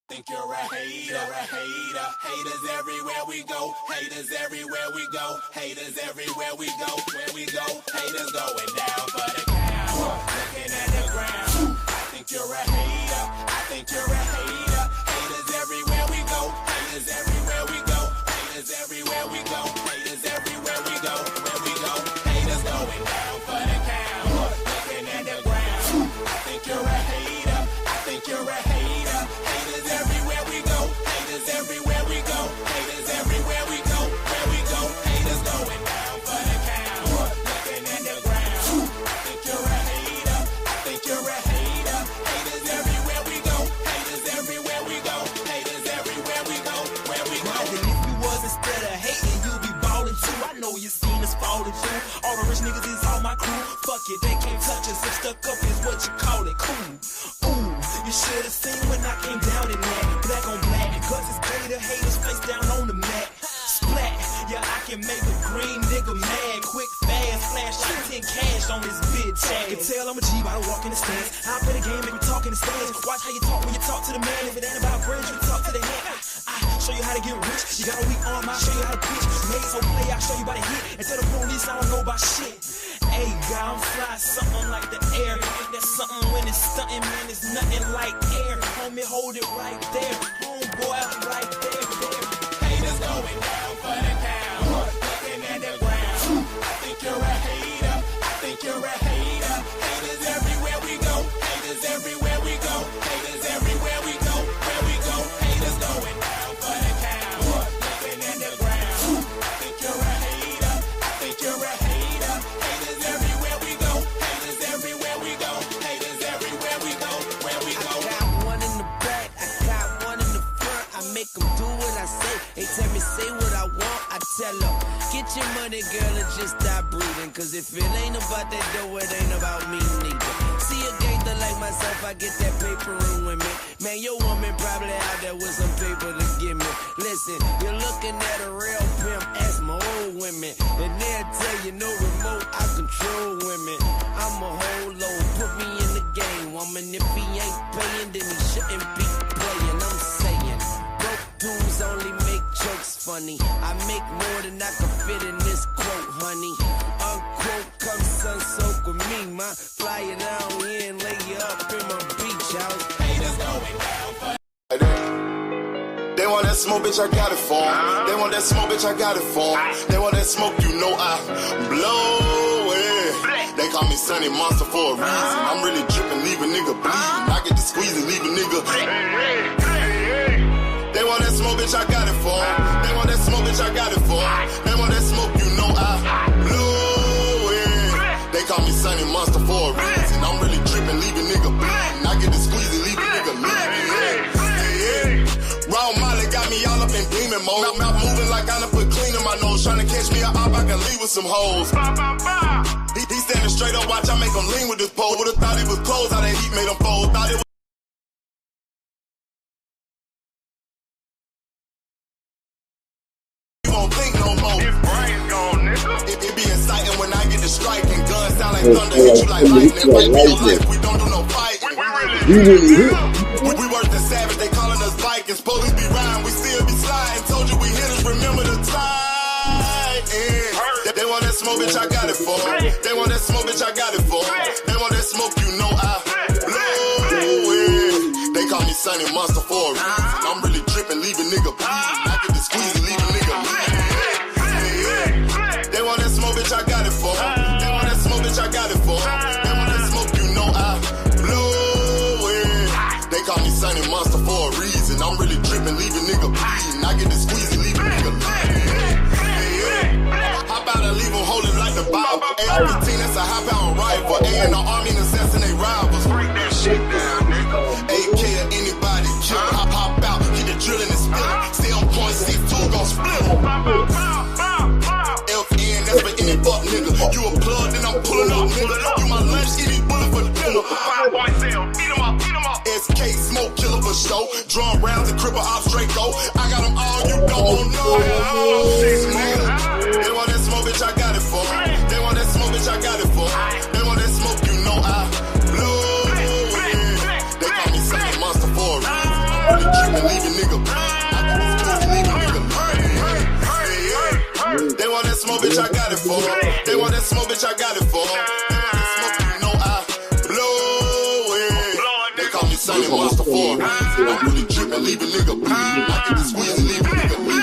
Think you're a hater. Haters everywhere we go. Haters everywhere we go. Haters everywhere we go. Where we go, haters going down for the count. Looking at the ground. I think you're a hater. I think you're a hater. Haters everywhere we go. Haters everywhere we go. Haters everywhere we go. Haters everywhere we go. Where we go, haters going down for the count. Looking at the ground. I think you're a hater. I think you're a hater. Haters everywhere we go. Haters everywhere we go. Haters everywhere we go. Where we go, haters going down for the count. Looking at the ground. I think you're a hater. I think you're a hater. Haters everywhere we go. Haters everywhere we go. Haters everywhere we go. Where we go. And if you was instead of hating, you'd be ballin' too. I know you seen us fallin' through. All the rich niggas is all my crew. Fuck it, they can't touch us. If stuck up is what you call it. Cool. Ooh, you should've seen when I came down in that. Black on black, cause it's gator haters face down on the mat. Splat, yeah, I can make a green nigga mad. Quick, fast, flash like 10 cash on this bitch ass. You can tell I'm a G by the walk in the stands. I play the game, make me talk in the stands. Watch how you talk when you talk to the man. If it ain't about bridge, you talk to the head. I show you how to get rich. You got a weak arm, I'll show you how to pitch. Made so play, I'll show you by the hit. And tell the police I don't know about shit. Hey, God, I'm fly, something like the air. Ain't that something when it's stunting, man? It's nothing like air. Homie, hold it right there. Homeboy, I'm right there. Haters going down for the count. Looking at the ground. I think you're a hater. I think you're a hater. Haters everywhere we go. Haters everywhere we go. Haters everywhere we go. Where we go, haters going down for the count. Looking at the ground. I think you're a hater. I think you're a hater. Haters everywhere we go. Haters everywhere we go. Haters everywhere we go. Where we go. I got one in the back, I got one in the front. I make them do what I say. They tell me say what I want, I tell them get your money, girl, and just stop breathing. Cause if it ain't about that dough, it ain't about me neither. See a gangster like myself, I get that paper and women. Man, your woman probably out there with some paper to give me. Listen, you're looking at a real pimp, ask my old women. And they'll tell you no remote, I control women. I'm a whole load, put me in the game, woman. If he ain't paying, then he shouldn't be playing. I'm saying, broke dudes only make jokes funny. I make more than I can fit in this quote, honey. Unquote, come sun soak with me, ma. Fly you down here and lay you up in my beach house. Haters going down for They want that smoke, bitch, I got it for 'em. They want that smoke, bitch, I got it for 'em. They want that smoke, you know I blow it. They call me Sunny Monster for a reason. I'm really dripping, leave a nigga bleeding. I get to squeeze and leave a nigga. They want that smoke, bitch, I got it for 'em. They want that smoke, bitch, I got it for 'em. They want that smoke, you know I blow it. They call me Sunny Monster for a reason. I'm really dripping, leave a nigga bleeding. I get to squeeze and leave a nigga bleeding. Raw Molly got me all up in demon mode. Mouth moving like I done put clean in my nose. Tryna catch me a op, I can leave with some hoes. He standing straight up, watch I make him lean with this pole. Would've thought he was closed, how that heat made him fold. Thought it was you won't think no more. His brain's gone, nigga. It be exciting when I get to strike and guns sound like thunder. Hit you like lightning. Fight for your life, we don't do no fighting. We worse than savage, they calling us Vikings. Police be riding, we still be sliding. Told you we hitters, remember the time. They want that smoke, bitch, I got it for 'em. They want that smoke, bitch, I got it for 'em. They want that smoke, you know I blow it. They call me Sunny Monster for a reason. I'm really dripping, leave a nigga bleeding. I get to squeeze and leave a nigga bleeding. They want that smoke, bitch, I got it for 'em. They want that smoke, bitch, I got it for 'em. They want that smoke, you know I blow it. They call me Sunny Monster for a reason. I'm really dripping, leave a nigga bleeding. I get to squeeze and leave a nigga bleeding. How about I leave them holding like the Bible? AR-15, that's a high-power rifle. A in the army and assassinate rivals. Break that shit down, nigga. AK or anybody kill. Hop out, get the drilling and spilling. Stay on point, C2 gon' split 'em. FN, that's for any fuck nigga. You a plug, then I'm pulling up, nigga. You my lunch, eat these bullets for dinner. 5 boy cell, eat 'em up, eat 'em up. SK, smoke killer for show. Drum rounds and cripple off straight go. I got them all, you don't know. They want that smoke, bitch, I got it for 'em. They want that smoke, bitch, I got it for 'em. They want that smoke, you know I blow it. They call me Sunny Monster for a reason. I'm really dripping, bitch, I got it for 'em. They want that smoke, bitch, I got it for 'em. They want that smoke, you know I blow it. They call me Sonny Monster 4. I'm really trippin', leave a nigga bleed. I get the squeeze and leave a nigga bleed.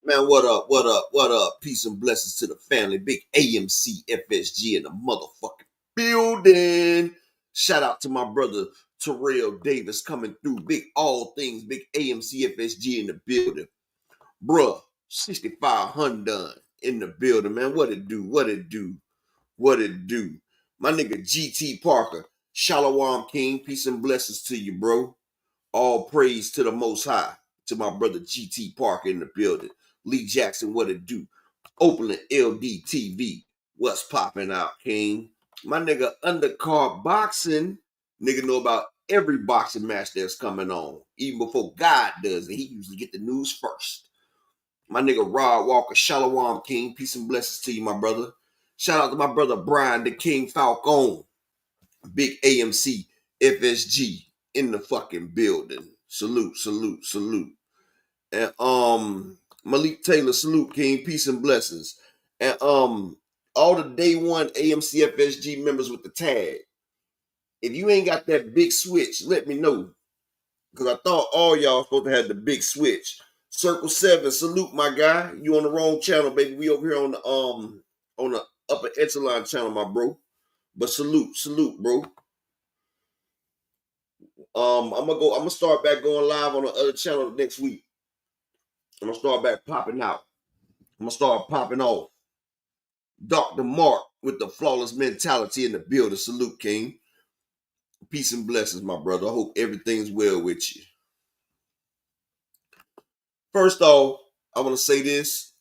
Man, what up, what up, what up? Peace and blessings to the family. Big AMC FSG in the motherfucking building. Shout out to my brother Terrell Davis coming through. Big all things, big AMC FSG in the building. Bruh, 6500 done in the building, man. What it do, what it do, what it do. My nigga GT Parker, Shalom King, peace and blessings to you, bro. All praise to the Most High. To my brother GT Parker in the building. Lee Jackson, what it do? Oakland LDTV, what's popping out, King? My nigga Undercard Boxing, nigga know about every boxing match that's coming on, even before God does it. He usually get the news first. My nigga Rod Walker, Shalom King, peace and blessings to you, my brother. Shout out to my brother Brian the King Falcone, big AMC FSG in the fucking building. Salute, salute, salute. And Malik Taylor, salute, King, peace and blessings. And all the day one AMC FSG members with the tag. If you ain't got that big switch, let me know. Because I thought all y'all supposed to have the big switch. Circle 7, salute, my guy. You on the wrong channel, baby. We over here on the upper echelon channel, my bro. But salute, salute, bro. I'm gonna start back going live on the other channel next week. I'm gonna start back popping out. I'm gonna start popping off. Dr. Mark with the flawless mentality in the building. Salute, King. Peace and blessings, my brother. I hope everything's well with you. First off, I want to say this.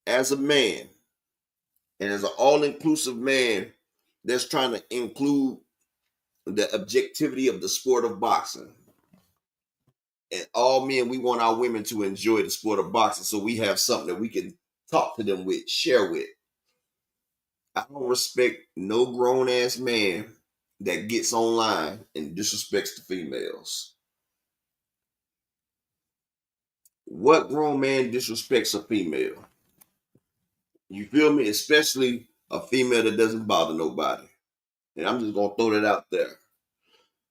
As a man, and as an all-inclusive man that's trying to include the objectivity of the sport of boxing. And all men, we want our women to enjoy the sport of boxing so we have something that we can talk to them with, share with. I don't respect no grown-ass man that gets online and disrespects the females. What grown man disrespects a female? You feel me? Especially a female that doesn't bother nobody. And I'm just going to throw that out there.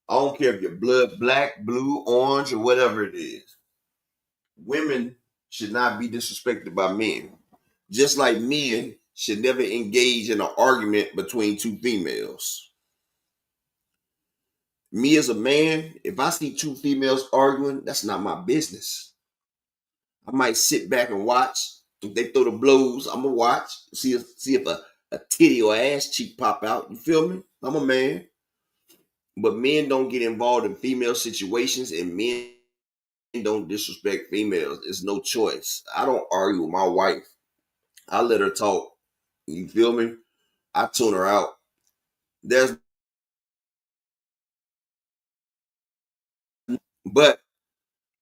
I don't care if you're blood black, blue, orange, or whatever it is. Women should not be disrespected by men. Just like men should never engage in an argument between two females. Me as a man, if I see two females arguing, that's not my business. I might sit back and watch. If they throw the blows, I'm going to watch. See if a titty or ass cheek pop out. You feel me? I'm a man. But men don't get involved in female situations, and men don't disrespect females. It's no choice. I don't argue with my wife. I let her talk. You feel me? I tune her out. But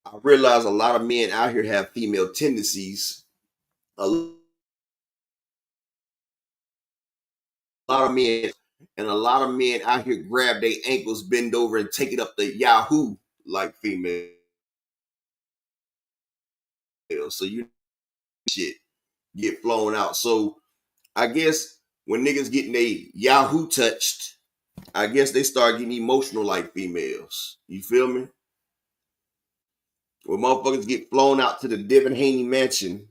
I realize a lot of men out here have female tendencies. A lot of men out here grab their ankles, bend over, and take it up the Yahoo like female. So you shit get flown out. So I guess when niggas getting a Yahoo touched, I guess they start getting emotional like females. You feel me? When motherfuckers get flown out to the Devin Haney mansion,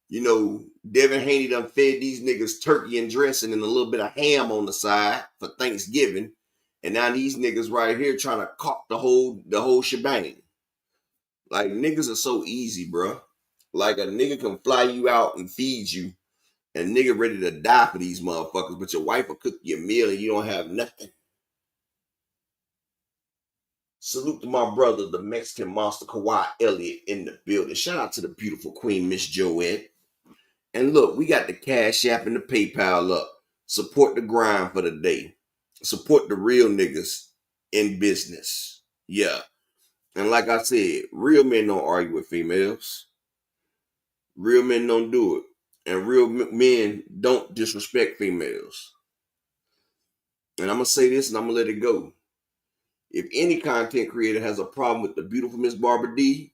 you know, Devin Haney done fed these niggas turkey and dressing and a little bit of ham on the side for Thanksgiving. And now these niggas right here trying to cock the whole shebang. Like, niggas are so easy, bro. Like, a nigga can fly you out and feed you, and nigga ready to die for these motherfuckers, but your wife will cook you a meal and you don't have nothing. Salute to my brother, the Mexican monster Kawhi Elliott in the building. Shout out to the beautiful queen, Miss Joette. And look, we got the Cash App and the PayPal up. Support the grind for the day. Support the real niggas in business. Yeah. And like I said, real men don't argue with females. Real men don't do it. And real men don't disrespect females. And I'm going to say this and I'm going to let it go. If any content creator has a problem with the beautiful Miss Barbara D,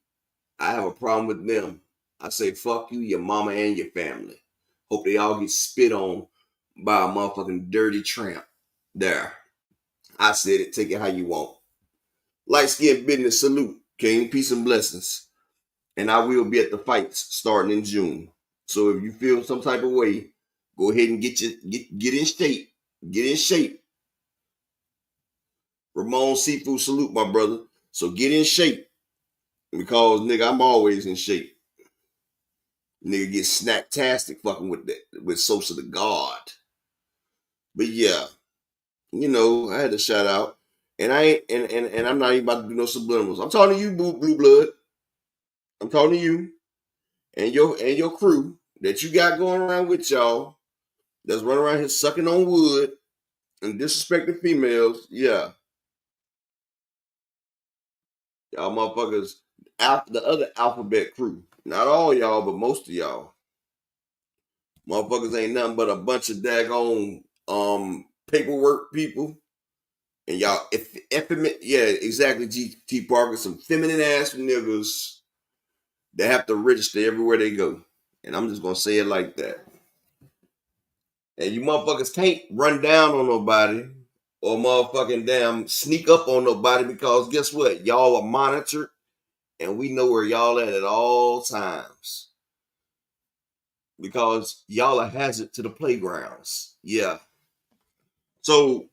I have a problem with them. I say fuck you, your mama, and your family. Hope they all get spit on by a motherfucking dirty tramp. There. I said it. Take it how you want. Light skin business, salute. King, peace and blessings. And I will be at the fights starting in June. So if you feel some type of way, go ahead and get in shape. Get in shape. Ramon Seafood, salute, my brother. So get in shape. Because, nigga, I'm always in shape. Nigga get snacktastic fucking with Sosa the God. But yeah, you know, I had to shout out. And I ain't and I'm not even about to do no subliminals. I'm talking to you, Blue Blood. I'm talking to you and your crew that you got going around with y'all that's running around here sucking on wood and disrespecting females. Yeah. Y'all motherfuckers, the other alphabet crew. Not all y'all, but most of y'all. Motherfuckers ain't nothing but a bunch of daggone paperwork people. And y'all, effeminate, yeah, exactly, G.T. Parker, some feminine ass niggas that have to register everywhere they go. And I'm just gonna say it like that. And you motherfuckers can't run down on nobody or motherfucking damn sneak up on nobody because guess what? Y'all are monitored and we know where y'all at all times. Because y'all are hazard to the playgrounds. Yeah. So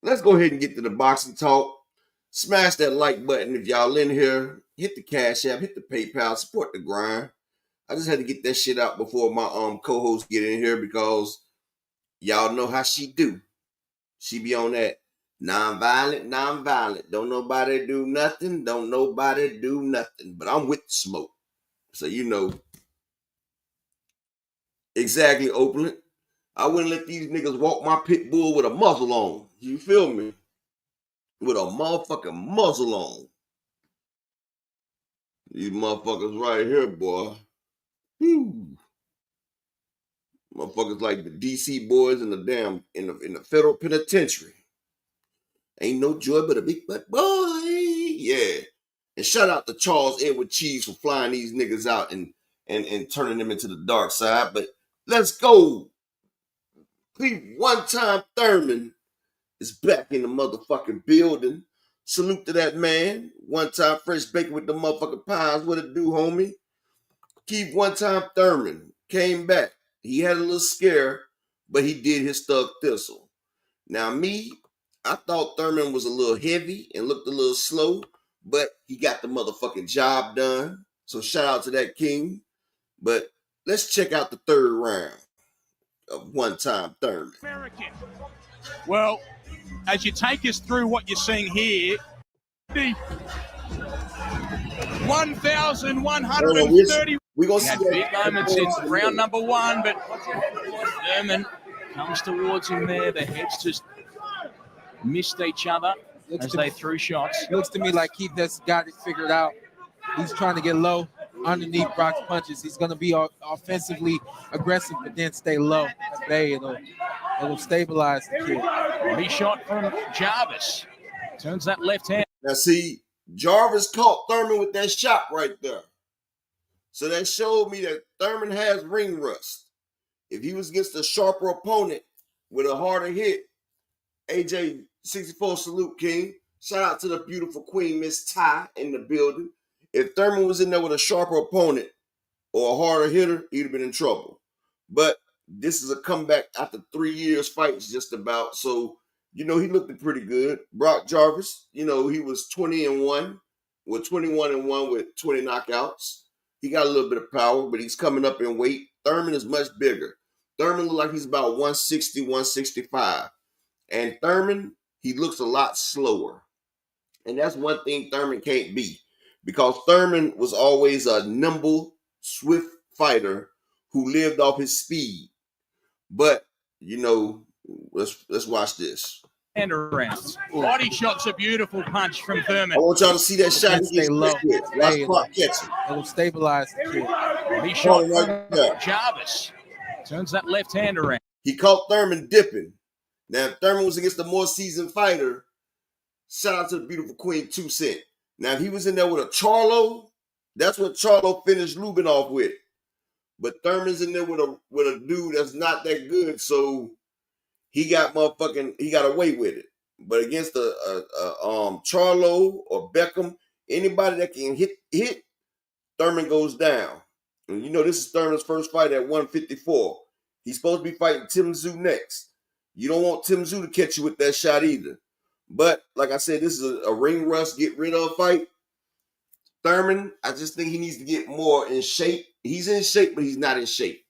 let's go ahead and get to the boxing talk. Smash that like button if y'all in here. Hit the Cash App, hit the PayPal, support the grind. I just had to get that shit out before my co-host get in here because y'all know how she do. She be on that non-violent. Don't nobody do nothing. But I'm with the smoke. So you know. Exactly, Oakland. I wouldn't let these niggas walk my pit bull with a muzzle on. You feel me? With a motherfucking muzzle on. These motherfuckers right here, boy. Whew. Motherfuckers like the DC boys in the federal penitentiary. Ain't no joy but a big butt boy. Yeah. And shout out to Charles Edward Cheese for flying these niggas out and turning them into the dark side. But let's go. Please, one time Thurman is back in the motherfucking building. Salute to that man. One time Fresh Bacon with the motherfucking pies. What it do, homie? Keep one time Thurman came back. He had a little scare, but he did his Thug Thistle. Now me, I thought Thurman was a little heavy and looked a little slow, but he got the motherfucking job done. So shout out to that king. But let's check out the third round of one time Thurman. American. Well, as you take us through what you're seeing here, 1,130. We're going to see big moments in round number one, but Thurman comes towards him there. The heads just missed each other as they threw shots. It looks to me like Keith has got it figured out. He's trying to get low underneath Brock's punches. He's going to be offensively aggressive, but then stay low at bay. It'll stabilize the kid. Big shot from Jarvis. Turns that left hand. Now see, Jarvis caught Thurman with that shot right there. So that showed me that Thurman has ring rust. If he was against a sharper opponent with a harder hit, AJ 64 salute, King. Shout out to the beautiful queen, Miss Ty, in the building. If Thurman was in there with a sharper opponent or a harder hitter, he'd have been in trouble. But this is a comeback after 3 years fights just about. So, you know, he looked pretty good. Brock Jarvis, you know, he was 20-1 with 21-1 with 20 knockouts. He got a little bit of power, but he's coming up in weight. Thurman is much bigger. Thurman looks like he's about 160, 165. And Thurman, he looks a lot slower. And that's one thing Thurman can't be. Because Thurman was always a nimble, swift fighter who lived off his speed. But, you know, let's watch this. And around. Body shot's a beautiful punch from Thurman. I want y'all to see that shot. Stay low. Watch Clark catch him. It'll stabilize the kid. Big shot from Jarvis. Turns that left hand around. He caught Thurman dipping. Now, if Thurman was against a more seasoned fighter, shout out to the beautiful queen, 2 Cent. Now, if he was in there with a Charlo, that's what Charlo finished Lubin off with. But Thurman's in there with a dude that's not that good, so he got away with it. But against Charlo or Beckham, anybody that can hit, Thurman goes down. And you know this is Thurman's first fight at 154. He's supposed to be fighting Tim Tszyu next. You don't want Tim Tszyu to catch you with that shot either. But like I said, this is a ring rust, get rid of fight. Thurman, I just think he needs to get more in shape. He's in shape, but he's not in shape.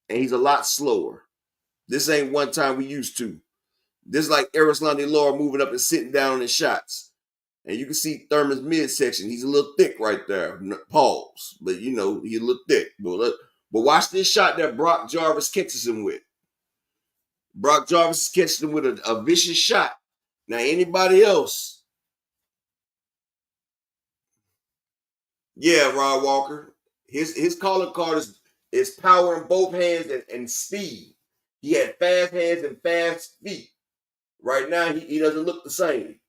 And he's a lot slower. This ain't one time we used to. This is like Erislandy Laura moving up and sitting down on his shots. And you can see Thurman's midsection. He's a little thick right there. Pause. But, you know, he's a little thick. But watch this shot that Brock Jarvis catches him with. Brock Jarvis is catching him with a vicious shot. Now, anybody else? Yeah, Rod Walker. His calling card is power in both hands and speed. He had fast hands and fast feet. Right now, he doesn't look the same.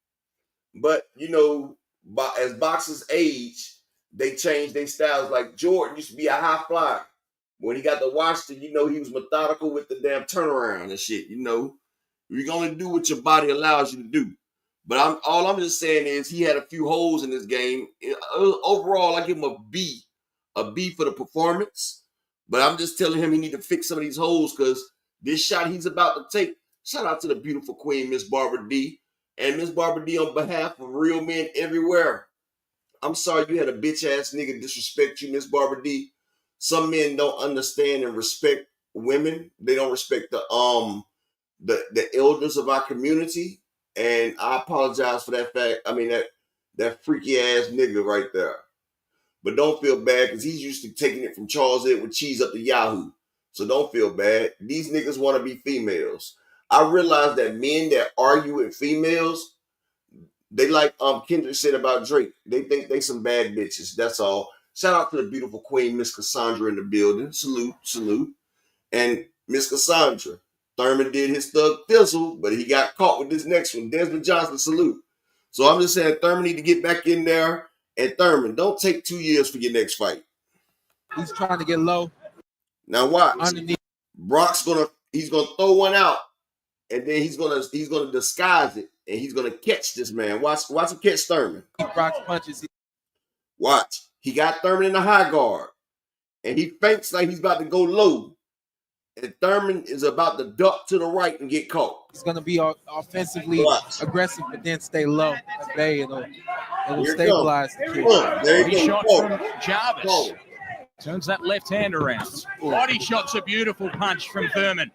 But, you know, as boxers age, they change their styles. Like Jordan used to be a high flyer. When he got to Washington, you know, he was methodical with the damn turnaround and shit, you know. You're going to do what your body allows you to do. But all I'm just saying is he had a few holes in this game. Overall, I give him a B for the performance. But I'm just telling him he need to fix some of these holes because this shot he's about to take, shout out to the beautiful queen, Miss Barbara D. And Miss Barbara D, on behalf of real men everywhere, I'm sorry you had a bitch-ass nigga disrespect you, Miss Barbara D. Some men don't understand and respect women. They don't respect the elders of our community. And I apologize for that fact. I mean, that freaky-ass nigga right there. But don't feel bad because he's used to taking it from Charles Edward Cheese up to Yahoo. So don't feel bad. These niggas want to be females. I realize that men that argue with females, they like Kendrick said about Drake. They think they some bad bitches. That's all. Shout out to the beautiful queen, Miss Cassandra, in the building. Salute, salute. And Miss Cassandra, Thurman did his thug thistle, but he got caught with this next one. Desmond Johnson, salute. So I'm just saying Thurman need to get back in there. And Thurman, don't take 2 years for your next fight. He's trying to get low. Now watch. Underneath. Brock's gonna throw one out. And then he's gonna disguise it, and he's gonna catch this man. Watch him catch Thurman. Brock's punches. Watch. He got Thurman in the high guard, and he feints like he's about to go low, and Thurman is about to duck to the right and get caught. He's gonna be offensively aggressive, but then stay low at bay. It'll stabilize the kid. There you Shot go. from Jarvis. Turns that left hand around. Body shot's a beautiful punch from Thurman.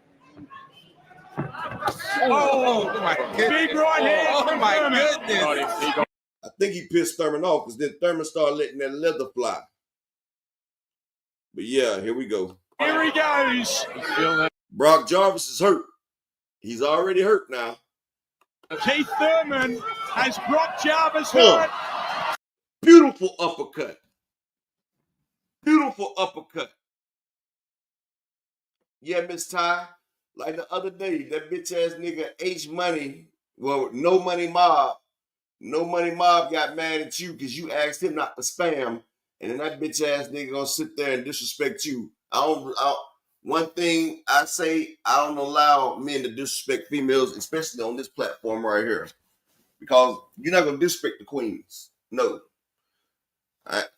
Oh my goodness. Big right hand. Oh my goodness. I think he pissed Thurman off because then Thurman started letting that leather fly. But yeah, here we go. Here he goes. Brock Jarvis is hurt. He's already hurt now. Keith Thurman has Brock Jarvis hurt. Beautiful uppercut. Beautiful uppercut. Yeah, Miss Ty. Like the other day, that bitch ass nigga H Money, well, No Money Mob got mad at you because you asked him not to spam, and then that bitch ass nigga gonna sit there and disrespect you. One thing I say, I don't allow men to disrespect females, especially on this platform right here, because you're not gonna disrespect the queens. No.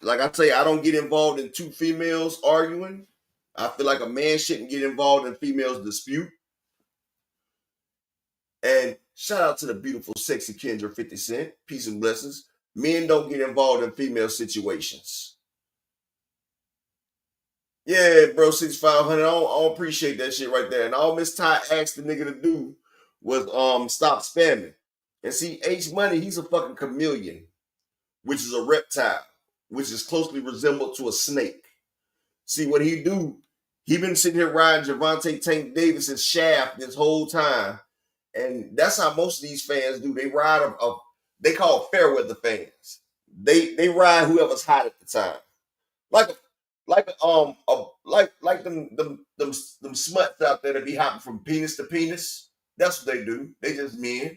Like I say, I don't get involved in two females arguing. I feel like a man shouldn't get involved in females' dispute. And shout out to the beautiful, sexy Kendra 50 Cent. Peace and blessings. Men don't get involved in female situations. Yeah, bro, 6,500. I don't appreciate that shit right there. And all Miss Ty asked the nigga to do was stop spamming. And see, H Money, he's a fucking chameleon, which is a reptile, which is closely resembled to a snake. See, what he do, he been sitting here riding Javante Tank Davis's shaft this whole time. And that's how most of these fans do. They ride they call fair weather fans. They ride whoever's hot at the time. Like them smuts out there that be hopping from penis to penis. That's what they do. They just men.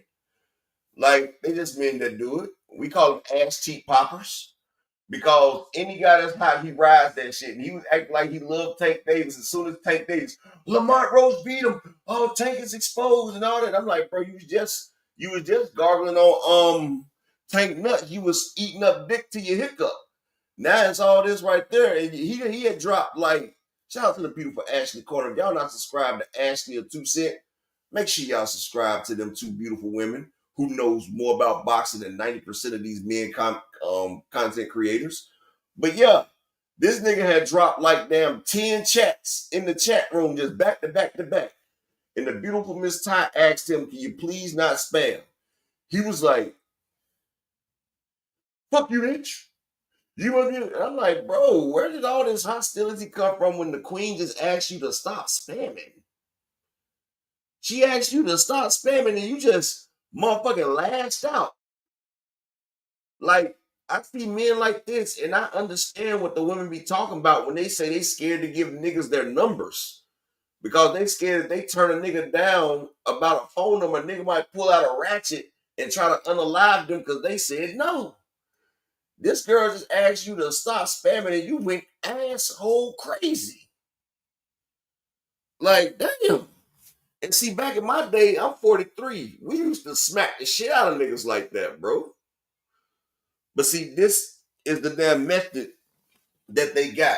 Like, they just men that do it. We call them ass cheek poppers. Because any guy that's hot, he rides that shit. And he was acting like he loved Tank Davis. As soon as Tank Davis, Lamont Rose beat him. Oh, Tank is exposed and all that. I'm like, bro, you was just gargling on Tank nuts. You was eating up dick till you hiccup. Now it's all this right there. And he had dropped like, shout out to the beautiful Ashley Corner. If y'all not subscribed to Ashley or 2 Cent, make sure y'all subscribe to them two beautiful women who knows more about boxing than 90% of these men content creators. But yeah, this nigga had dropped like damn 10 chats in the chat room just back to back to back. And the beautiful Miss Ty asked him, can you please not spam? He was like, fuck you, bitch. You must be. And I'm like, bro, where did all this hostility come from when the queen just asked you to stop spamming? She asked you to stop spamming and you just motherfucking lashed out. Like, I see men like this and I understand what the women be talking about when they say they scared to give niggas their numbers. Because they scared if they turn a nigga down about a phone number, a nigga might pull out a ratchet and try to unalive them because they said no. This girl just asked you to stop spamming and you went asshole crazy. Like, damn. And see, back in my day, I'm 43. We used to smack the shit out of niggas like that, bro. But see, this is the damn method that they got.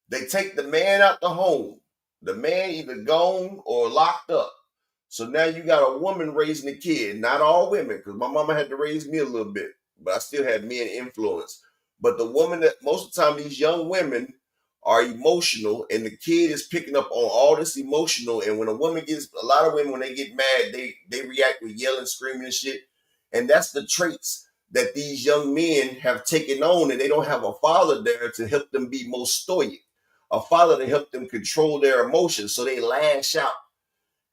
They take the man out the home. The man either gone or locked up. So now you got a woman raising a kid. Not all women, because my mama had to raise me a little bit. But I still had men influence. But the woman that most of the time these young women are emotional and the kid is picking up on all this emotional. And when a woman gets, a lot of women, when they get mad, they react with yelling, screaming and shit. And that's the traits that these young men have taken on, and they don't have a father there to help them be more stoic, a father to help them control their emotions. So they lash out.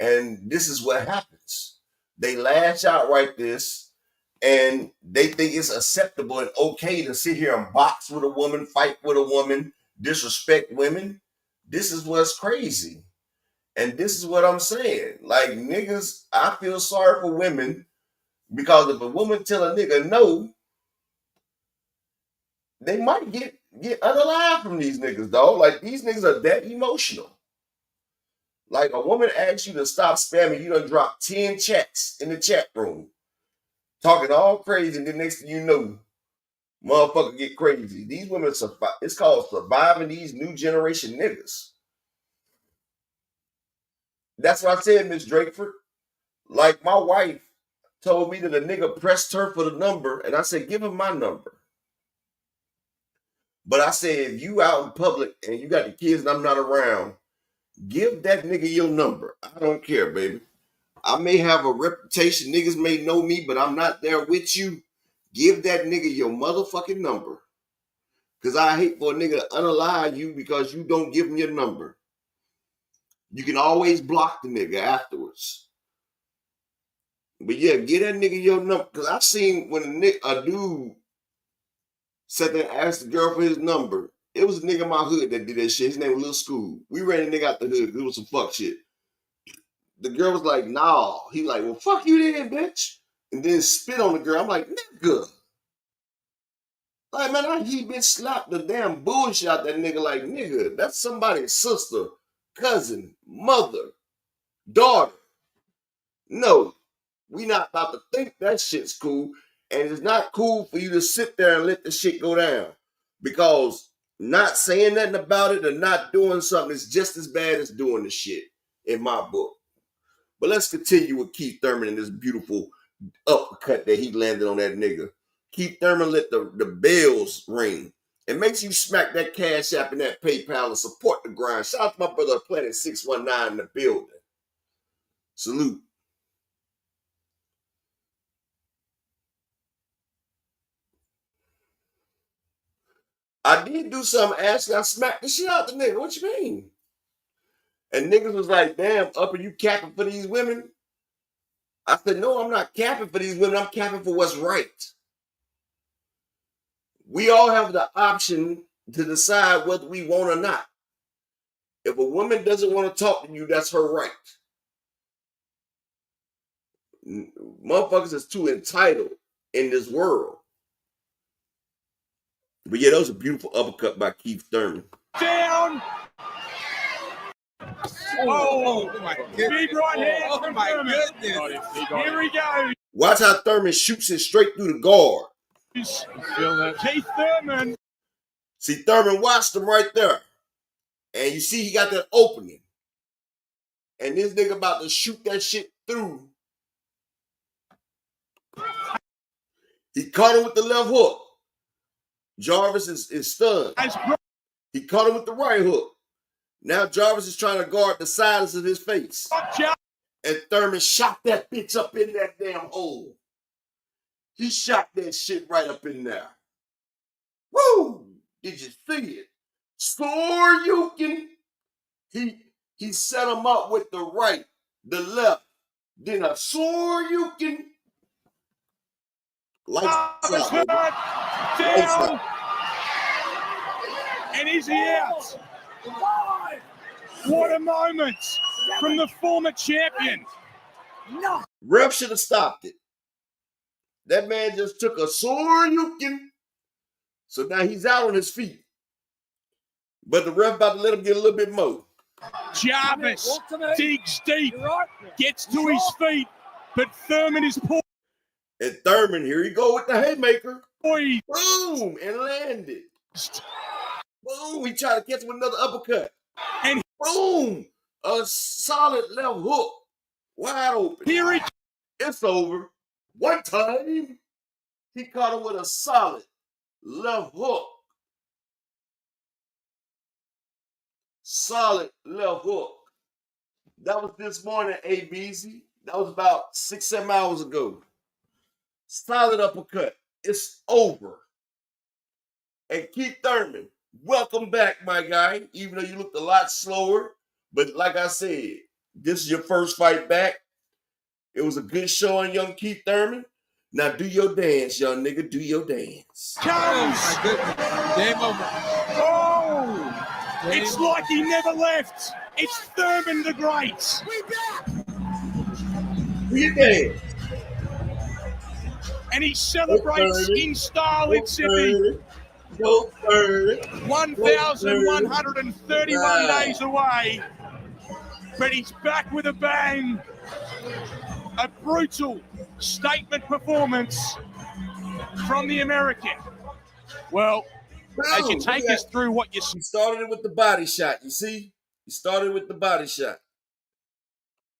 And this is what happens. They lash out like this. And they think it's acceptable and okay to sit here and box with a woman, fight with a woman, disrespect women. This is what's crazy. And this is what I'm saying. Like, niggas, I feel sorry for women because if a woman tell a nigga no, they might get unalive from these niggas, dog. Like, these niggas are that emotional. Like, a woman asks you to stop spamming, you done drop 10 chats in the chat room. Talking all crazy, and the next thing you know, motherfucker get crazy. These women survive. It's called surviving these new generation niggas. That's what I said, Miss Drakeford. Like, my wife told me that a nigga pressed her for the number, and I said, give him my number. But I said, if you out in public and you got the kids and I'm not around, give that nigga your number. I don't care, baby. I may have a reputation. Niggas may know me, but I'm not there with you. Give that nigga your motherfucking number. Because I hate for a nigga to unalive you because you don't give him your number. You can always block the nigga afterwards. But yeah, get that nigga your number. Because I've seen when a dude sat there and asked the girl for his number. It was a nigga in my hood that did that shit. His name was Lil School. We ran a nigga out the hood. It was some fuck shit. The girl was like, nah. He like, well, fuck you then, bitch. And then spit on the girl. I'm like, nigga. Like, man, he been slapped the damn bullshit out that nigga like, nigga, that's somebody's sister, cousin, mother, daughter. No, we not about to think that shit's cool. And it's not cool for you to sit there and let the shit go down. Because not saying nothing about it or not doing something is just as bad as doing the shit in my book. But let's continue with Keith Thurman and this beautiful uppercut that he landed on that nigga. Keith Thurman let the bells ring. It makes you smack that Cash App and that PayPal and support the grind. Shout out to my brother Planet 619 in the building. Salute. I did do something, Ashley. I smacked the shit out the nigga. What you mean? And niggas was like, damn, Upper, you capping for these women? I said, no, I'm not capping for these women. I'm capping for what's right. We all have the option to decide whether we want or not. If a woman doesn't want to talk to you, that's her right. Motherfuckers is too entitled in this world. But yeah, that was a beautiful uppercut by Keith Thurman. Down. Oh, my big right hand. Oh my goodness. Here he goes. Watch how Thurman shoots it straight through the guard. Feel that. Keith Thurman. See, Thurman watched him right there. And you see he got that opening. And this nigga about to shoot that shit through. He caught him with the left hook. Jarvis is stunned. He caught him with the right hook. Now Jarvis is trying to guard the sides of his face. And Thurman shot that bitch up in that damn hole. He shot that shit right up in there. Woo! Did you see it? Soryukin. He set him up with the right, the left, then a Soryukin. Lights out. Down. And is he out? What a moment from the former champion. No. Ref should have stopped it. That man just took a Soryukin. So now he's out on his feet. But the ref about to let him get a little bit more. Jarvis digs deep, gets to his feet, but Thurman is poised. And Thurman, here he go with the haymaker. Boom, and landed. Boom, he tried to catch him with another uppercut. And boom, a solid left hook. Wide open. Here it's over. One time, he caught him with a solid left hook. Solid left hook. That was this morning, ABC. That was about 6-7 hours ago. Solid uppercut. It's over. And Keith Thurman, welcome back, my guy. Even though you looked a lot slower. But like I said, this is your first fight back. It was a good showing, young Keith Thurman. Now do your dance, young nigga. Do your dance. Oh, my goodness. Game over. Oh! It's like he never left. It's Thurman the Great. We back. Do your dance. And he celebrates in style in Sydney. Go Thurman. 1,131 days away. But he's back with a bang. A brutal statement performance from the American. Well, as you take us through what you... He started it with the body shot, you see? He started with the body shot.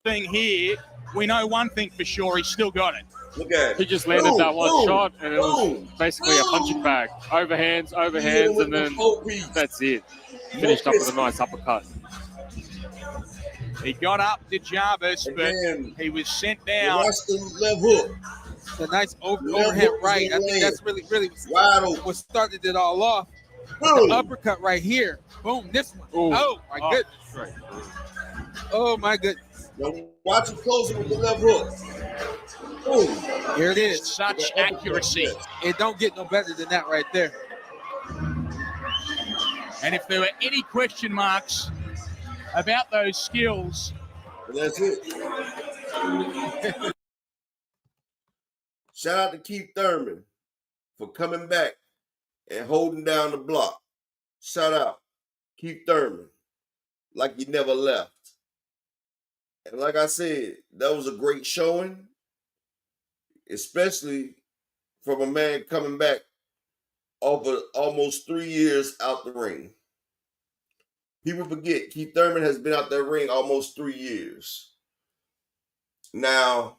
Thing here, we know one thing for sure, he's still got it. Look at it. He just landed that one shot, and it was basically a punching bag. Overhands, and then that's it. Finished up with a nice uppercut. He got up to Jarvis, but he was sent down. Watch the left hook. A nice overhand right. I think that's really what started it all off. The uppercut right here. Boom, this one. Ooh. Oh, my goodness. Right. Oh, my goodness. Now watch him closing with the left hook. Boom. Here it is. Such accuracy. It don't get no better than that right there. And if there were any question marks about those skills, and that's it. Shout out to Keith Thurman for coming back and holding down the block. Shout out Keith Thurman, like he never left. And like I said, that was a great showing, especially from a man coming back over almost 3 years out the ring. People forget Keith Thurman has been out that ring almost 3 years. Now,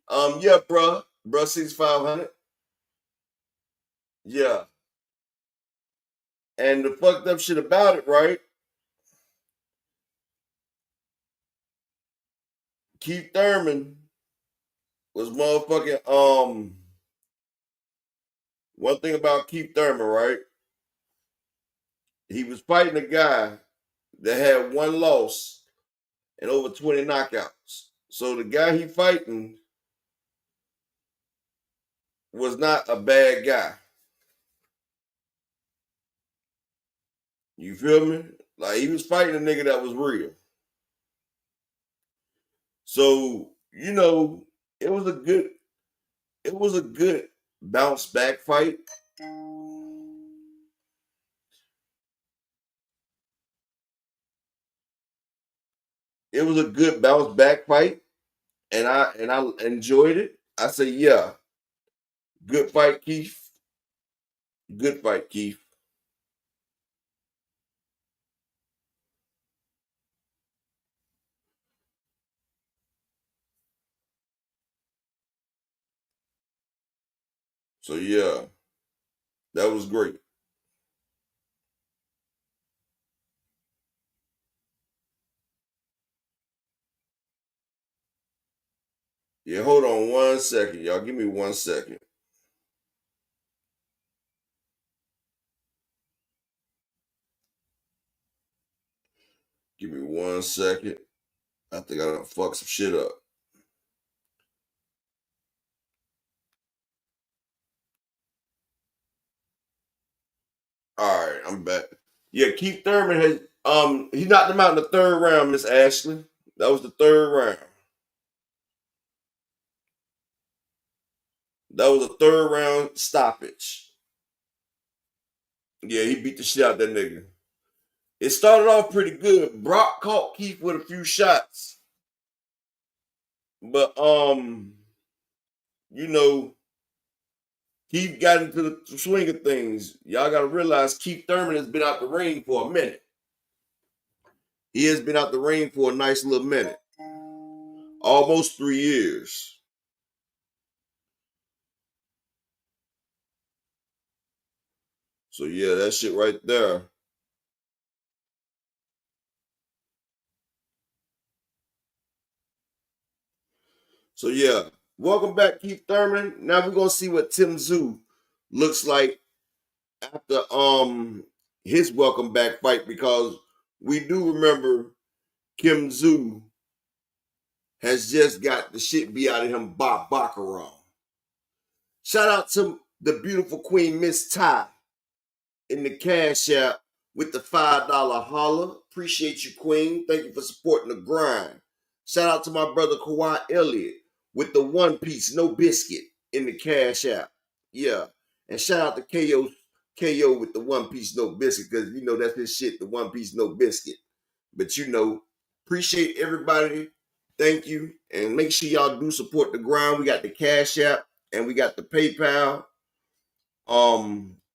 yeah, bruh 6,500. Yeah. And the fucked up shit about it, right? Keith Thurman was motherfucking, one thing about Keith Thurman, right? He was fighting a guy that had one loss and over 20 knockouts. So the guy he fighting was not a bad guy. You feel me? Like, he was fighting a nigga that was real. So, you know, it was a good bounce back fight. it was a good bounce back fight, and I enjoyed it. I say, yeah, good fight, Keith. Good fight, Keith. So yeah, that was great. Yeah, hold on 1 second, y'all. Give me 1 second. Give me 1 second. I think I done fucked some shit up. All right, I'm back. Yeah, Keith Thurman has he knocked him out in the third round, Miss Ashley. That was the third round. That was a third round stoppage. Yeah, he beat the shit out of that nigga. It started off pretty good. Brock caught Keith with a few shots. But you know, Keith got into the swing of things. Y'all gotta realize Keith Thurman has been out the ring for a minute. He has been out the ring for a nice little minute. Almost 3 years. So yeah, that shit right there. So yeah, welcome back, Keith Thurman. Now we're gonna see what Tim Tszyu looks like after his welcome back fight, because we do remember Kim Tszyu has just got the shit beat out of him by Baccarat. Shout out to the beautiful queen, Miss Ty, in the Cash App with the $5 holler. Appreciate you, queen. Thank you for supporting the grind. Shout out to my brother Kawhi Elliott with the One Piece No Biscuit in the Cash App. Yeah. And shout out to KO with the One Piece No Biscuit, because you know that's his shit, the One Piece No Biscuit. But you know, appreciate everybody. Thank you. And make sure y'all do support the grind. We got the Cash App and we got the PayPal.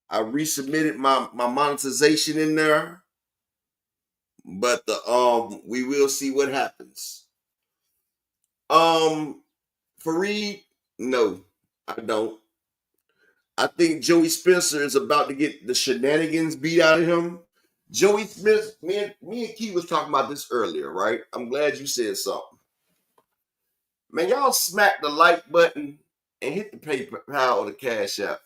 I resubmitted my monetization in there. But we will see what happens. Fareed, no, I don't. I think Joey Spencer is about to get the shenanigans beat out of him. Joey Smith, me and Key was talking about this earlier, right? I'm glad you said something. Man, y'all smack the like button and hit the PayPal or the Cash App.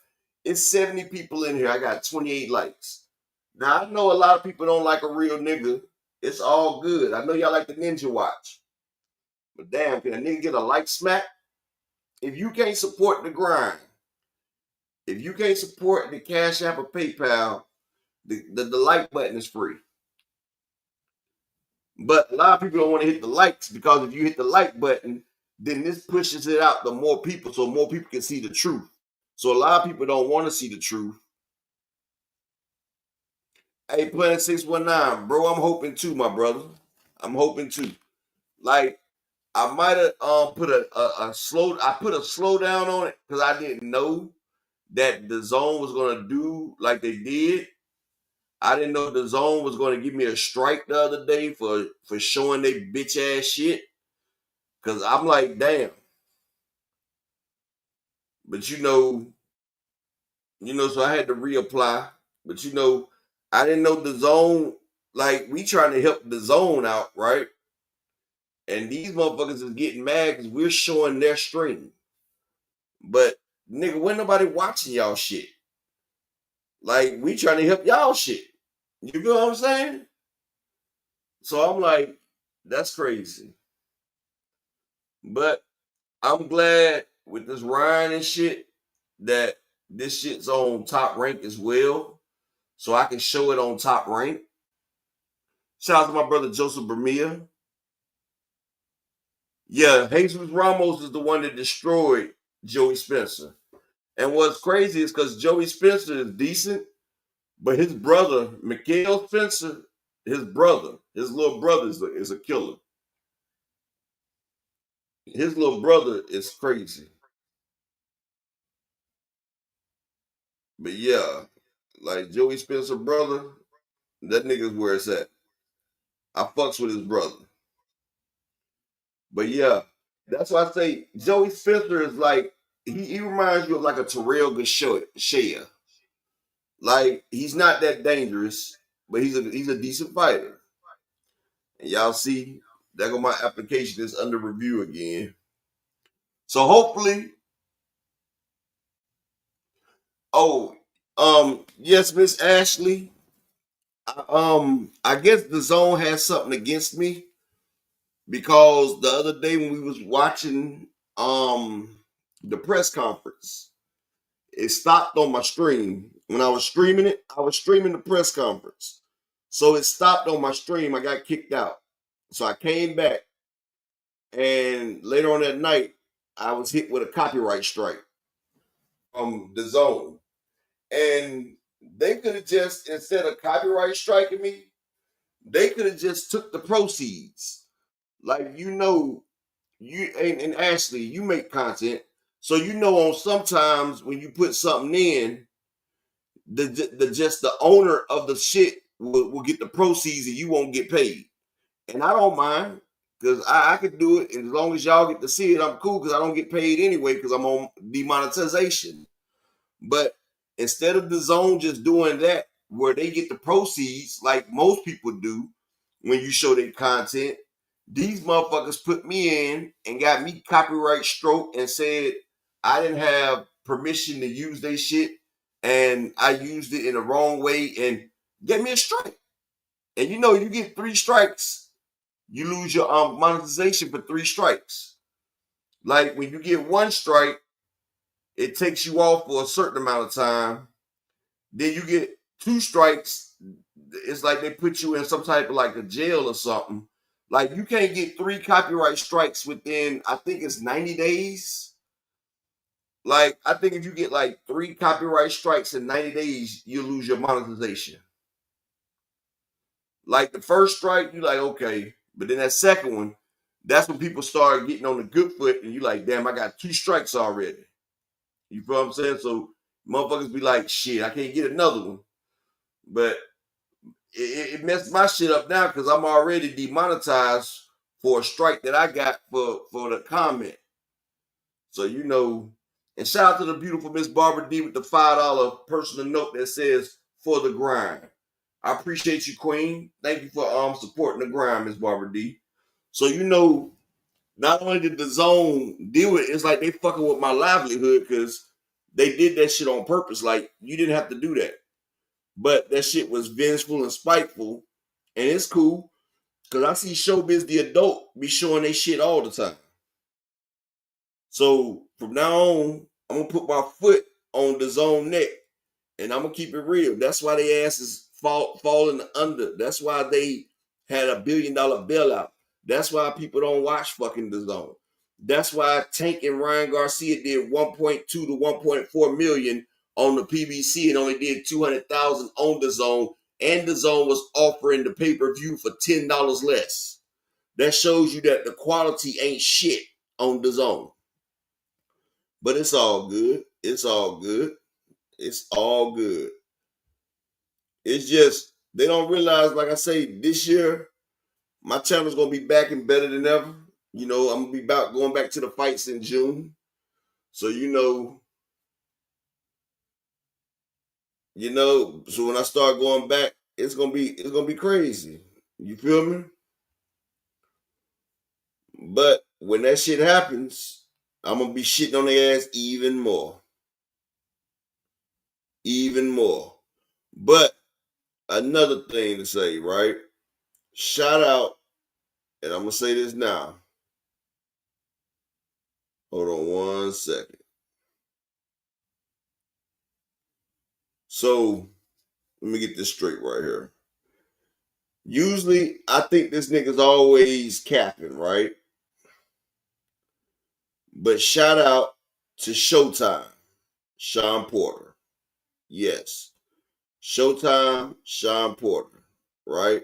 It's 70 people in here. I got 28 likes. Now, I know a lot of people don't like a real nigga. It's all good. I know y'all like the Ninja Watch. But damn, can a nigga get a like smack? If you can't support the grind, if you can't support the Cash App or PayPal, the like button is free. But a lot of people don't want to hit the likes, because if you hit the like button, then this pushes it out to more people so more people can see the truth. So a lot of people don't want to see the truth. Hey, Planet 619, bro, I'm hoping too, my brother. I'm hoping too. Like, I might have put a slow down on it because I didn't know that the zone was gonna do like they did. I didn't know the zone was gonna give me a strike the other day for showing they bitch ass shit. Cause I'm like, damn. But so I had to reapply. But I didn't know the zone, like we trying to help the zone out, right? And these motherfuckers is getting mad because we're showing their stream. But nigga, when nobody watching y'all shit. Like, we trying to help y'all shit. You feel what I'm saying? So I'm like, that's crazy. But I'm glad with this Ryan and shit that this shit's on Top Rank as well. So I can show it on Top Rank. Shout out to my brother Joseph Bermia. Yeah, Jesus Ramos is the one that destroyed Joey Spencer. And what's crazy is because Joey Spencer is decent, but his brother, Mikael Spencer, his little brother is a killer. His little brother is crazy. But yeah, like Joey Spencer brother, that nigga's where it's at. I fucks with his brother. But yeah, that's why I say Joey Spencer is like he reminds you of like a Terrell Gashea. Like he's not that dangerous, but he's a decent fighter. And y'all see, there go my application is under review again. So hopefully, oh, yes, Miss Ashley. I guess the zone has something against me because the other day when we was watching the press conference, it stopped on my stream. When I was streaming it, I was streaming the press conference. So it stopped on my stream. I got kicked out. So I came back and later on that night, I was hit with a copyright strike from the zone. And they could have just, instead of copyright striking me, they could have just took the proceeds. Like you and Ashley, you make content, so you know on sometimes when you put something in, the owner of the shit will get the proceeds and you won't get paid. And I don't mind because I could do it, and as long as y'all get to see it, I'm cool because I don't get paid anyway because I'm on demonetization. But instead of the zone just doing that, where they get the proceeds like most people do when you show their content, these motherfuckers put me in and got me copyright stroke and said I didn't have permission to use their shit and I used it in the wrong way and gave me a strike. And you know, you get 3 strikes, you lose your monetization for 3 strikes. Like when you get 1 strike, it takes you off for a certain amount of time. Then you get 2 strikes. It's like they put you in some type of like a jail or something. Like you can't get 3 copyright strikes within, I think it's 90 days. Like I think if you get like 3 copyright strikes in 90 days, you lose your monetization. Like the first strike, you like, okay. But then that second one, that's when people start getting on the good foot and you like, damn, I got 2 strikes already. You feel what I'm saying? So motherfuckers be like, shit, I can't get another one. But it messed my shit up now because I'm already demonetized for a strike that I got for the comment. So you know, and shout out to the beautiful Miss Barbara D with the $5 personal note that says for the grind. I appreciate you, Queen. Thank you for supporting the grind, Miss Barbara D. So you know, not only did the zone deal with it, it's like they fucking with my livelihood because they did that shit on purpose. Like you didn't have to do that. But that shit was vengeful and spiteful. And it's cool. Cause I see Showbiz the adult be showing they shit all the time. So from now on, I'm gonna put my foot on the zone neck and I'm gonna keep it real. That's why they asses falling under. That's why they had $1 billion bailout. That's why people don't watch fucking the zone. That's why Tank and Ryan Garcia did 1.2 to 1.4 million on the PBC and only did 200,000 on the zone. And the zone was offering the pay-per-view for $10 less. That shows you that the quality ain't shit on the zone. But it's all good. It's all good. It's all good. It's just they don't realize, like I say, this year my channel's gonna be back and better than ever. You know, I'm gonna be going back to the fights in June. So so when I start going back, it's gonna be crazy. You feel me? But when that shit happens, I'm gonna be shitting on their ass even more. Even more. But another thing to say, right? Shout out, and I'm gonna say this now. Hold on 1 second. So let me get this straight right here. Usually, I think this nigga's always capping, right? But shout out to Showtime, Sean Porter. Yes. Showtime, Sean Porter, right?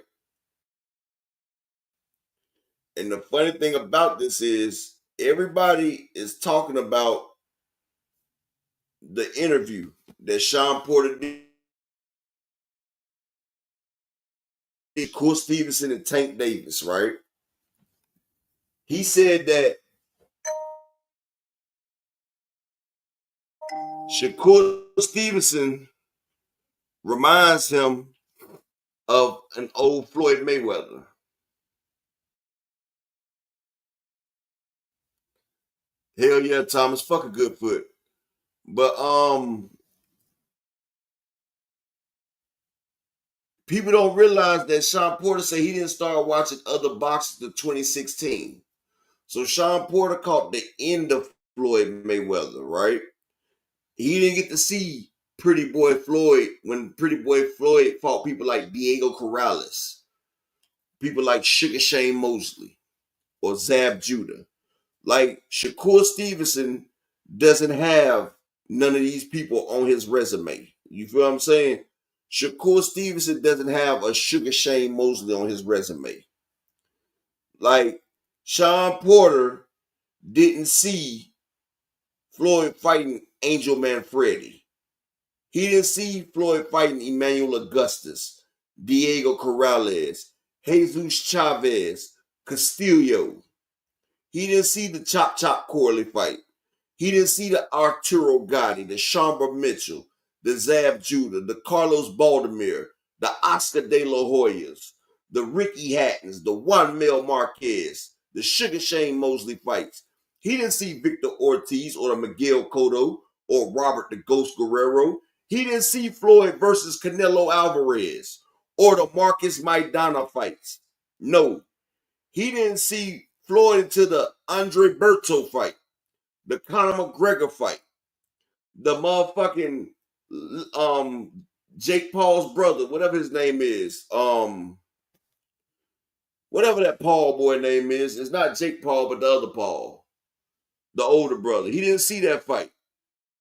And the funny thing about this is everybody is talking about the interview that Sean Porter did. Shakur Stevenson and Tank Davis, right? He said that Shakur Stevenson reminds him of an old Floyd Mayweather. Hell yeah, Thomas, fuck a good foot. But people don't realize that Sean Porter said he didn't start watching other boxers until 2016. So Sean Porter caught the end of Floyd Mayweather, right? He didn't get to see Pretty Boy Floyd when Pretty Boy Floyd fought people like Diego Corrales, people like Sugar Shane Mosley or Zab Judah. Like Shakur Stevenson doesn't have none of these people on his resume. You feel what I'm saying? Shakur Stevenson doesn't have a Sugar Shane Mosley on his resume. Like Sean Porter didn't see Floyd fighting Angel Manfredi. He didn't see Floyd fighting Emmanuel Augustus, Diego Corrales, Jesus Chavez, Castillo. He didn't see the Chop Chop Corley fight. He didn't see the Arturo Gotti, the Shamber Mitchell, the Zab Judah, the Carlos Baldomir, the Oscar De La Hoyas, the Ricky Hattons, the Juan Mel Marquez, the Sugar Shane Mosley fights. He didn't see Victor Ortiz or the Miguel Cotto or Robert the Ghost Guerrero. He didn't see Floyd versus Canelo Alvarez or the Marcus Maidana fights. No. He didn't see Floyd into the Andre Berto fight, the Conor McGregor fight, the motherfucking Jake Paul's brother, whatever his name is, whatever that Paul boy name is. It's not Jake Paul, but the other Paul, the older brother. He didn't see that fight.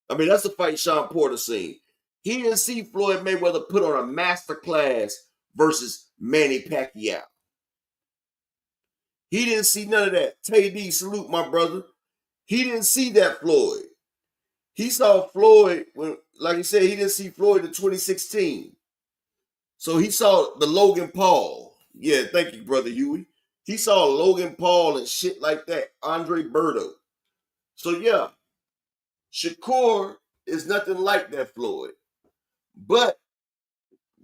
I mean, that's the fight Sean Porter seen. He didn't see Floyd Mayweather put on a masterclass versus Manny Pacquiao. He didn't see none of that. Tay D, salute my brother. He didn't see that Floyd. He saw Floyd when, like he said, he didn't see Floyd in 2016. So he saw the Logan Paul. Yeah, thank you, brother Huey. He saw Logan Paul and shit like that. Andre Berto. So yeah, Shakur is nothing like that Floyd. But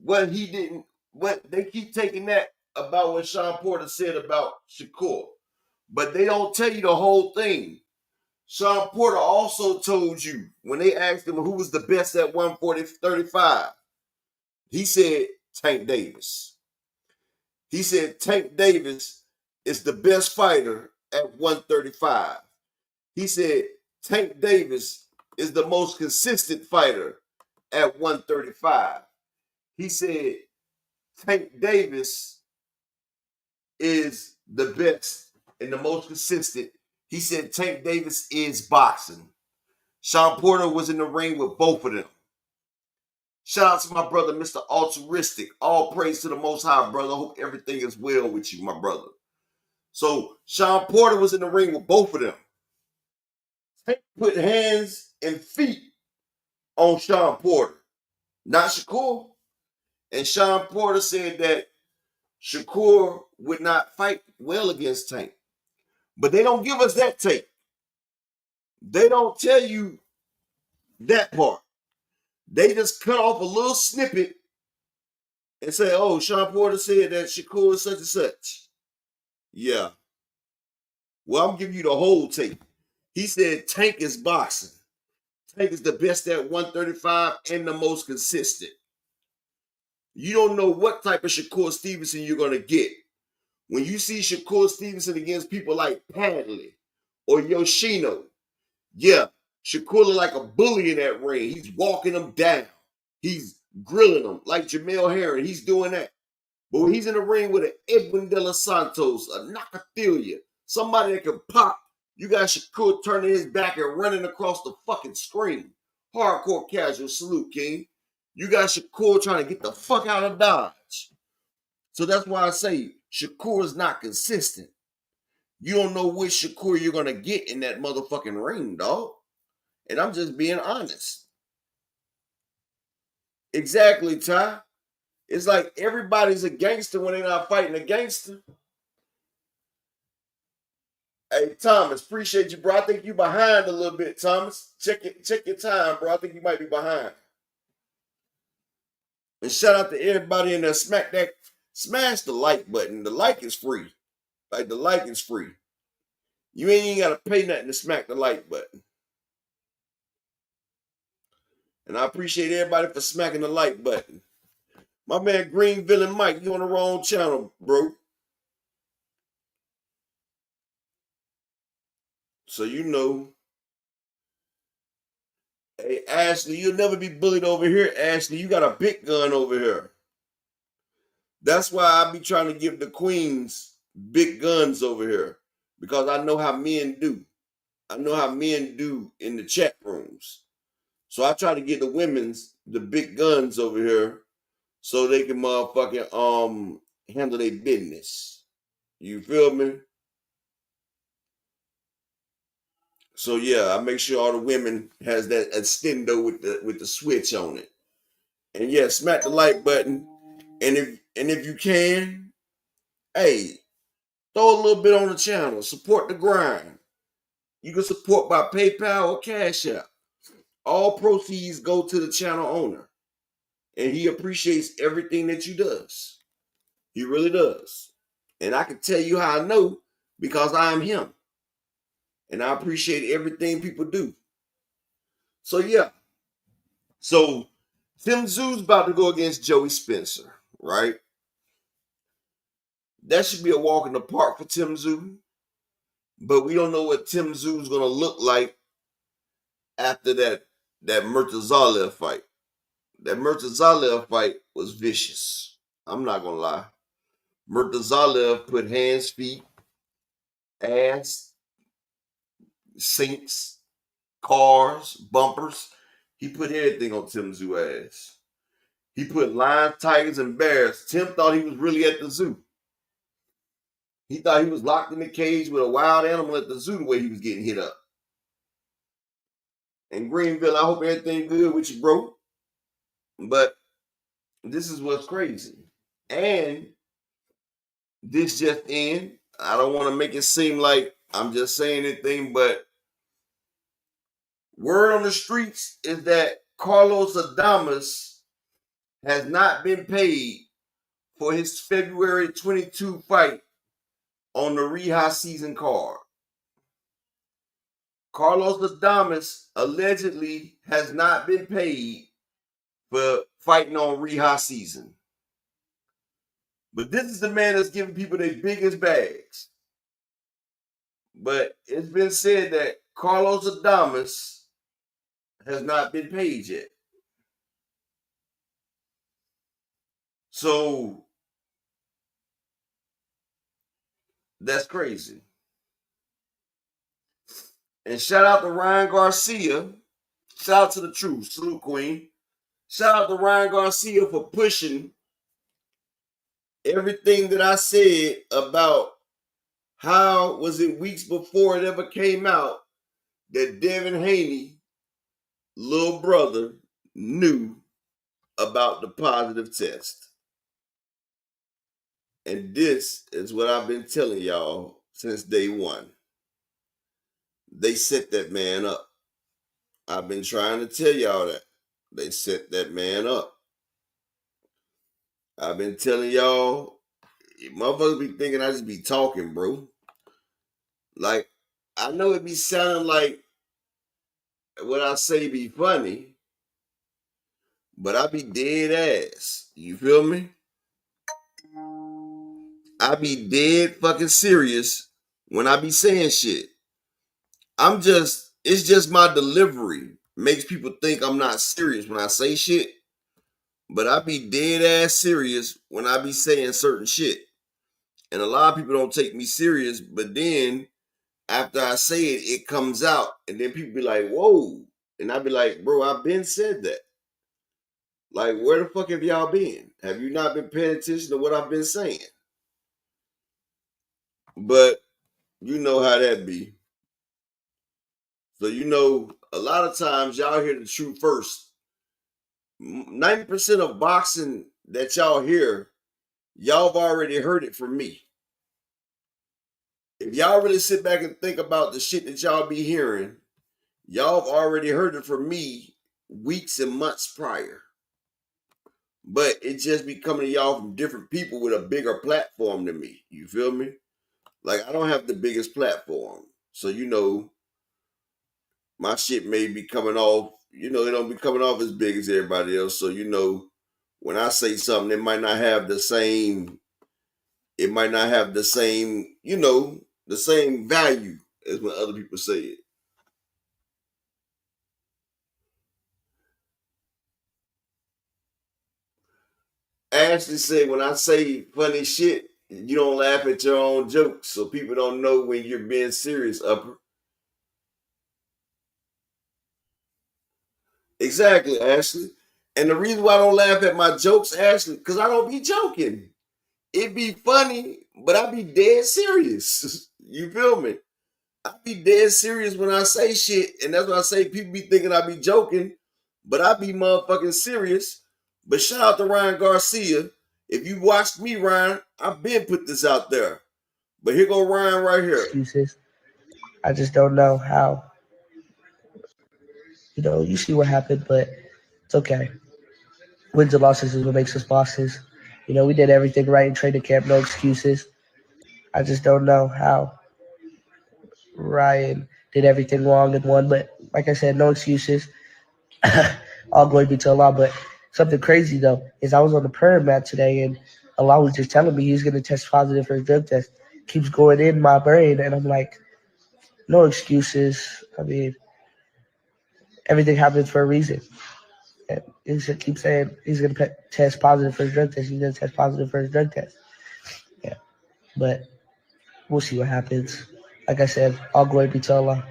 what they keep taking that about what Sean Porter said about Shakur. But they don't tell you the whole thing. Sean Porter also told you when they asked him who was the best at 135, he said Tank Davis. He said Tank Davis is the best fighter at 135. He said Tank Davis is the most consistent fighter at 135. He said Tank Davis is the best and the most consistent. He said Tank Davis is boxing. Sean Porter was in the ring with both of them. Shout out to my brother, Mr. Altruistic. All praise to the Most High, brother. Hope everything is well with you, my brother. So Sean Porter was in the ring with both of them. Tank put hands and feet on Sean Porter, not Shakur. And Sean Porter said that Shakur would not fight well against Tank. But they don't give us that tape. They don't tell you that part. They just cut off a little snippet and say, oh, Sean Porter said that Shakur is such and such. Yeah. Well, I'm giving you the whole tape. He said Tank is boxing. Tank is the best at 135 and the most consistent. You don't know what type of Shakur Stevenson you're going to get. When you see Shakur Stevenson against people like Padley or Yoshino, yeah, Shakur look like a bully in that ring. He's walking them down. He's grilling them like Jamel Herring. He's doing that. But when he's in the ring with an Edwin De Los Santos, a Nakathila, somebody that can pop, you got Shakur turning his back and running across the fucking screen. Hardcore casual, salute, King. You got Shakur trying to get the fuck out of Dodge. So that's why I say Shakur is not consistent. You don't know which Shakur you're gonna get in that motherfucking ring, dog. And I'm just being honest. Exactly, Ty. It's like everybody's a gangster when they're not fighting a gangster. Hey, Thomas, appreciate you, bro. I think you behind a little bit, Thomas. Check your time, bro. I think you might be behind. And shout out to everybody in there. Smash the like button. The like is free. Like, the like is free. You ain't got to pay nothing to smack the like button. And I appreciate everybody for smacking the like button. My man Greenville and Mike, you on the wrong channel, bro. So you know. Hey, Ashley, you'll never be bullied over here, Ashley. You got a big gun over here. That's why I be trying to give the queens big guns over here. Because I know how men do. I know how men do in the chat rooms. So I try to get the women's the big guns over here so they can motherfucking handle their business. You feel me? So yeah, I make sure all the women has that extendo with the switch on it. And yeah, smack the like button. And if you can, hey, throw a little bit on the channel. Support the grind. You can support by PayPal or Cash App. All proceeds go to the channel owner. And he appreciates everything that you does. He really does. And I can tell you how I know because I am him. And I appreciate everything people do. So yeah. So Tim Zoo's about to go against Joey Spencer, right? That should be a walk in the park for Tim Zoo. But we don't know what Tim Zoo's gonna look like after that Murtazalia fight. That Murtazalia fight was vicious. I'm not gonna lie. Murtazalia put hands, feet, ass, sinks, cars, bumpers. He put everything on Tim Zoo ass. He put lions, tigers, and bears. Tim thought he was really at the zoo. He thought he was locked in the cage with a wild animal at the zoo the way he was getting hit up. And Greenville, I hope everything good with you, bro. But this is what's crazy. And this just in. I don't want to make it seem like I'm just saying anything, but word on the streets is that Carlos Adames has not been paid for his February 22 fight on the Reha season card. Carlos Adames allegedly has not been paid for fighting on Reha season. But this is the man that's giving people their biggest bags. But it's been said that Carlos Adames has not been paid yet. So that's crazy. And shout out to Ryan Garcia. Shout out to the truth. Salute, Queen. Shout out to Ryan Garcia for pushing everything that I said about how was it weeks before it ever came out that Devin Haney, little brother, knew about the positive test. And this is what I've been telling y'all since day one. They set that man up. I've been trying to tell y'all that. They set that man up. I've been telling y'all, motherfuckers be thinking I just be talking, bro. Like, I know it be sounding like what I say be funny, but I be dead ass. You feel me? I be dead fucking serious when I be saying shit. It's just my delivery makes people think I'm not serious when I say shit. But I be dead ass serious when I be saying certain shit. And a lot of people don't take me serious, but then after I say it, it comes out. And then people be like, whoa. And I be like, bro, I've been said that. Like, where the fuck have y'all been? Have you not been paying attention to what I've been saying? But You know how that be. So you know, a lot of times y'all hear the truth first. 90% of boxing that y'all hear, y'all have already heard it from me. If y'all really sit back and think about the shit that y'all be hearing, y'all have already heard it from me weeks and months prior. But it just be coming to y'all from different people with a bigger platform than me. You feel me? Like, I don't have the biggest platform. So, you know, my shit may be coming off, you know, it don't be coming off as big as everybody else. So, you know, when I say something, it might not have the same, you know, the same value as when other people say it. Ashley said, when I say funny shit, you don't laugh at your own jokes, so people don't know when you're being serious, Upper. Exactly, Ashley. And the reason why I don't laugh at my jokes, Ashley, because I don't be joking. It be funny, but I be dead serious. You feel me? I be dead serious when I say shit, and that's why I say people be thinking I be joking, but I be motherfucking serious. But shout out to Ryan Garcia. If you watched me, Ryan, I've been put this out there. But here go Ryan right here. Excuses. I just don't know how. You know, you see what happened, but it's okay. Wins and losses is what makes us bosses. You know, we did everything right in training camp, no excuses. I just don't know how Ryan did everything wrong and won, but like I said, no excuses. All glory be to Allah. But something crazy though is I was on the prayer mat today, and Allah was just telling me He's going to test positive for his drug test. Keeps going in my brain, and I'm like, no excuses. I mean, everything happens for a reason. And he should keep saying he's going to test positive for his drug test. He's going to test positive for his drug test. Yeah, but we'll see what happens. Like I said, all glory be to Allah.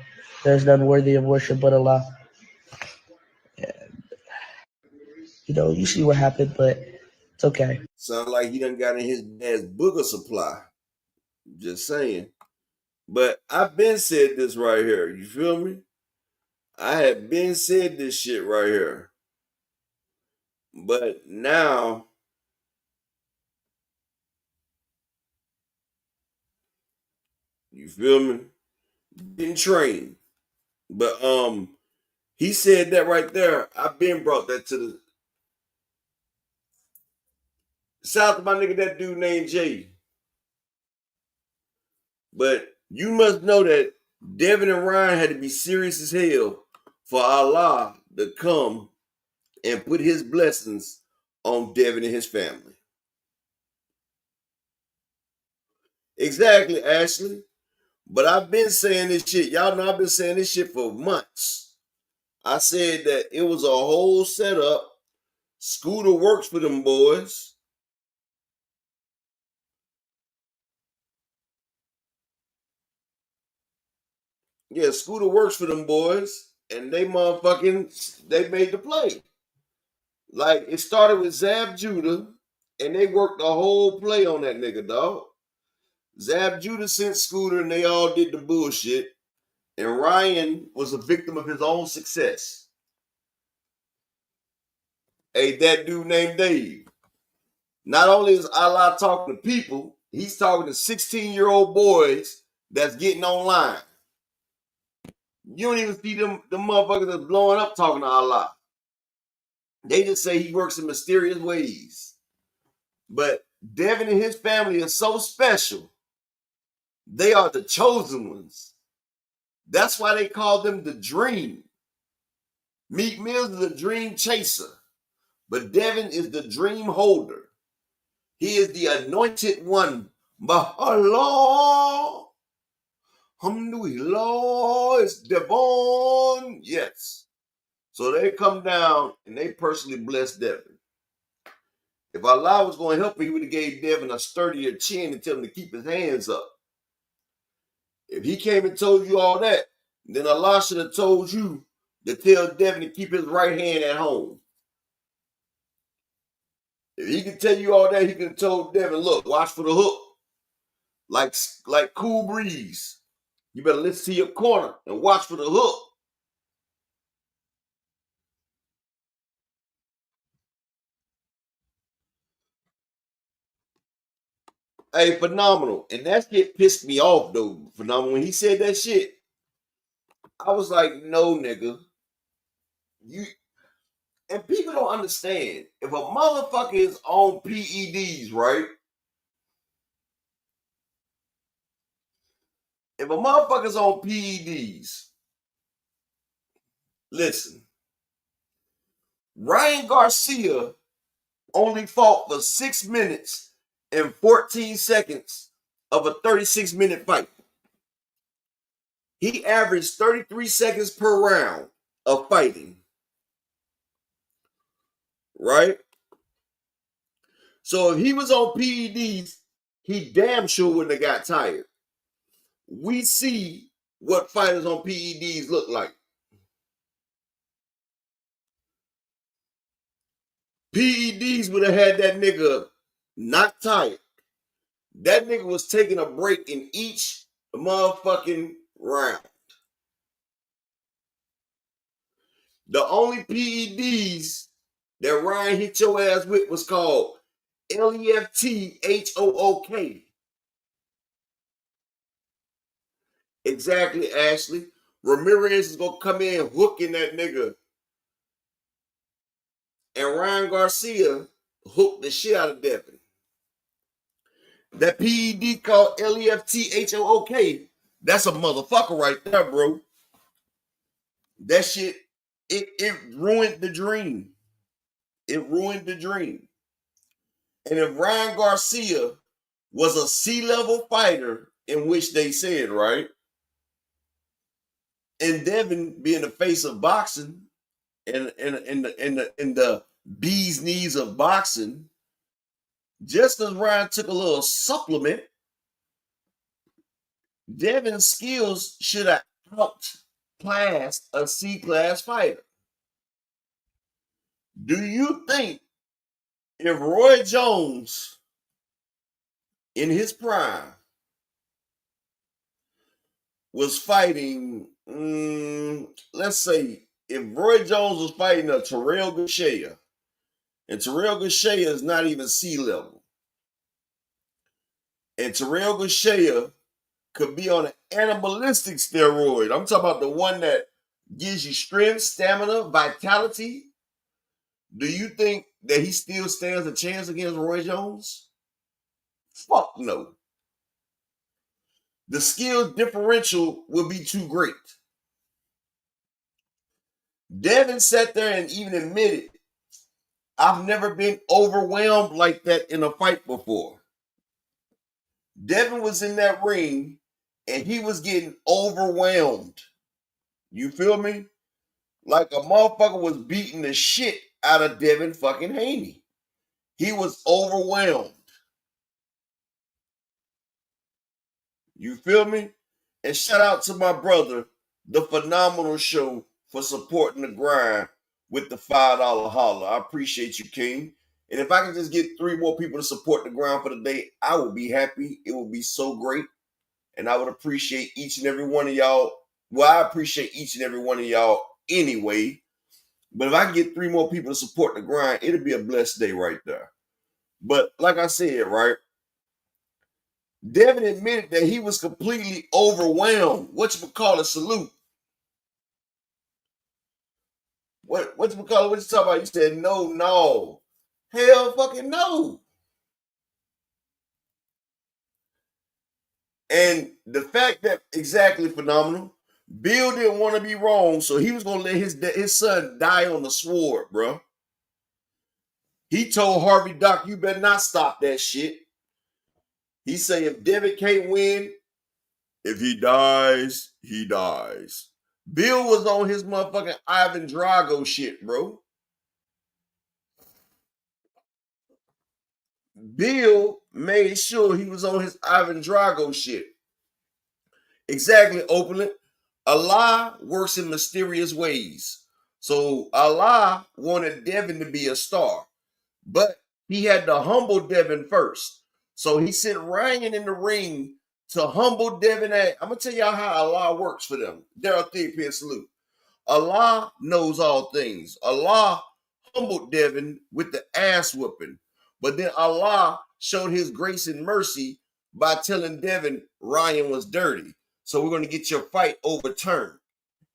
There's none worthy of worship but Allah. You know, you see what happened, but it's okay. Sounds like he done got in his dad's booger supply. Just saying. But I've been said this right here. You feel me? I have been said this shit right here. But now, you feel me? Getting trained. But he said that right there. I've been brought that to the shout out to my nigga, that dude named Jay. But you must know that Devin and Ryan had to be serious as hell for Allah to come and put his blessings on Devin and his family. Exactly, Ashley. But I've been saying this shit. Y'all know I've been saying this shit for months. I said that it was a whole setup. Scooter works for them boys. Yeah, Scooter works for them boys. And they made the play. Like, it started with Zab Judah, and they worked the whole play on that nigga, dog. Zab Judah sent Scooter, and they all did the bullshit. And Ryan was a victim of his own success. Hey, that dude named Dave. Not only is Allah talking to people, he's talking to 16-year-old boys that's getting online. You don't even see them motherfuckers that's blowing up talking to Allah. They just say he works in mysterious ways. But Devin and his family are so special. They are the chosen ones. That's why they call them the dream. Meek Mills is the dream chaser, but Devin is the dream holder. He is the anointed one. Mahalo. Alhamdulillah. It's Devon. Yes. So they come down and they personally bless Devin. If Allah was going to help him, he would have gave Devin a sturdier chin and tell him to keep his hands up. If he came and told you all that, then Allah should have told you to tell Devin to keep his right hand at home. If he could tell you all that, he could have told Devin, look, watch for the hook. Like Cool Breeze. You better listen to your corner and watch for the hook. Hey, phenomenal. And that shit pissed me off, though. Phenomenal. When he said that shit, I was like, no, nigga. You and people don't understand. If a motherfucker is on PEDs, right? If a motherfucker's on PEDs, listen. Ryan Garcia only fought for 6 minutes and 14 seconds of a 36-minute fight. He averaged 33 seconds per round of fighting. Right? So if he was on PEDs, he damn sure wouldn't have got tired. We see what fighters on PEDs look like. PEDs would have had that nigga not tired. That nigga was taking a break in each motherfucking round. The only PEDs that Ryan hit your ass with was called LEFT-HOOK. Exactly, Ashley. Ramirez is going to come in hooking that nigga. And Ryan Garcia hooked the shit out of Devin. That PED called LEFT-HOOK, that's a motherfucker right there, bro. That shit, it ruined the dream. It ruined the dream. And if Ryan Garcia was a C-level fighter, in which they said, right? And Devin being the face of boxing and the bee's knees of boxing, just as Ryan took a little supplement, Devin's skills should have outclassed a C-class fighter. Do you think if Roy Jones in his prime was fighting, let's say, if Roy Jones was fighting a Terrell Gashea, and Terrell Gashea is not even C-level, and Terrell Gashea could be on an animalistic steroid. I'm talking about the one that gives you strength, stamina, vitality. Do you think that he still stands a chance against Roy Jones? Fuck no. The skill differential will be too great. Devin sat there and even admitted, I've never been overwhelmed like that in a fight before. Devin was in that ring and he was getting overwhelmed. You feel me? Like a motherfucker was beating the shit out of Devin fucking Haney. He was overwhelmed. You feel me? And shout out to my brother, The Phenomenal Show, for supporting the grind with the $5 holler. I appreciate you, King. And if I can just get 3 more people to support the grind for the day, I would be happy. It would be so great. And I would appreciate each and every one of y'all. Well, I appreciate each and every one of y'all anyway. But if I can get 3 more people to support the grind, it'll be a blessed day right there. But like I said, right? Devin admitted that he was completely overwhelmed. Whatchamacallit, salute. Whatchamacallit, what you talking about? You said no. Hell fucking no. And the fact that, exactly, phenomenal, Bill didn't want to be wrong, so he was going to let his son die on the sword, bro. He told Harvey Doc, you better not stop that shit. He said if Devin can't win, if he dies, he dies. Bill was on his motherfucking Ivan Drago shit, bro. Bill made sure he was on his Ivan Drago shit. Exactly, Oakland. Allah works in mysterious ways. So Allah wanted Devin to be a star, but he had to humble Devin first. So he sent Ryan in the ring to humble Devin. I'm gonna tell y'all how Allah works for them. Daryl Thurman, salute. Allah knows all things. Allah humbled Devin with the ass whooping, but then Allah showed his grace and mercy by telling Devin Ryan was dirty. So we're going to get your fight overturned.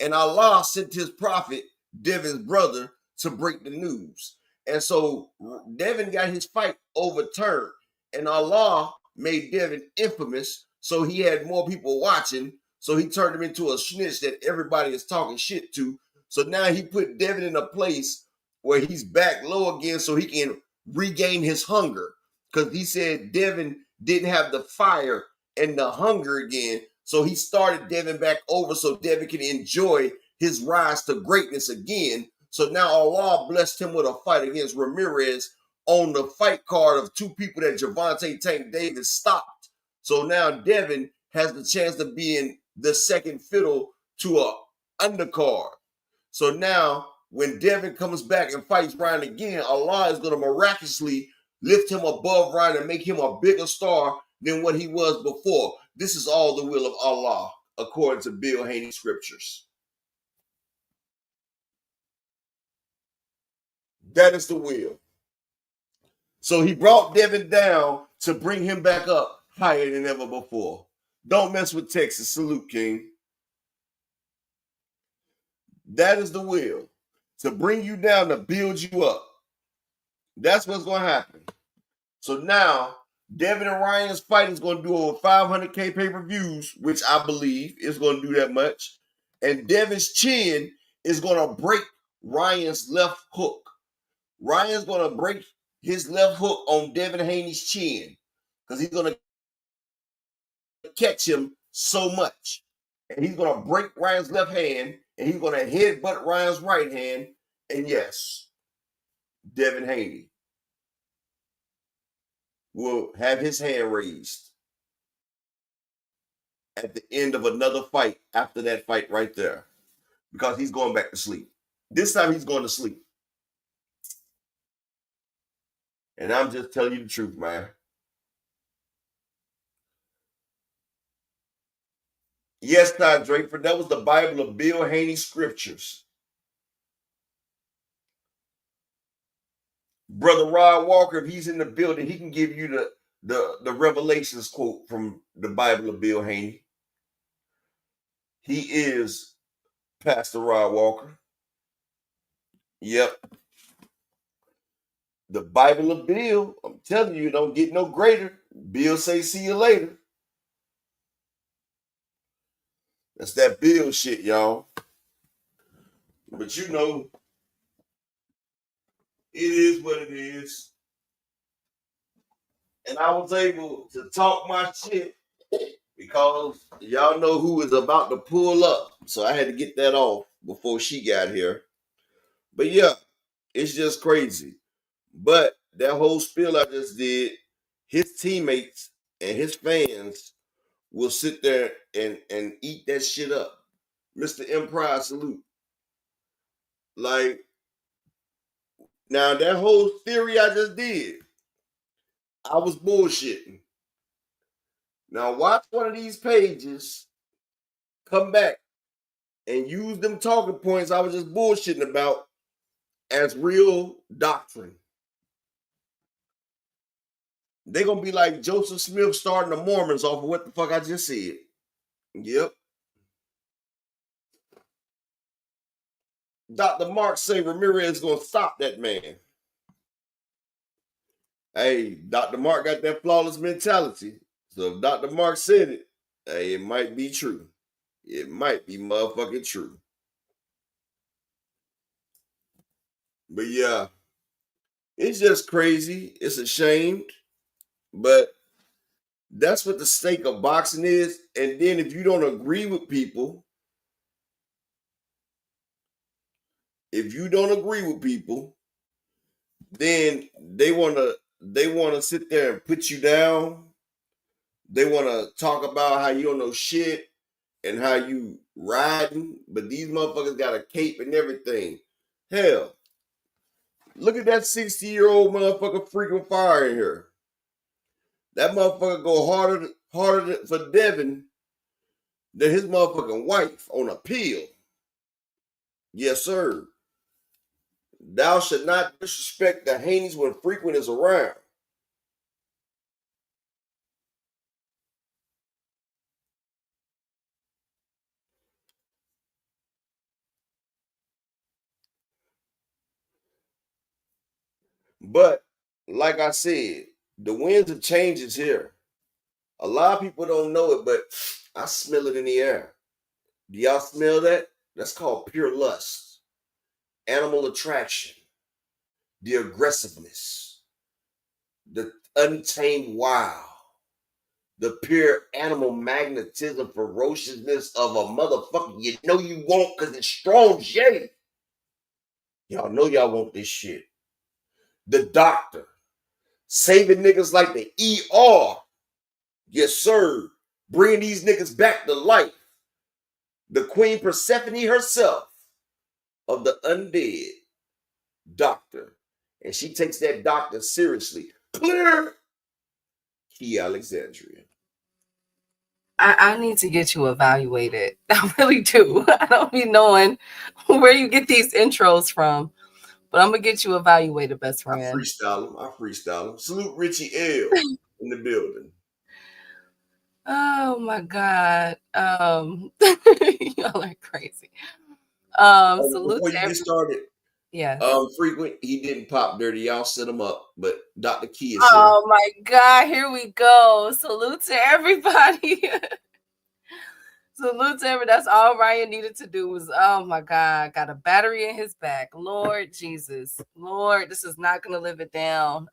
And Allah sent his prophet, Devin's brother, to break the news. And so Devin got his fight overturned. And Allah made Devin infamous, so he had more people watching. So he turned him into a snitch that everybody is talking shit to. So now he put Devin in a place where he's back low again so he can regain his hunger. Because he said Devin didn't have the fire and the hunger again. So he started Devin back over so Devin can enjoy his rise to greatness again. So now Allah blessed him with a fight against Ramirez on the fight card of two people that Gervonta Tank Davis stopped. So now Devin has the chance to be in the second fiddle to a undercard. So now when Devin comes back and fights Ryan again, Allah is going to miraculously lift him above Ryan and make him a bigger star than what he was before. This is all the will of Allah, according to Bill Haney scriptures. That is the will. So he brought Devin down to bring him back up higher than ever before. Don't mess with Texas. Salute, King. That is the will. To bring you down, to build you up. That's what's going to happen. So now, Devin and Ryan's fight is going to do over 500K pay-per-views, which I believe is going to do that much. And Devin's chin is going to break Ryan's left hook. Ryan's going to break his left hook on Devin Haney's chin because he's going to catch him so much. And he's going to break Ryan's left hand, and he's going to headbutt Ryan's right hand. And yes, Devin Haney will have his hand raised at the end of another fight after that fight right there, because he's going back to sleep. This time he's going to sleep. And I'm just telling you the truth, man. Yes, Todd Draper, that was the Bible of Bill Haney scriptures. Brother Rod Walker, if he's in the building, he can give you the Revelations quote from the Bible of Bill Haney. He is Pastor Rod Walker. Yep. The Bible of Bill, I'm telling you, don't get no greater. Bill say, see you later. That's that Bill shit, y'all. But you know, it is what it is. And I was able to talk my shit because y'all know who is about to pull up. So I had to get that off before she got here. But yeah, it's just crazy. But that whole spiel I just did, his teammates and his fans will sit there and eat that shit up. Mr. Empire, salute. Like, now that whole theory I just did, I was bullshitting. Now watch one of these pages come back and use them talking points I was just bullshitting about as real doctrine. They're going to be like Joseph Smith starting the Mormons off of what the fuck I just said. Yep. Dr. Mark say Ramirez is going to stop that man. Hey, Dr. Mark got that flawless mentality. So if Dr. Mark said it, hey, it might be true. It might be motherfucking true. But yeah, it's just crazy. It's a shame. But that's what the stake of boxing is. And then if you don't agree with people, then they want to sit there and put you down. They want to talk about how you don't know shit and how you riding, but these motherfuckers got a cape and everything. Hell, look at that 60-year-old motherfucker freaking fire in here. That motherfucker go harder for Devin than his motherfucking wife on a pill. Yes, sir. Thou should not disrespect the Haneys when Frequent is around. But like I said, the winds of change is here. A lot of people don't know it, but I smell it in the air. Do y'all smell that? That's called pure lust, animal attraction, the aggressiveness, the untamed wow, the pure animal magnetism, ferociousness of a motherfucker you know you want because it's strong shade. Y'all know y'all want this shit. The doctor, saving niggas like the ER. Yes, sir. Bringing these niggas back to life. The Queen Persephone herself of the undead doctor. And she takes that doctor seriously. Clear. Key Alexandria. I need to get you evaluated. I really do. I don't be knowing where you get these intros from, but I'm gonna get you evaluated, best friend. I freestyle him. Salute Richie L in the building. Oh my God. Y'all are crazy. Salute before you get started. Yeah. Frequent, he didn't pop dirty. Y'all set him up, but Dr. Key is Oh my God, here we go. Salute to everybody. Salute to everybody. That's all Ryan needed to do was, oh my God, got a battery in his back. Lord Jesus. Lord, this is not gonna live it down.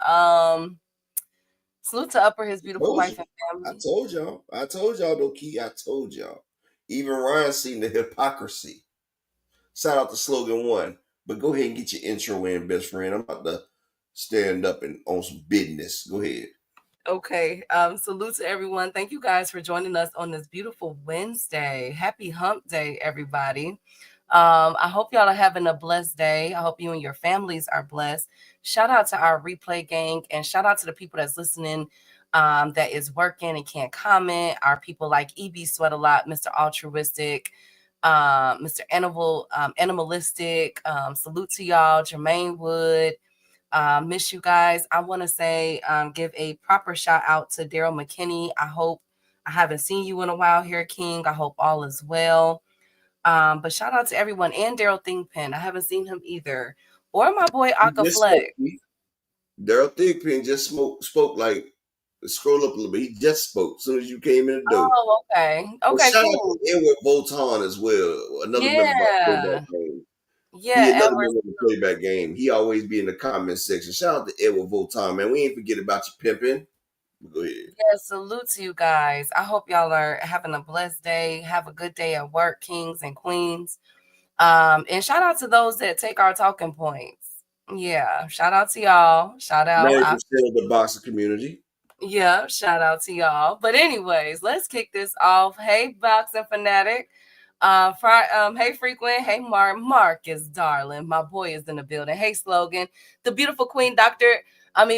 Salute to Upper, his beautiful wife and family. I told y'all though, Key. I told y'all. Even Ryan seen the hypocrisy. Shout out to Slogan One. But go ahead and get your intro in, best friend. I'm about to stand up and on some business. Go ahead. Okay. Salute to everyone. Thank you guys for joining us on this beautiful Wednesday. Happy hump day, everybody. I hope y'all are having a blessed day. I hope you and your families are blessed. Shout out to our replay gang and shout out to the people that's listening that is working and can't comment. Our people like EB Sweat a Lot, Mr. Altruistic, Mr. Animalistic. Salute to y'all, Jermaine Wood. Miss you guys. I want to say give a proper shout out to Daryl McKinney. I haven't seen you in a while here, King. I hope all is well. But shout out to everyone and Daryl Thingpen. I haven't seen him either. Or my boy Aka Fleck. Daryl Thingpen just spoke like scroll up a little bit. He just spoke as soon as you came in the door. Oh, okay. Okay, shout cool. out to Edward Voltan as well. Another member of the playback game. Yeah, he another member of the playback game. He always be in the comment section. Shout out to Edward Voltan, man. We ain't forget about you pimping. Go ahead. Yeah, salute to you guys. I hope y'all are having a blessed day. Have a good day at work, kings and queens. And shout out to those that take our talking points. Yeah, shout out to y'all. Shout out. The boxer community. Yeah, shout out to y'all. But anyways, let's kick this off. Hey, boxing fanatic. Hey, Frequent. Hey, Marcus, darling. My boy is in the building. Hey, Slogan. The beautiful queen,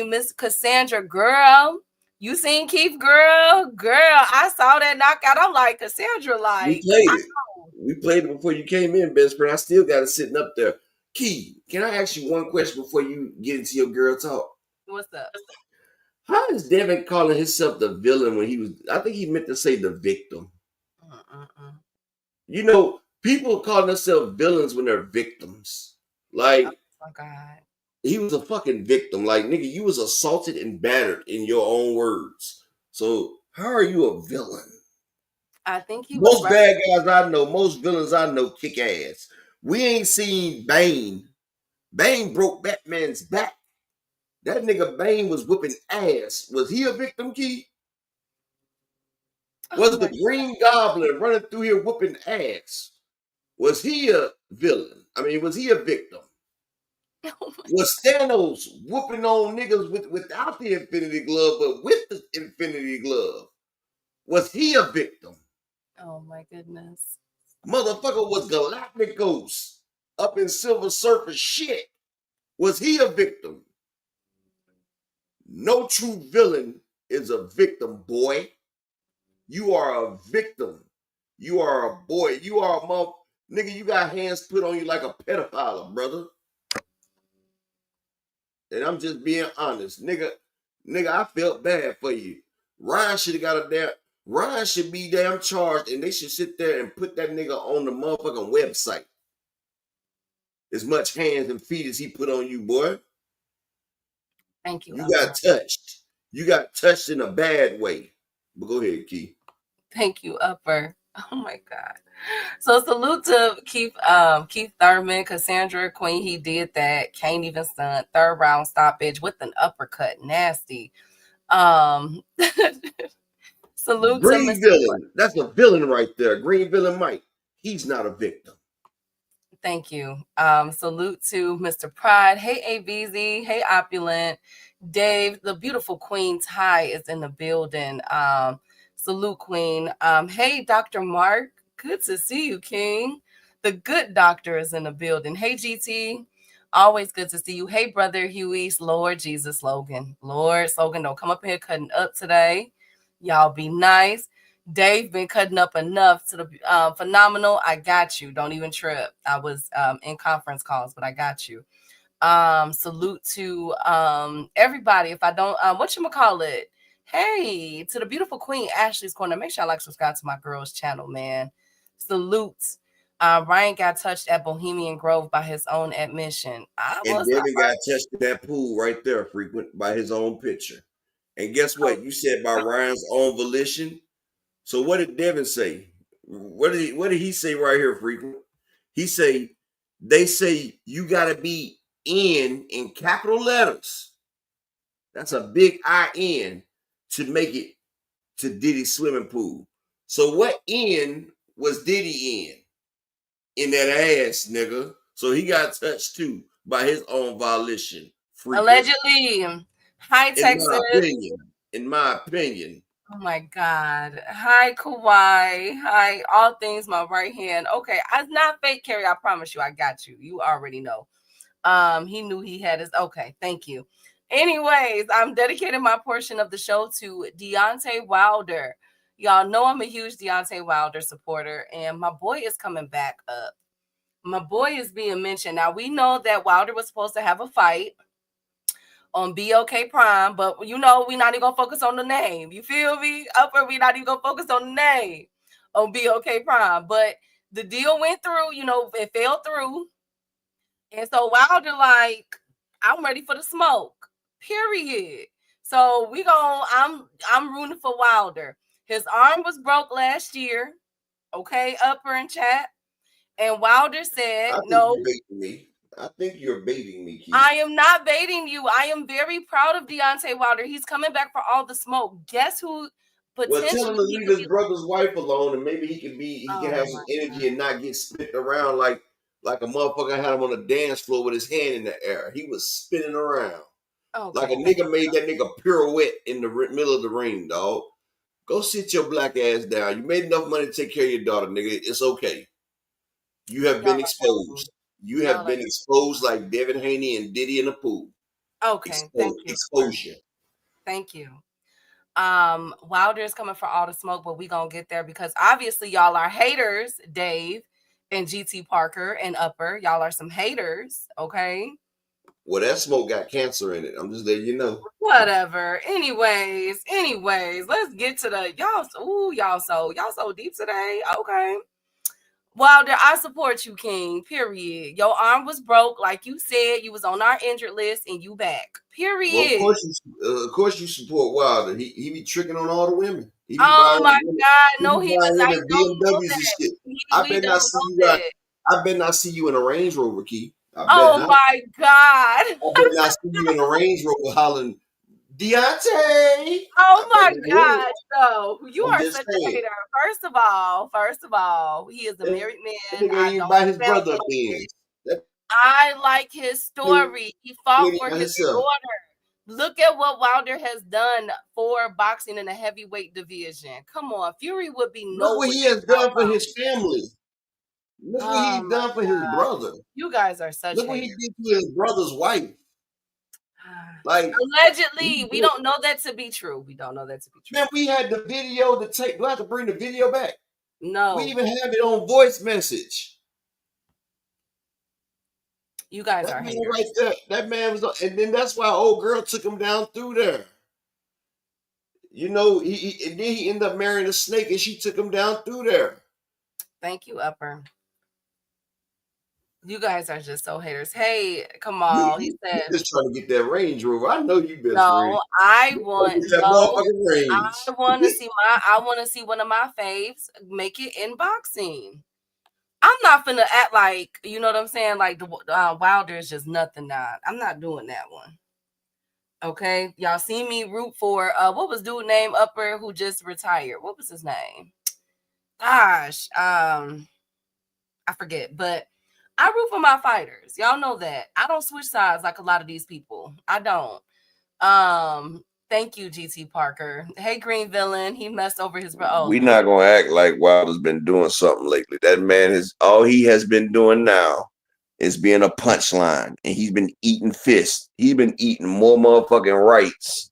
Miss Cassandra, girl. You seen Keith, girl? Girl, I saw that knockout. I'm like, Cassandra, like. We played it before you came in, best friend. I still got it sitting up there. Key, can I ask you one question before you get into your girl talk? What's up? How is Devin calling himself the villain when he was, I think he meant to say the victim. You know, people call themselves villains when they're victims. Like, oh my God. He was a fucking victim. Like, nigga, you was assaulted and battered in your own words. So how are you a villain? I think he most bad guys I know, most villains I know kick ass. We ain't seen Bane. Bane broke Batman's back. That nigga Bane was whooping ass. Was he a victim, Key? Was the Green Goblin running through here whooping ass? Was he a villain? I mean, was he a victim? Was Thanos whooping on niggas without the Infinity Glove, but with the Infinity Glove? Was he a victim? Oh my goodness. Motherfucker was Galacticos up in Silver Surfer shit. Was he a victim? No true villain is a victim, boy. You are a victim. You are a boy. You are a mother. Nigga, you got hands put on you like a pedophile, brother. And I'm just being honest. Nigga, I felt bad for you. Ryan should have got a damn. Ryan should be damn charged, and they should sit there and put that nigga on the motherfucking website. As much hands and feet as he put on you, boy. Thank you. You got touched. You got touched in a bad way. But go ahead, Key. Thank you, Upper. Oh my God. So salute to Keith Thurman, Cassandra Queen. He did that. Can't even stunt. Third round stoppage with an uppercut. Nasty. Salute Green to Mr. villain. That's a villain right there. Green villain Mike. He's not a victim. Thank you. Salute to Mr. Pride. Hey, ABZ. Hey, Opulent. Dave, the beautiful Queen Ty is in the building. Salute, Queen. Hey, Dr. Mark. Good to see you, King. The good doctor is in the building. Hey, GT. Always good to see you. Hey, Brother Huey. Lord Jesus, Logan. Lord, Logan, don't come up here cutting up today. Y'all be nice. Dave been cutting up enough to the phenomenal. I got you. Don't even trip. I was in conference calls, but I got you. Salute to everybody. If I don't, whatchamacallit? Hey, to the beautiful Queen Ashley's Corner. Make sure I subscribe to my girl's channel, man. Salute. Ryan got touched at Bohemian Grove by his own admission. And Devin got touched in that pool right there, frequent by his own picture. And guess what? You said by Ryan's own volition. So what did Devin say? What did he say right here, frequent? He say, they say you gotta be in capital letters. That's a big IN to make it to Diddy's swimming pool. So what N was Diddy in that ass, nigga? So he got touched too by his own volition. Frequent. Allegedly. Hi, Texas. In my opinion. Oh my God. Hi, Kawhi. Hi, all things my right hand. Okay, I'm not fake, Carrie. I promise you, I got you. You already know. He knew he had his. Okay, thank you. Anyways, I'm dedicating my portion of the show to Deontay Wilder. Y'all know I'm a huge Deontay Wilder supporter, and my boy is coming back up. My boy is being mentioned. Now, we know that Wilder was supposed to have a fight on BOK Prime, but we're not even gonna focus on the name. You feel me? Upper, we're not even gonna focus on the name on BOK Prime. But the deal went through, it fell through. And so Wilder, I'm ready for the smoke. Period. So I'm rooting for Wilder. His arm was broke last year. Okay, Upper in chat. And Wilder said, no. I think you're baiting me, Keith. I am not baiting you. I am very proud of Deontay Wilder. He's coming back for all the smoke. Guess who potentially... Well, tell him to leave his brother's wife alone, and maybe he can have some energy and not get spit around like a motherfucker had him on the dance floor with his hand in the air. He was spinning around. Okay. Like a nigga made that nigga pirouette in the middle of the ring, dog. Go sit your black ass down. You made enough money to take care of your daughter, nigga. It's okay. You have been exposed. You have been exposed like Devin Haney and Diddy in the pool. Okay, thank you. Exposure. Thank you. Wilder is coming for all the smoke, but we gonna get there because obviously y'all are haters, Dave and GT Parker and Upper. Y'all are some haters, okay? Well, that smoke got cancer in it. I'm just letting you know. Whatever. Anyways, let's get to the y'all so deep today. Okay. Wilder, I support you, King. Period. Your arm was broke, like you said. You was on our injured list, and you back. Period. Well, of course you support Wilder. He be tricking on all the women. Oh my God, no, he does not. BMWs and shit. I bet not see you in a Range Rover, Key. Oh my God! I bet not see you in a Range Rover hollering, Deontay. Oh my God! So you are such a hater. First of all, he is a married man. I don't buy his brother I like his story. He fought for his daughter. Look at what Wilder has done for boxing in the heavyweight division. Come on, Fury would be nowhere. Look what he has done for his family. Look what he's done for his brother. You guys are such. Look what he did to his brother's wife. Like allegedly, we don't know that to be true. We don't know that to be true. Man, we had the video to take. Do I have to bring the video back? No. We even have it on voice message. You guys are haters. Right there. That man was, and then that's why old girl took him down through there. You know, and then he ended up marrying a snake, and she took him down through there. Thank you, Upper. You guys are just so haters. Hey, come on. He said, "You're just trying to get that Range Rover. I know you best no, friend. I want that motherfucking Range. I want to see I want to see one of my faves make it in boxing. I'm not finna act like, you know what I'm saying? Like the Wilder is just nothing now. I'm not doing that one. Okay, y'all see me root for what was dude name Upper who just retired? What was his name? Gosh, I forget, but I root for my fighters. Y'all know that. I don't switch sides like a lot of these people. I don't. Thank you, GT Parker. Hey, Green Villain. He messed over his bro. We're not gonna act like Wilder's been doing something lately. That man is all he has been doing now is being a punchline, and he's been eating fists. He's been eating more motherfucking rights.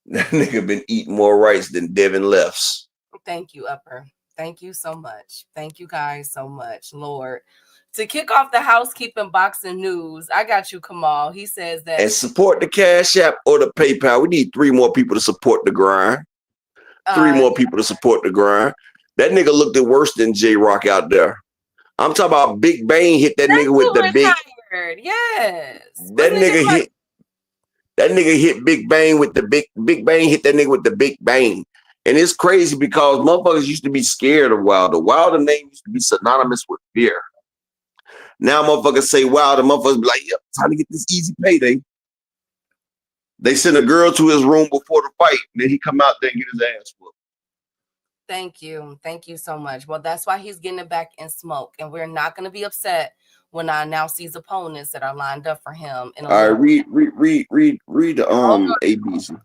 That nigga been eating more rights than Devin Lefts. Thank you, Upper. Thank you so much. Thank you guys so much, Lord. To kick off the housekeeping boxing news, I got you, Kamal. He says that. And support the Cash App or the PayPal. We need 3 more people to support the grind. 3 more people to support the grind. That nigga looked worse than J-Rock out there. I'm talking about Big Bang hit that nigga with the big. Yes. That nigga hit. That nigga hit Big Bang with the Big Bang hit that nigga with the Big Bang. And it's crazy because motherfuckers used to be scared of Wilder. Wilder name used to be synonymous with fear. Now motherfuckers say Wilder, motherfuckers be like, yep, time to get this easy payday. They send a girl to his room before the fight, and then he come out there and get his ass whooped. Thank you. Thank you so much. Well, that's why he's getting it back in smoke. And we're not going to be upset when I announce these opponents that are lined up for him. All right, read the ABC.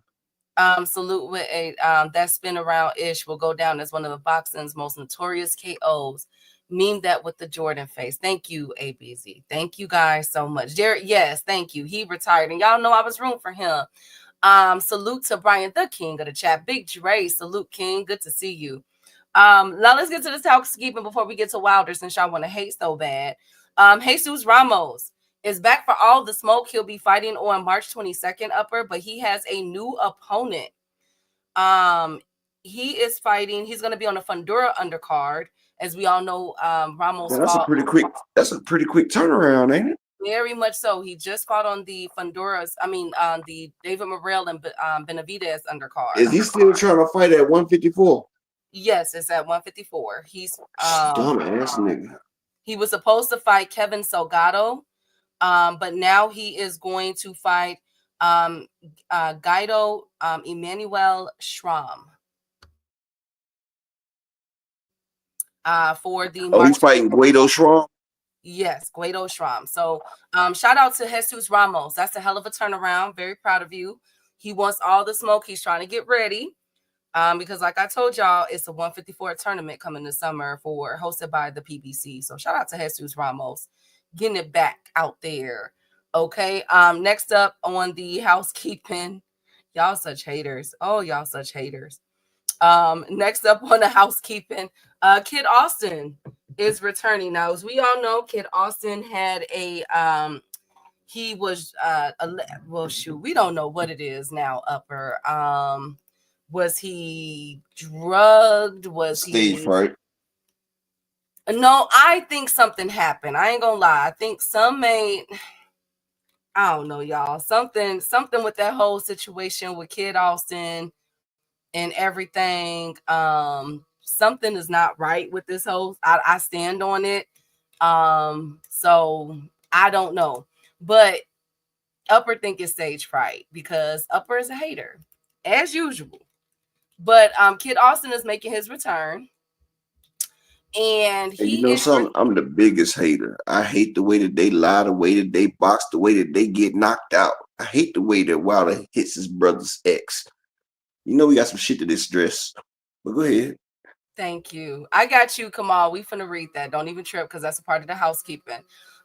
Salute with a that spin around ish will go down as one of the boxing's most notorious KOs. Meme that with the Jordan face. Thank you, ABZ. Thank you guys so much. Jared, yes, thank you. He retired, and y'all know I was rooting for him. Salute to Brian, the king of the chat. Big Dre, salute, King. Good to see you. Now let's get to this housekeeping before we get to Wilder, since y'all want to hate so bad. Jesus Ramos is back for all the smoke. He'll be fighting on March 22nd, Upper, but he has a new opponent. He is fighting. He's going to be on a Fundura undercard. As we all know, Ramos. Man, that's a pretty quick turnaround, ain't it? Very much so. He just fought on the Funduras. On the David Morrell and Benavidez undercard. Is he still trying to fight at 154? Yes, it's at 154. He's dumb ass nigga. He was supposed to fight Kevin Salgado, but now he is going to fight Guido Emmanuel Schramm. For the he's fighting Guido Schramm? Yes, Guido Schramm. So shout out to Jesus Ramos. That's a hell of a turnaround. Very proud of you. He wants all the smoke. He's trying to get ready. Because like I told y'all, it's a 154 tournament coming this summer hosted by the PBC. So shout out to Jesus Ramos getting it back out there. Okay. Next up on the housekeeping, y'all such haters. Oh, y'all such haters. Next up on the housekeeping, Kid Austin is returning. Now, as we all know, Kid Austin had he was we don't know what it is now, Upper. Was he drugged? Was he stage fright? No, I think something happened. I ain't gonna lie. I think I don't know, y'all. Something with that whole situation with Kid Austin and everything. Something is not right with this whole. I stand on it. So I don't know, but Upper think it's stage fright because Upper is a hater as usual. But Kid Austin is making his return. And you know something? I'm the biggest hater. I hate the way that they lie, the way that they box, the way that they get knocked out. I hate the way that Wilder hits his brother's ex. You know we got some shit to this dress. But go ahead. Thank you. I got you, Kamal. We finna read that. Don't even trip because that's a part of the housekeeping.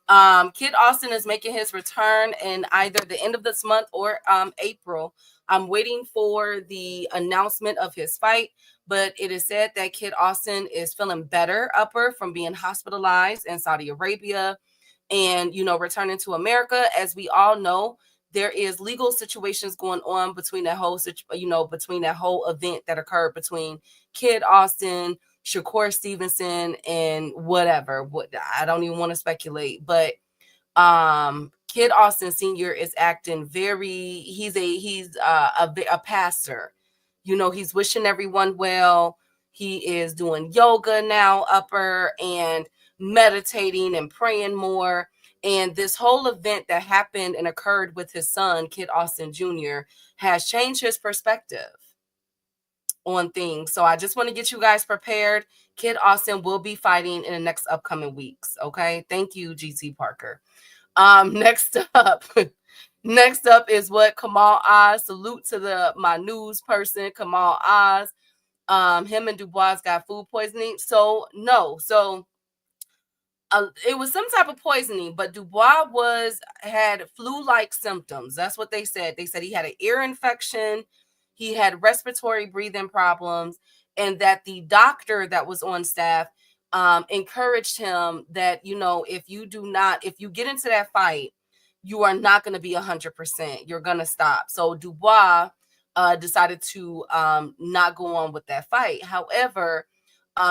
Kid Austin is making his return in either the end of this month or April. I'm waiting for the announcement of his fight, but it is said that Kid Austin is feeling better upper from being hospitalized in Saudi Arabia and, returning to America. As we all know, there is legal situations going on between that whole, between that whole event that occurred between Kid Austin, Shakur Stevenson, and whatever. I don't even want to speculate, but Kid Austin Sr. is acting he's a pastor. He's wishing everyone well. He is doing yoga now, upper, and meditating and praying more. And this whole event that happened and occurred with his son, Kid Austin Jr., has changed his perspective on things. So I just want to get you guys prepared. Kid Austin will be fighting in the next upcoming weeks. Okay. Thank you, GT Parker. Next up is what Kamal Oz. Salute to my news person, Kamal Oz. Him and Dubois got food poisoning. So no. So it was some type of poisoning, but Dubois had flu-like symptoms. That's what they said. They said he had an ear infection, he had respiratory breathing problems, and that the doctor that was on staff encouraged him that, if you get into that fight, you are not going to be 100%. You're going to stop. So Dubois decided to not go on with that fight. However,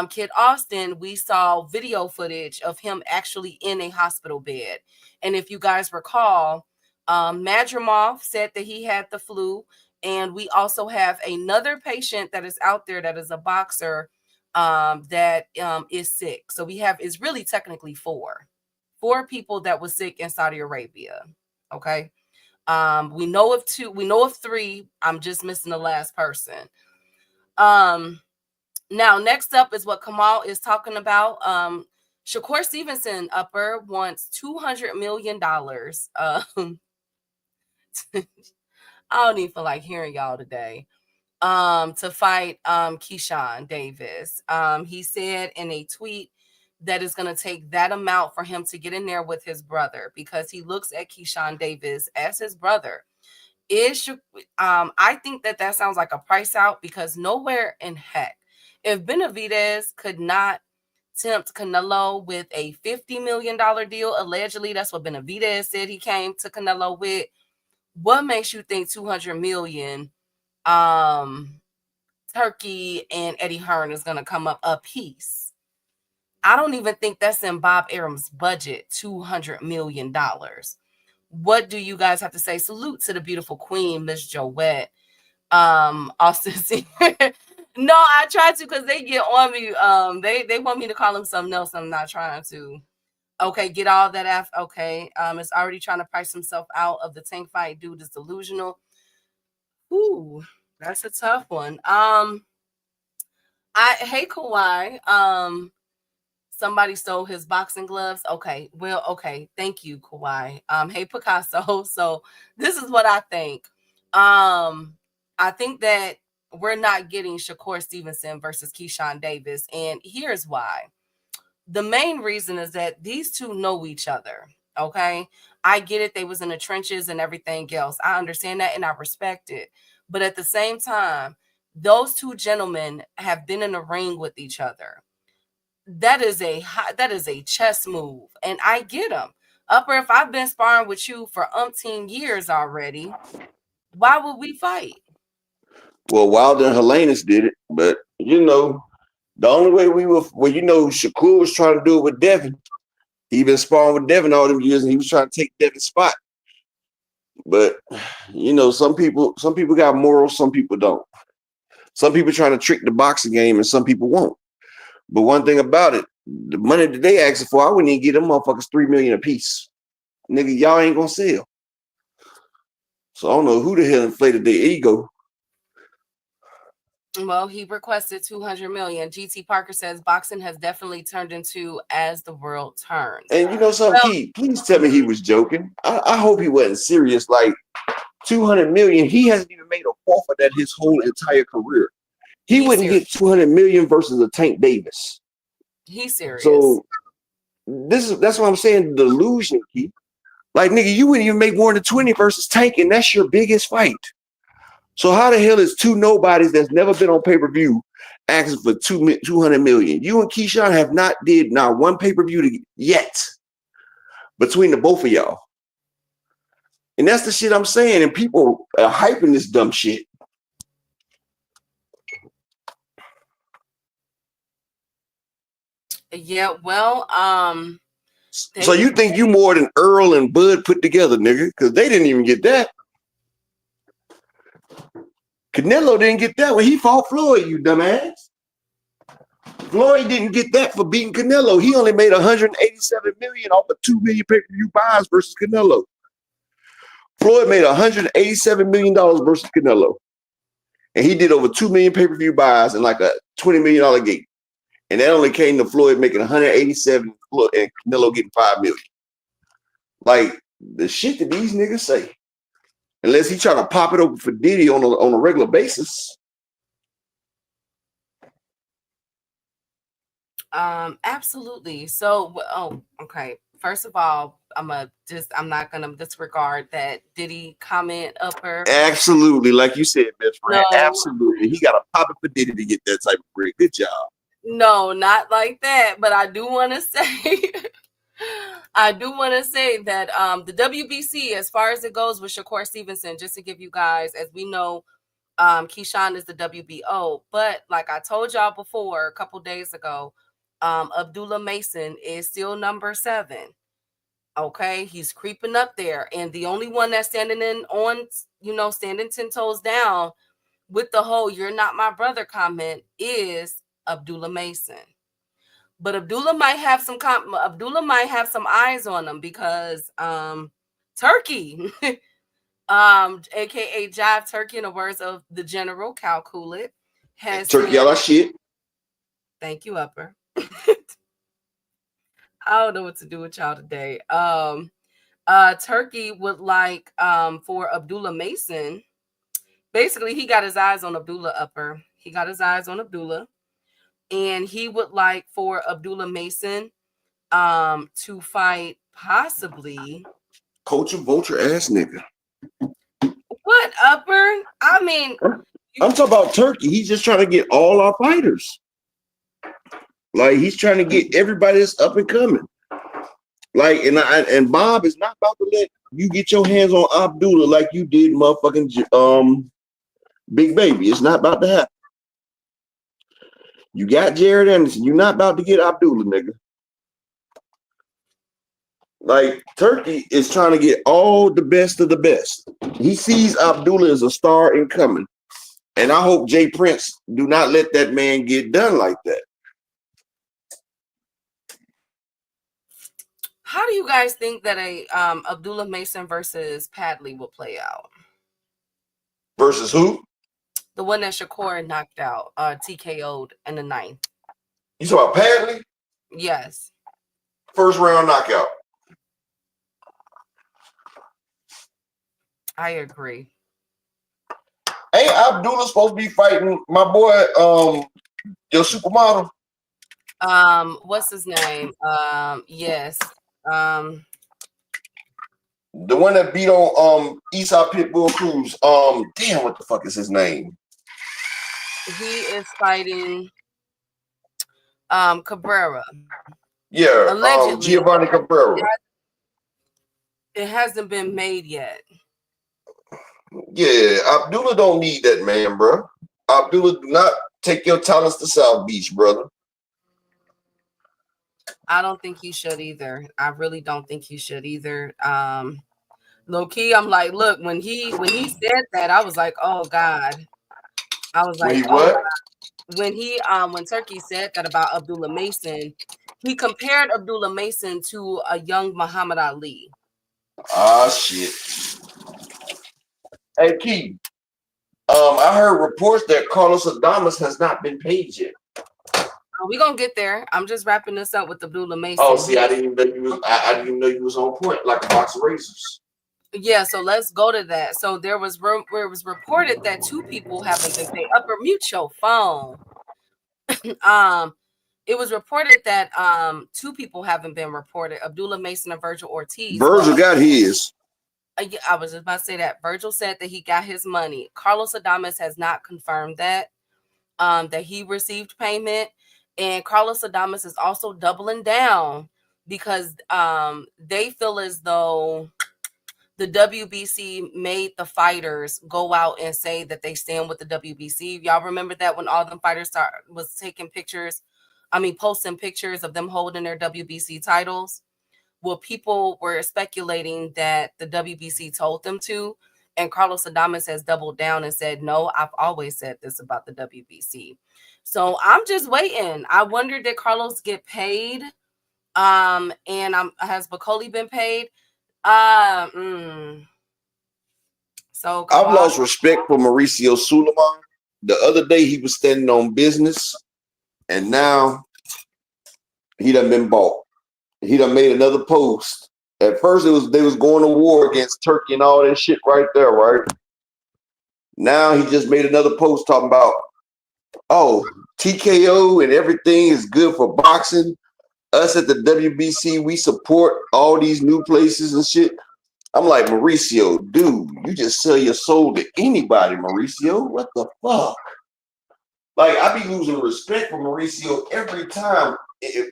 Kid Austin, we saw video footage of him actually in a hospital bed. And if you guys recall, Madrimov said that he had the flu. And we also have another patient that is out there that is a boxer that is sick. So it's really technically four people that was sick in Saudi Arabia. Okay. We know of two, we know of three. I'm just missing the last person. Now, next up is what Kamal is talking about. Shakur Stevenson upper wants $200 million. I don't even feel like hearing y'all today. To fight Keyshawn Davis. He said in a tweet that it's going to take that amount for him to get in there with his brother because he looks at Keyshawn Davis as his brother. I think that sounds like a price out because nowhere in heck, if Benavidez could not tempt Canelo with a $50 million deal, allegedly, that's what Benavidez said he came to Canelo with. What makes you think $200 million Turkey and Eddie Hearn is going to come up a piece? I don't even think that's in Bob Arum's budget, $200 million. What do you guys have to say? Salute to the beautiful queen, Miss Joette. Austin No, I try to because they get on me. They want me to call him something else. I'm not trying to. Okay, get all that after. Okay, it's already trying to price himself out of the tank fight. Dude is delusional. Ooh, that's a tough one. Hey Kawhi. Somebody stole his boxing gloves. Okay, well, okay. Thank you, Kawhi. Hey Picasso. So this is what I think. I think that we're not getting Shakur Stevenson versus Keyshawn Davis. And here's why. The main reason is that these two know each other. Okay. I get it. They was in the trenches and everything else. I understand that and I respect it. But at the same time, those two gentlemen have been in the ring with each other. That is a chess move. And I get them. Upper, if I've been sparring with you for umpteen years already, why would we fight? Well, Wilder and Helenius did it, but the only way Shakur was trying to do it with Devin. He been sparring with Devin all them years, and he was trying to take Devin's spot. But some people got morals, some people don't. Some people trying to trick the boxing game, and some people won't. But one thing about it, the money that they asking for, I wouldn't even give them motherfuckers $3 million a piece. Nigga, y'all ain't gonna sell. So I don't know who the hell inflated their ego. Well, he requested $200 million. GT Parker says boxing has definitely turned into as the world turns. And Key, please tell me he was joking. I hope he wasn't serious. Like $200 million, he hasn't even made a fourth of that his whole entire career. He wouldn't get $200 million versus a Tank Davis. He's serious. So That's what I'm saying. Delusion, Keith. Like, nigga, you wouldn't even make more than 20 versus Tank, and that's your biggest fight. So how the hell is two nobodies that's never been on pay-per-view asking for 200 million? You and Keyshawn have not did not one pay-per-view yet between the both of y'all. And that's the shit I'm saying. And people are hyping this dumb shit. Yeah, well, so you think you more than Earl and Bud put together, nigga? Because they didn't even get that. Canelo didn't get that when he fought Floyd, you dumbass. Floyd didn't get that for beating Canelo. He only made 187 million off of 2 million pay-per-view buys versus Canelo. Floyd made 187 million dollars versus Canelo, and he did over 2 million pay-per-view buys and like a $20 million gate. And that only came to Floyd making 187 and Canelo getting 5 million. Like the shit that these niggas say, unless he try to pop it over for Diddy on a regular basis. Absolutely. So, okay. First of all, I'm not gonna disregard that Diddy comment upper. Absolutely, like you said, best friend. No. Absolutely, he got to pop it for Diddy to get that type of break. Good job. No, not like that. But I do want to say, that the WBC, as far as it goes with Shakur Stevenson, just to give you guys, as we know, Keyshawn is the WBO. But like I told y'all before, a couple days ago, Abdullah Mason is still number 7. Okay, he's creeping up there, and the only one that's standing 10 toes down with the whole "you're not my brother" comment is Abdullah Mason. But Abdullah might have some eyes on him because Turkey, aka Jive Turkey, in the words of the General Cal Coolidge, has Turkey all that shit. Thank you, Upper. I don't know what to do with y'all today. Turkey would like for Abdullah Mason. Basically, he got his eyes on Abdullah, Upper. He got his eyes on Abdullah. And he would like for Abdullah Mason to fight possibly Coach a vulture ass nigga. What, Upper? I mean, I'm talking about Turkey. He's just trying to get all our fighters. Like, he's trying to get everybody that's up and coming. Like, and Bob is not about to let you get your hands on Abdullah like you did motherfucking Big Baby. It's not about to happen. You got Jared Anderson. You're not about to get Abdullah, nigga. Like, Turkey is trying to get all the best of the best. He sees Abdullah as a star incoming. And I hope Jay Prince do not let that man get done like that. How do you guys think that a Abdullah Mason versus Padley will play out? Versus who? The one that Shakur knocked out, TKO'd in the 9th. You talking about Padley? Yes. First round knockout. I agree. Ain't Abdullah supposed to be fighting my boy, your supermodel? What's his name? Yes. The one that beat on Esau Pitbull Cruz. Damn, what the fuck is his name? He is fighting Cabrera. Yeah, allegedly. Giovanni Cabrera. It hasn't been made yet. Yeah, Abdullah don't need that man, bro. Abdullah, do not take your talents to South Beach, brother. I don't think he should either. I really don't think he should either. Low key, I'm like, look, when he said that, I was like, oh God. I was like, what? When Turkey said that about Abdullah Mason, he compared Abdullah Mason to a young Muhammad Ali. Ah, shit. Hey, Keith. I heard reports that Carlos Adames has not been paid yet. We're gonna get there. I'm just wrapping this up with Abdullah Mason. Oh, see, I didn't even know you was. I didn't even know you was on point like a box of razors. Yeah, so let's go to that. So there was where it was reported that 2 people haven't been paid. Upper, mute your phone. it was reported that two people haven't been reported: Abdullah Mason and Virgil Ortiz. Virgil got his. I was just about to say that. Virgil said that he got his money. Carlos Adames has not confirmed that he received payment, and Carlos Adames is also doubling down because they feel as though the WBC made the fighters go out and say that they stand with the WBC. Y'all remember that when all them fighters was taking pictures, posting pictures of them holding their WBC titles? Well, people were speculating that the WBC told them to, and Carlos Adames has doubled down and said, no, I've always said this about the WBC. So I'm just waiting. I wonder, did Carlos get paid? And has Bacoli been paid? So I've lost respect for Mauricio Suleiman. The other day he was standing on business, and now he done been bought. He done made another post. At first they was going to war against Turkey and all that shit right there, right? Now he just made another post talking about, oh, TKO and everything is good for boxing. Us at the WBC, we support all these new places and shit. I'm like, Mauricio, dude, you just sell your soul to anybody, Mauricio. What the fuck? Like, I be losing respect for Mauricio every time.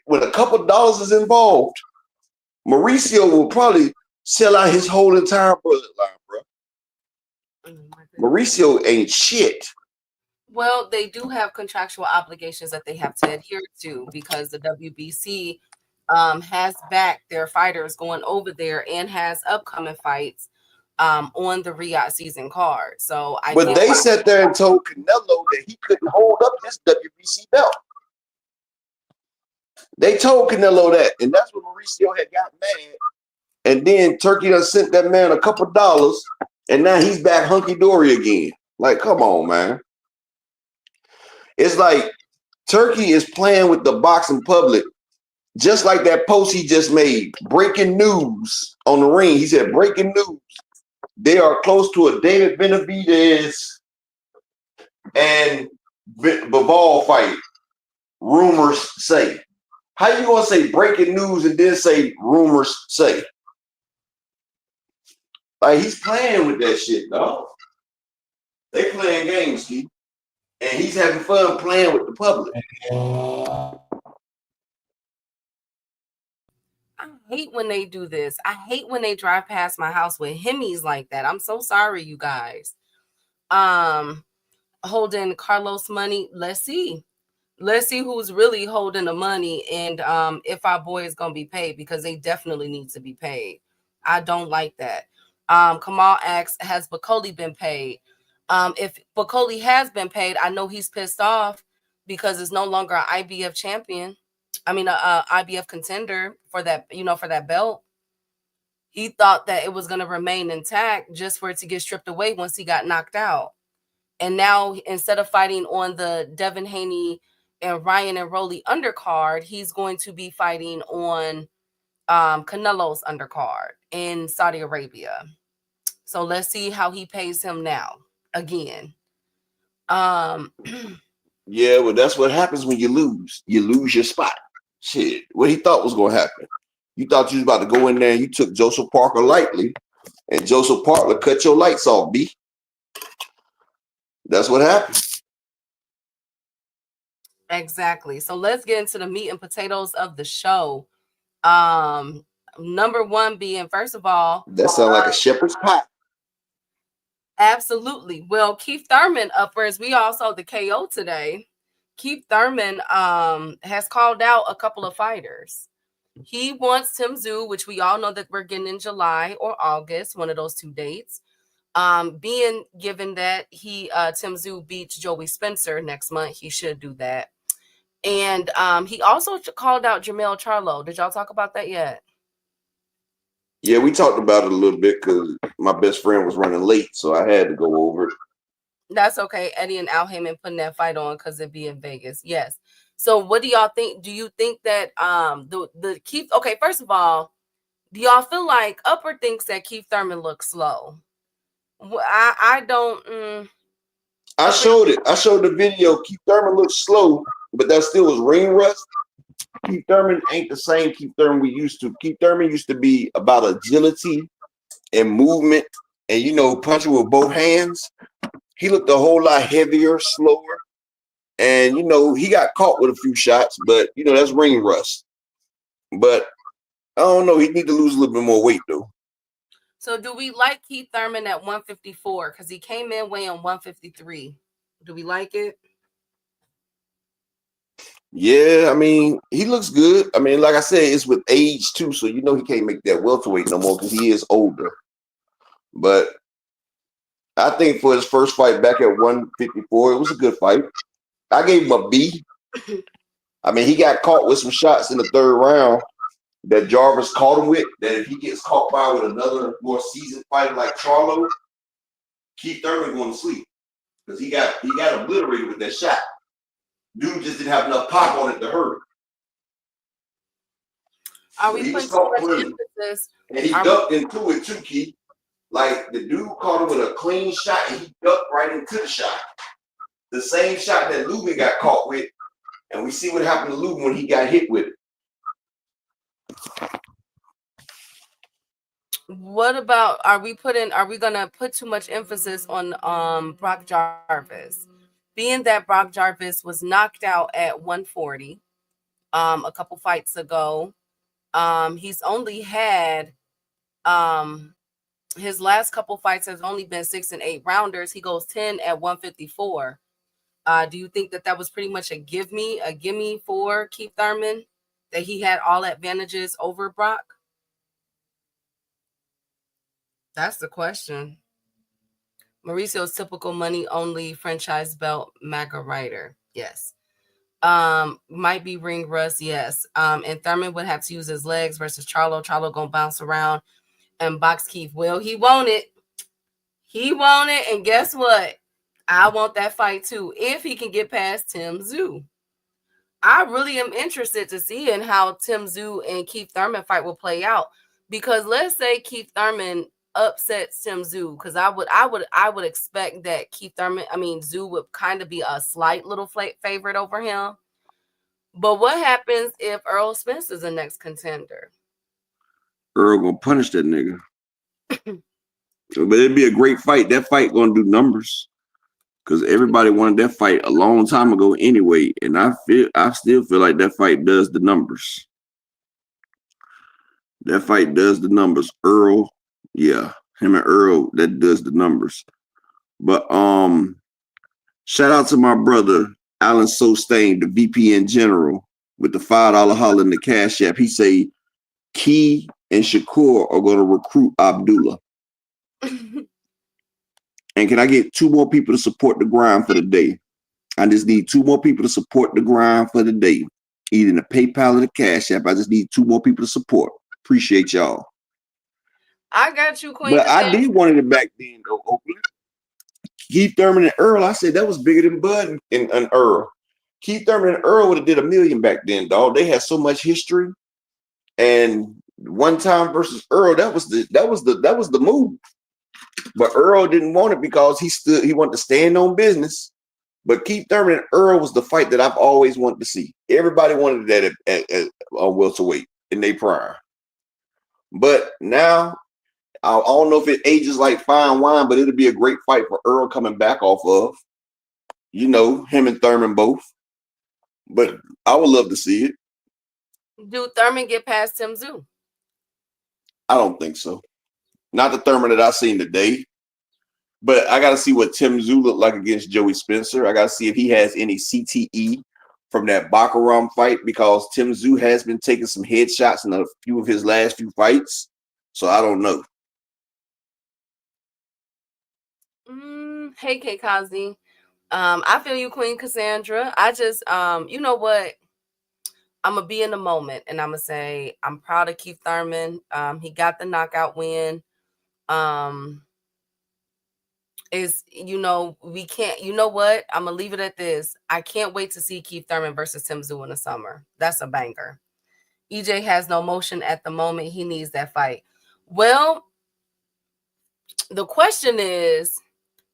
When a couple dollars is involved, Mauricio will probably sell out his whole entire bloodline, bro. Mauricio ain't shit. Well, they do have contractual obligations that they have to adhere to because the WBC has backed their fighters going over there and has upcoming fights on the Riyadh season card. So but they sat there and told Canelo that he couldn't hold up his WBC belt. They told Canelo that, and that's when Mauricio had got mad. And then Turkey done sent that man a couple dollars, and now he's back hunky-dory again. Like, come on, man. It's like Turkey is playing with the boxing public, just like that post he just made. Breaking news on the ring. He said, breaking news. They are close to a David Benavidez and Bivol fight. Rumors say. How you gonna say breaking news and then say rumors say? Like, he's playing with that shit, dog. They playing games, Steve. And he's having fun playing with the public. I hate when they do this. I hate when they drive past my house with Hemis like that. I'm so sorry, you guys. Holding Carlos money. Let's see who's really holding the money and if our boy is gonna be paid, because they definitely need to be paid. I don't like that. Kamal asks, has Bacoli been paid? If Bacoli has been paid, I know he's pissed off because it's no longer an IBF champion. I mean, a IBF contender for that, for that belt. He thought that it was going to remain intact just for it to get stripped away once he got knocked out. And now, instead of fighting on the Devin Haney and Ryan and Rolly undercard, he's going to be fighting on Canelo's undercard in Saudi Arabia. So let's see how he pays him now again. Yeah, well, that's what happens when you lose. You lose your spot. Shit, what he thought was going to happen. You thought you was about to go in there and you took Joseph Parker lightly, and Joseph Parker cut your lights off, B. That's what happened. Exactly. So let's get into the meat and potatoes of the show. Number one being, first of all, that sounds like a shepherd's pie. Absolutely. Well, Keith Thurman, as we all saw the KO today, Keith Thurman has called out a couple of fighters. He wants Tim Tszyu, which we all know that we're getting in July or August, one of those two dates. Being given that Tim Tszyu beats Joey Spencer next month, he should do that. And he also called out Jermell Charlo. Did y'all talk about that yet? Yeah, we talked about it a little bit because my best friend was running late, so I had to go over it. That's okay. Eddie and Al Heyman putting that fight on because it'd be in Vegas. Yes. So what do y'all think? Do you think that the Keith? Okay, first of all, do y'all feel like Upper thinks that Keith Thurman looks slow? I don't. I showed it. I showed the video. Keith Thurman looks slow, but that still was ring rust. Keith Thurman ain't the same Keith Thurman we used to. Keith Thurman used to be about agility and movement and, punching with both hands. He looked a whole lot heavier, slower. And, he got caught with a few shots, but, that's ring rust. But I don't know. He need to lose a little bit more weight, though. So do we like Keith Thurman at 154? Because he came in weighing 153. Do we like it? Yeah, I mean, he looks good. I mean, like I said, it's with age, too. So, he can't make that welterweight no more because he is older. But I think for his first fight back at 154, it was a good fight. I gave him a B. I mean, he got caught with some shots in the third round that Jarvis caught him with, that if he gets caught by with another more seasoned fighter like Charlo, Keith Thurman going to sleep. Because he got obliterated with that shot. Dude just didn't have enough pop on it to hurt him. Are we putting too much emphasis? And he ducked into it too, Keith. Like, the dude caught him with a clean shot, and he ducked right into the shot. The same shot that Lubin got caught with, and we see what happened to Lubin when he got hit with it. What about, are we gonna put too much emphasis on Brock Jarvis? Being that Brock Jarvis was knocked out at 140 a couple fights ago. He's only had his last couple fights has only been 6 and 8 rounders. He goes 10 at 154. Do you think that was pretty much a gimme for Keith Thurman, that he had all advantages over Brock? That's the question. Mauricio's typical money only franchise belt MAGA writer. Yes. Might be ring rust. Yes. And Thurman would have to use his legs versus Charlo. Charlo gonna bounce around and box Keith. Well, he won it. And guess what? I want that fight too, if he can get past Tim Tszyu. I really am interested to see in how Tim Tszyu and Keith Thurman fight will play out. Because let's say Keith Thurman upsets Tim Tszyu, because I would expect that Tszyu would kind of be a slight little favorite over him. But what happens if Errol Spence is the next contender? Earl gonna punish that nigga. But it'd be a great fight. That fight gonna do numbers. Because everybody wanted that fight a long time ago anyway. And I still feel like that fight does the numbers. That fight does the numbers. Earl, yeah. Him and Earl, that does the numbers. But shout out to my brother, Alan Sostain, the VP General, with the $5 holler in the Cash App. He say Key and Shakur are gonna recruit Abdullah. And can I get 2 more people to support the grind for the day? I just need 2 more people to support the grind for the day. Either in the PayPal or the Cash App. I just need 2 more people to support. Appreciate y'all. I got you, Queen. But I did want it back then, though, Oakland. Keith Thurman and Earl, I said that was bigger than Bud and Earl. Keith Thurman and Earl would have did $1 million back then, dog. They had so much history. And one time versus Earl, that was the move. But Earl didn't want it because he wanted to stand on business. But Keith Thurman and Earl was the fight that I've always wanted to see. Everybody wanted that at welterweight in their prime. But now, I don't know if it ages like fine wine, but it'll be a great fight for Earl coming back off of, him and Thurman both. But I would love to see it. Do Thurman get past Tim Tszyu? I don't think so. Not the Thurman that I seen today. But I got to see what Tim Tszyu looked like against Joey Spencer. I got to see if he has any CTE from that Bakaram fight, because Tim Tszyu has been taking some headshots in a few of his last few fights. So I don't know. Hey, K Kazi. I feel you, Queen Cassandra. I just, you know what? I'm going to be in the moment and I'm going to say, I'm proud of Keith Thurman. He got the knockout win. We can't, you know what? I'm going to leave it at this. I can't wait to see Keith Thurman versus Tim Tszyu in the summer. That's a banger. EJ has no motion at the moment. He needs that fight. Well, the question is,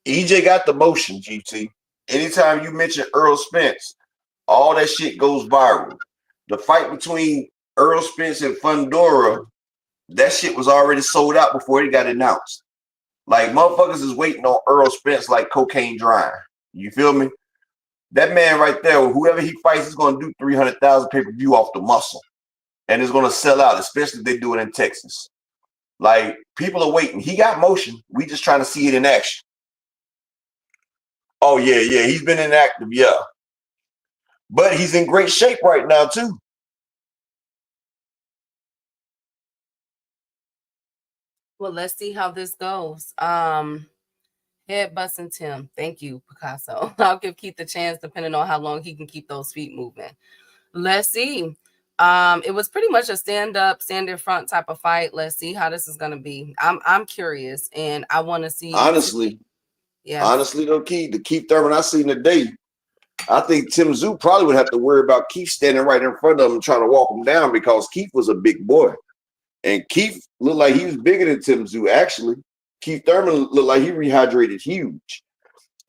EJ got the motion, GT. Anytime you mention Earl Spence, all that shit goes viral. the fight between Earl Spence and Fundora, that shit was already sold out before it got announced. Like, motherfuckers is waiting on Earl Spence like cocaine drying. You feel me? That man right there, whoever he fights, is going to do 300,000 pay-per-view off the muscle. And it's going to sell out, especially if they do it in Texas. Like, people are waiting. He got motion. We just trying to see it in action. Oh, yeah. He's been inactive, yeah. But he's in great shape right now, too. Well, let's see how this goes. Head busting Tim. Thank you, Picasso. I'll give Keith the chance depending on how long he can keep those feet moving. Let's see. It was pretty much a stand in front type of fight. Let's see how this is gonna be. I'm curious and I want to see. Honestly, though, Keith Thurman I seen today, I think Tim Tszyu probably would have to worry about Keith standing right in front of him trying to walk him down because Keith was a big boy. And Keith looked like he was bigger than Tim Tszyu, actually. Keith Thurman looked like he rehydrated huge.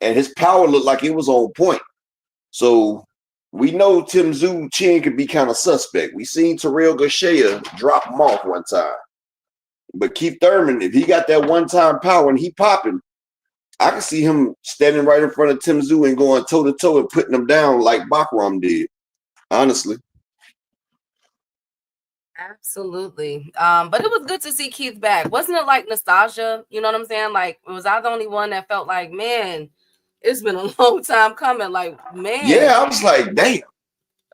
And his power looked like it was on point. So we know Tim Tszyu chin could be kind of suspect. We seen Terrell Garcia drop him off one time. But Keith Thurman, if he got that one-time power and he popping, I can see him standing right in front of Tim Tszyu and going toe-to-toe and putting him down like Bakram did, honestly. Absolutely. But it was good to see Keith back. Wasn't it like nostalgia? You know what I'm saying? Like, was I the only one that felt like, man, it's been a long time coming? Like, man. Yeah, I was like, damn.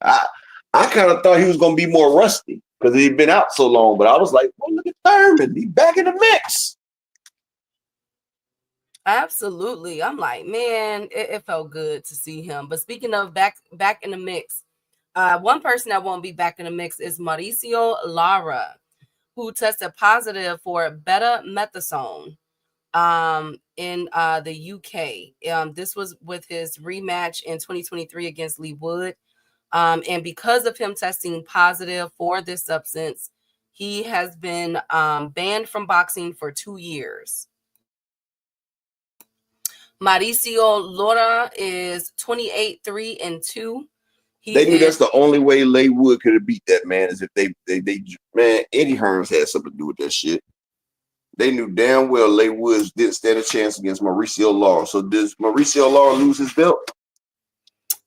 I kind of thought he was going to be more rusty because he'd been out so long. But I was like, well, look at Thurman. He's back in the mix. Absolutely. I'm like, man, it felt good to see him. But speaking of back in the mix, one person that won't be back in the mix is Mauricio Lara, who tested positive for betamethasone in the UK. This was with his rematch in 2023 against Lee Wood. And because of him testing positive for this substance, he has been banned from boxing for 2 years. Mauricio Lara is 28-3-2. They knew that's the only way Leigh Wood could have beat that man is if they man, Eddie Hearns had something to do with that shit. They knew damn well Leigh Woods didn't stand a chance against Mauricio Lara. So does Mauricio Lara lose his belt?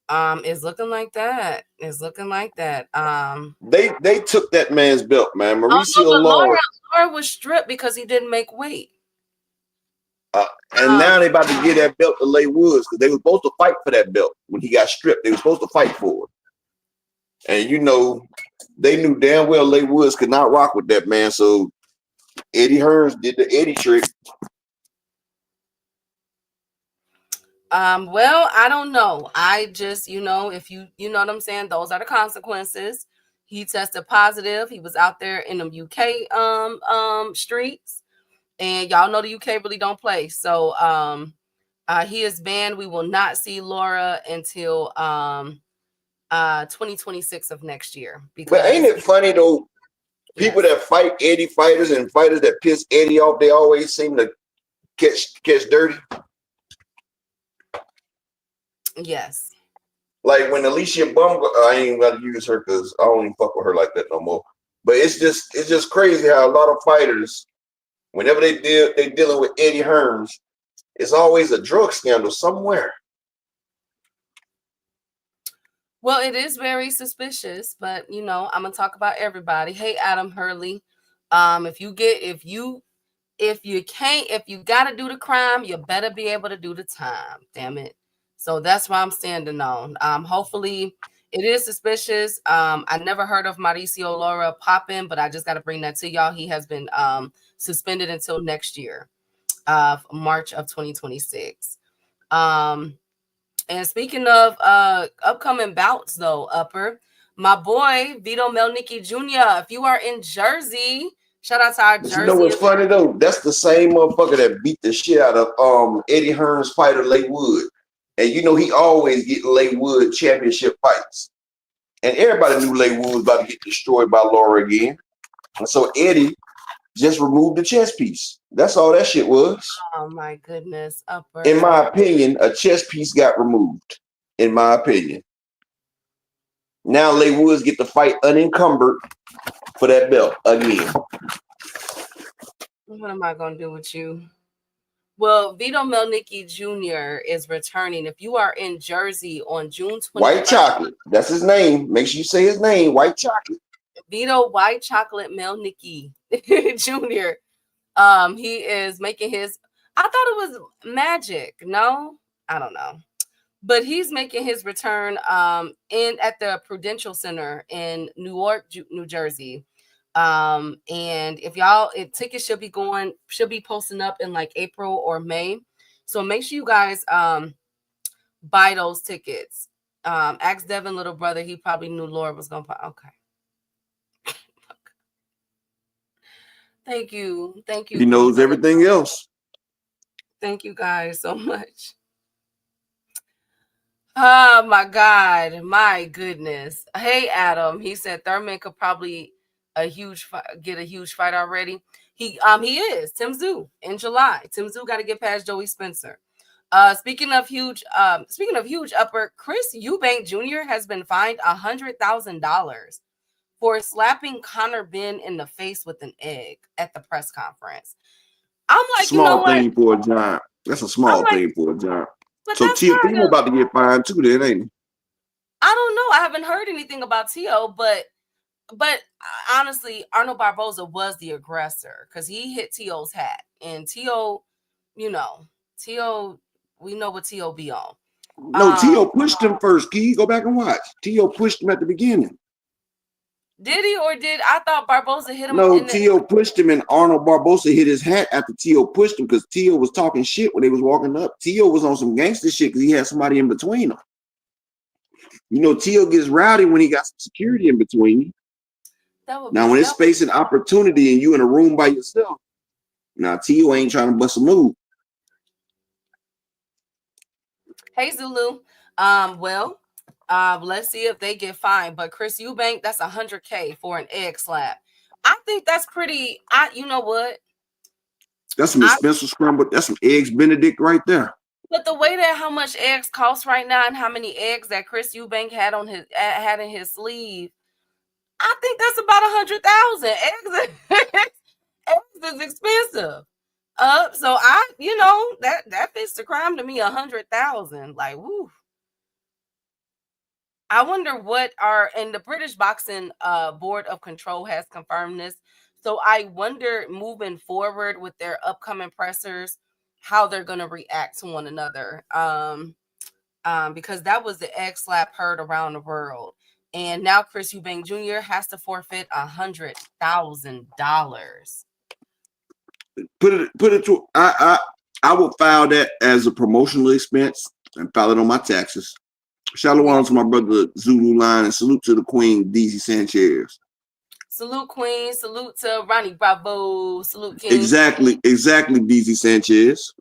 It's looking like that. They took that man's belt, man. Mauricio Lara was stripped because he didn't make weight. And now they about to give that belt to Leigh Woods because they were supposed to fight for that belt when he got stripped. They were supposed to fight for it. And you know, they knew damn well Leigh Woods could not rock with that man. So Eddie Hearns did the Eddie trick. Well, I don't know. I just, if you know what I'm saying, those are the consequences. He tested positive. He was out there in the UK streets. And y'all know the UK really don't play. So he is banned. We will not see Lara until 2026 of next year. But ain't it funny though? People that fight Eddie fighters and fighters that piss Eddie off, they always seem to catch dirty. Yes. Like when Alicia Bum, I ain't got to use her because I don't even fuck with her like that no more. But it's just crazy how a lot of fighters, whenever they dealing with Eddie Hearns, it's always a drug scandal somewhere. Well, it is very suspicious, but I'm gonna talk about everybody. Hey, Adam Hurley, if you gotta do the crime, you better be able to do the time. Damn it. So that's why I'm standing on. Hopefully it is suspicious. I never heard of Mauricio Lara popping, but I just got to bring that to y'all. He has been suspended until next year, March of 2026. And speaking of upcoming bouts, though, Upper, my boy Vito Melnicki Jr., if you are in Jersey, shout out to our Jersey. You know what's funny though? That's the same motherfucker that beat the shit out of Eddie Hearns' fighter Leigh Wood. And you know he always get Leigh Wood championship fights. And everybody knew Leigh Wood was about to get destroyed by Lara again. And so Eddie just removed the chess piece. That's all that shit was. Oh my goodness. Upper. In my opinion, a chess piece got removed. In my opinion. Now Leigh Woods get to fight unencumbered for that belt again. What am I gonna do with you? Well, Vito Melnicki Jr. is returning. If you are in Jersey on June 21st, White Chocolate. That's his name. Make sure you say his name. White Chocolate. Vito White Chocolate Melnicki Jr. He is making his. I thought it was Magic. No, I don't know. But he's making his return at the Prudential Center in Newark, New Jersey. And if tickets should be posting up in like April or May. So make sure you guys buy those tickets. Ask Devin, little brother. He probably knew Laura was gonna buy. Okay. Thank you. He knows everything else. Thank you guys so much. Oh my God, my goodness. Hey Adam, he said Thurman could probably get a huge fight already. He is Tim Tszyu in July. Tim Tszyu got to get past Joey Spencer. Speaking of huge upper, Chris Eubank Jr. has been fined $100,000 for slapping Conor Benn in the face with an egg at the press conference. I'm like, small thing for a giant. That's a small thing for a giant. So Teofimo about to get fined too, then, ain't he? I don't know. I haven't heard anything about Tio, but honestly, Arnold Barboza was the aggressor because he hit Tio's hat, and Tio, we know what Tio be on. No, Tio pushed him first. Can you go back and watch? Tio pushed him at the beginning. Did he I thought Barboza hit him? No, Tio pushed him and Arnold Barboza hit his hat after Tio pushed him because Tio was talking shit when they was walking up. Tio was on some gangster shit because he had somebody in between them. You know, Tio gets rowdy when he got some security in between. Now, when it's space and opportunity and you in a room by yourself, now Tio ain't trying to bust a move. Hey, Zulu. Let's see if they get fined. But Chris Eubank, that's $100K for an egg slap. I think that's pretty. You know what? That's some expensive scrambled. That's some eggs Benedict right there. But the way that how much eggs cost right now and how many eggs that Chris Eubank had in his sleeve, I think that's about 100,000 eggs. Eggs is expensive. So that fits the crime to me. 100,000, like woo. I wonder and the British Boxing Board of Control has confirmed this. So I wonder moving forward with their upcoming pressers, how they're going to react to one another. Because that was the egg slap heard around the world. And now Chris Eubank Jr. has to forfeit $100,000. Put it to I will file that as a promotional expense and file it on my taxes. Shalom to my brother Zulu Line and salute to the Queen DZ Sanchez. Salute Queen, salute to Ronnie Bravo, salute King. Exactly, DZ Sanchez.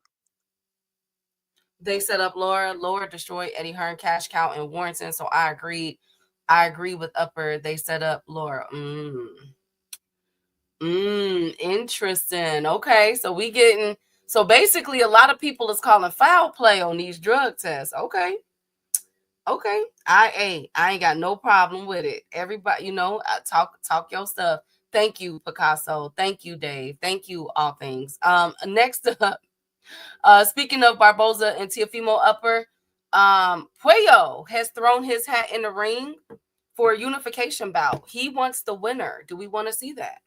They set up Laura destroyed Eddie Hearn, cash cow in Warrington. So I agree with Upper. They set up Laura. Interesting. Okay, so basically a lot of people is calling foul play on these drug tests. Okay. I ain't got no problem with it. Everybody, talk your stuff. Thank you, Picasso. Thank you, Dave. Thank you, all things. Next up, speaking of Barboza and Teofimo Upper, Puello has thrown his hat in the ring for a unification bout. He wants the winner. Do we want to see that?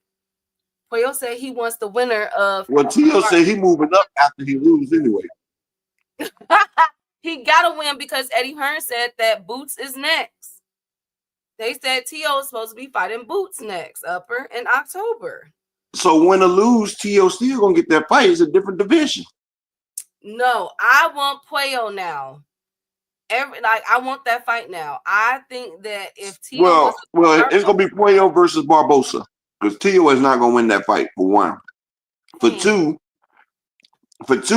Puello said he wants the winner of. Well, Tio said he moving up after he loses anyway. He got to win because Eddie Hearn said that Boots is next. They said Tio is supposed to be fighting Boots next, Upper, in October. So win or lose, Tio still going to get that fight. It's a different division. No, I want Puello now. I want that fight now. I think that if Tio it's going to be Puello versus Barboza because Tio is not going to win that fight, for one. For two, Boots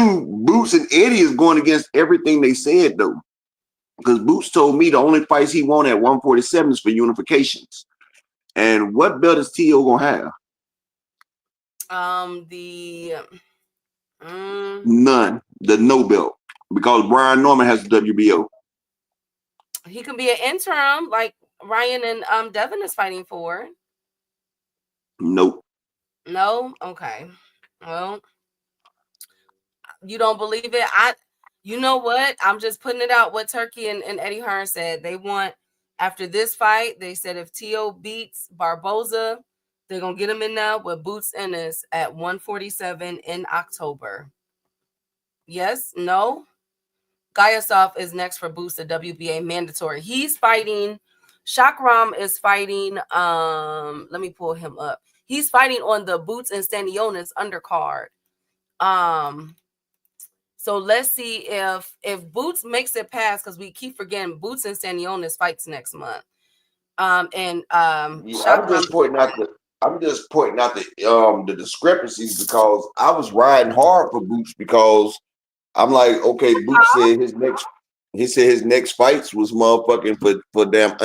and Eddie is going against everything they said, though. Because Boots told me the only fights he won at 147 is for unifications. And what belt is Tio going to have? None. The no belt. Because Brian Norman has the WBO. He can be an interim, like Ryan and Devin is fighting for. Nope. No? Okay. Well, you don't believe it? You know what? I'm just putting it out what Turkey and Eddie Hearn said. They want, after this fight, they said if Tio beats Barboza, they're going to get him in there with Boots Ennis at 147 in October. Yes? No? Gayasov is next for Boots, the WBA mandatory. He's fighting. Shakram is fighting. Let me pull him up. He's fighting on the Boots and Stanionis undercard. So let's see if Boots makes it past, because we keep forgetting Boots and Stanionis fights next month. I'm just pointing out the discrepancies, because I was riding hard for Boots, because I'm like, okay, Boots said his next fights was motherfucking for damn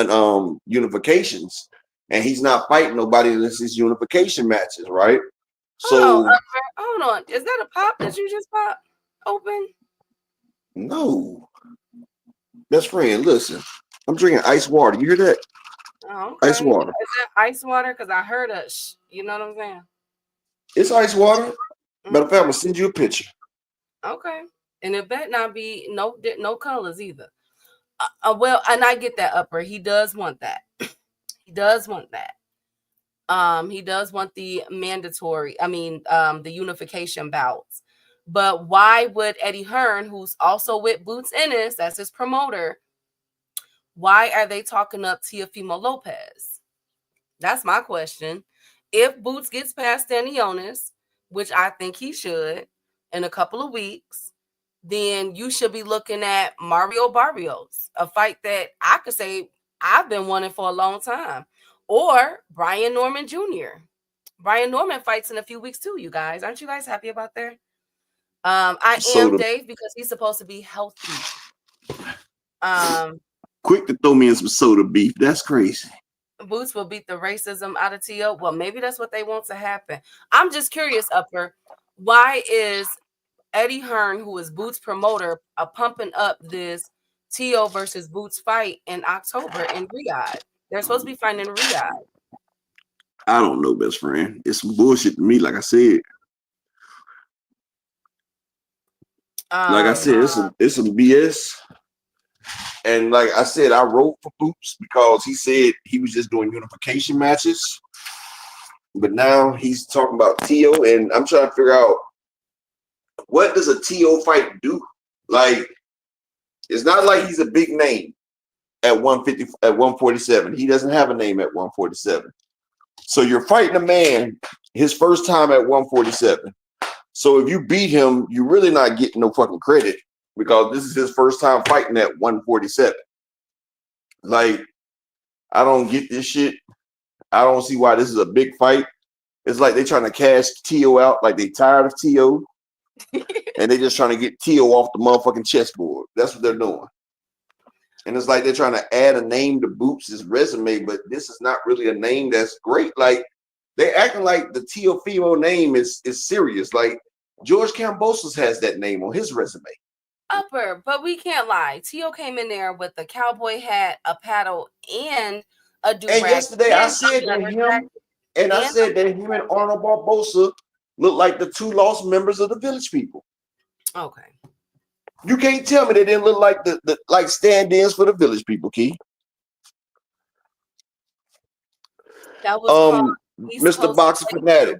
unifications, and he's not fighting nobody unless it's unification matches, right? Hold on. Is that a pop that you just popped open? No. Best friend, listen. I'm drinking ice water. You hear that? Oh, okay. Ice water. Is that ice water? Because I heard a you know what I'm saying? It's ice water. Matter of fact, I'm gonna send you a picture. Okay. And it better not be no colors either. Well, and I get that, Upper. He does want that. He does want that. He does want the mandatory, the unification bouts. But why would Eddie Hearn, who's also with Boots Ennis, that's his promoter, why are they talking up Teofimo Lopez? That's my question. If Boots gets past Stanionis, which I think he should, in a couple of weeks, then you should be looking at Mario Barrios, a fight that I could say I've been wanting for a long time, or Brian Norman Jr. Brian Norman fights in a few weeks too, you guys. Aren't you guys happy about that? I am, Dave, because he's supposed to be healthy. Quick to throw me in some soda beef. That's crazy. Boots will beat the racism out of Tio. Well, maybe that's what they want to happen. I'm just curious, Upper. Why is Eddie Hearn, who is Boots' promoter, pumping up this Tio versus Boots fight in October in Riyadh? They're supposed to be fighting in Riyadh. I don't know, best friend. It's some bullshit to me, like I said. It's some BS. And like I said, I wrote for Boots because he said he was just doing unification matches. But now he's talking about Tio, and I'm trying to figure out, what does a Tio fight do? Like, it's not like he's a big name at 150, at 147. He doesn't have a name at 147. So you're fighting a man his first time at 147. So if you beat him, you're really not getting no fucking credit, because this is his first time fighting at 147. Like, I don't get this shit. I don't see why this is a big fight. It's like they're trying to cash Tio out, like they tired of Tio, and they just trying to get Tio off the motherfucking chessboard. That's what they're doing. And it's like they're trying to add a name to Boots' resume, but this is not really a name that's great. Like, they acting like the Teofimo name is serious. Like, George Kambosos has that name on his resume. Upper, but we can't lie. Tio came in there with a cowboy hat, a paddle, and a do-rag. And yesterday I said that him and Arnold Barbosa look like the two lost members of the Village People. Okay. You can't tell me they didn't look like the like stand-ins for the Village People, Key. That was Mr. Boxer Fanatic.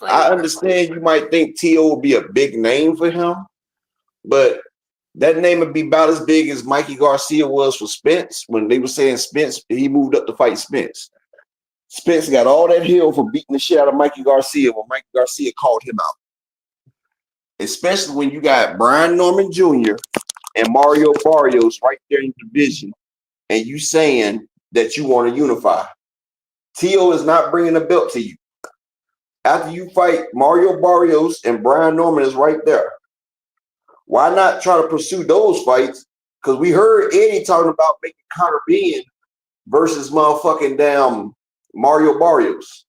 I understand you might think Tio will be a big name for him, but that name would be about as big as Mikey Garcia was for Spence. When they were saying Spence, he moved up to fight Spence. Spence got all that hill for beating the shit out of Mikey Garcia when Mikey Garcia called him out. Especially when you got Brian Norman Jr. and Mario Barrios right there in the division, and you saying that you want to unify. Tio is not bringing a belt to you. After you fight Mario Barrios and Brian Norman is right there. Why not try to pursue those fights? Because we heard Eddie talking about making Conor Benn versus motherfucking damn Mario Barrios.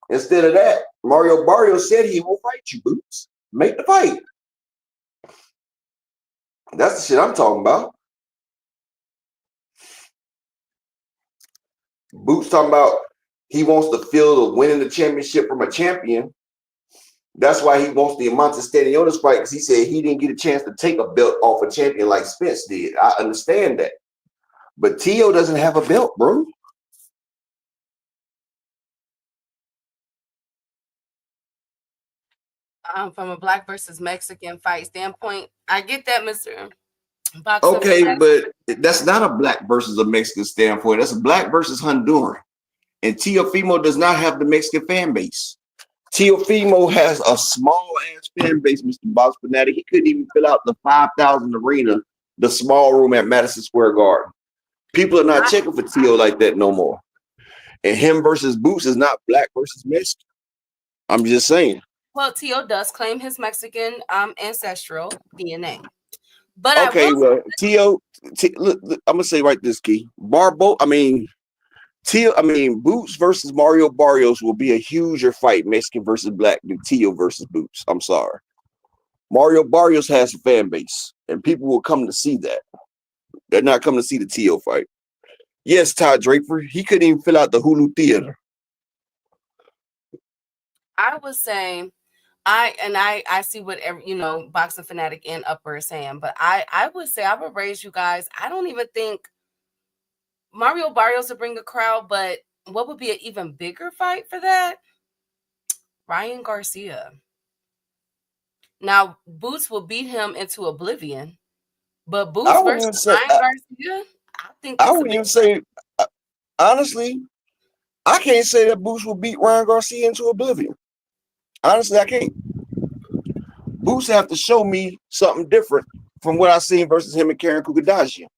Instead of that, Mario Barrios said he will fight you, Boots. Make the fight. That's the shit I'm talking about. Boots talking about he wants to feel the winning the championship from a champion. That's why he wants the Amante Stanionis fight, because he said he didn't get a chance to take a belt off a champion like Spence did. I understand that. But Tio doesn't have a belt, bro. From a black versus Mexican fight standpoint, I get that, Mr. Boxer. Okay, but that's not a black versus a Mexican standpoint. That's a black versus Honduran. And Teofimo does not have the Mexican fan base. Teofimo has a small ass fan base, Mr. Box Fanatic. He couldn't even fill out the 5,000 arena, the small room at Madison Square Garden. People are not checking for Tio like that no more. And him versus Boots is not black versus Mexican. I'm just saying. Well, Tio does claim his Mexican ancestral DNA. But okay, well, Tio, look, I'm gonna say right this, Key. Boots versus Mario Barrios will be a huger fight, Mexican versus black, than Tio versus Boots. I'm sorry. Mario Barrios has a fan base, and people will come to see that. They're not coming to see the Tio fight. Yes, Todd Draper, he couldn't even fill out the Hulu Theater. I would say, I see what Boxing Fanatic and Upper is saying, but I would say I would raise you guys. I don't even think Mario Barrios would bring a crowd, but what would be an even bigger fight for that? Ryan Garcia. Now, Boots will beat him into oblivion, but Boots versus Ryan Garcia, I think I wouldn't even say, honestly, I can't say that Boots will beat Ryan Garcia into oblivion. Honestly, I can't. Boots have to show me something different from what I've seen versus him and Karen Kukadashian.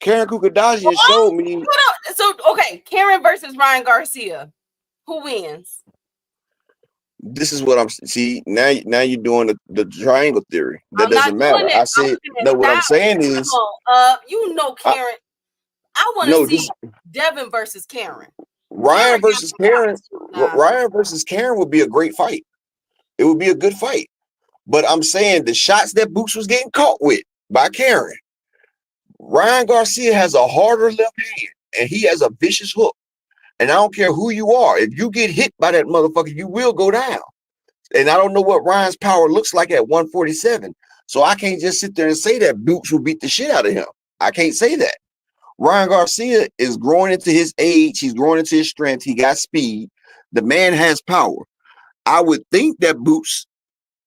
Karen Kukadashian showed me. So, okay, Karen versus Ryan Garcia. Who wins? This is what I'm see now. You're doing the triangle theory. That doesn't matter. I said no. What I'm saying is, Karen. I want to see Devin versus Karen. Ryan versus Karen. Ryan versus Karen would be a great fight. It would be a good fight. But I'm saying the shots that Boots was getting caught with by Karen, Ryan Garcia has a harder left hand and he has a vicious hook. And I don't care who you are. If you get hit by that motherfucker, you will go down. And I don't know what Ryan's power looks like at 147. So I can't just sit there and say that Boots will beat the shit out of him. I can't say that. Ryan Garcia is growing into his age. He's growing into his strength. He got speed. The man has power. I would think that Boots,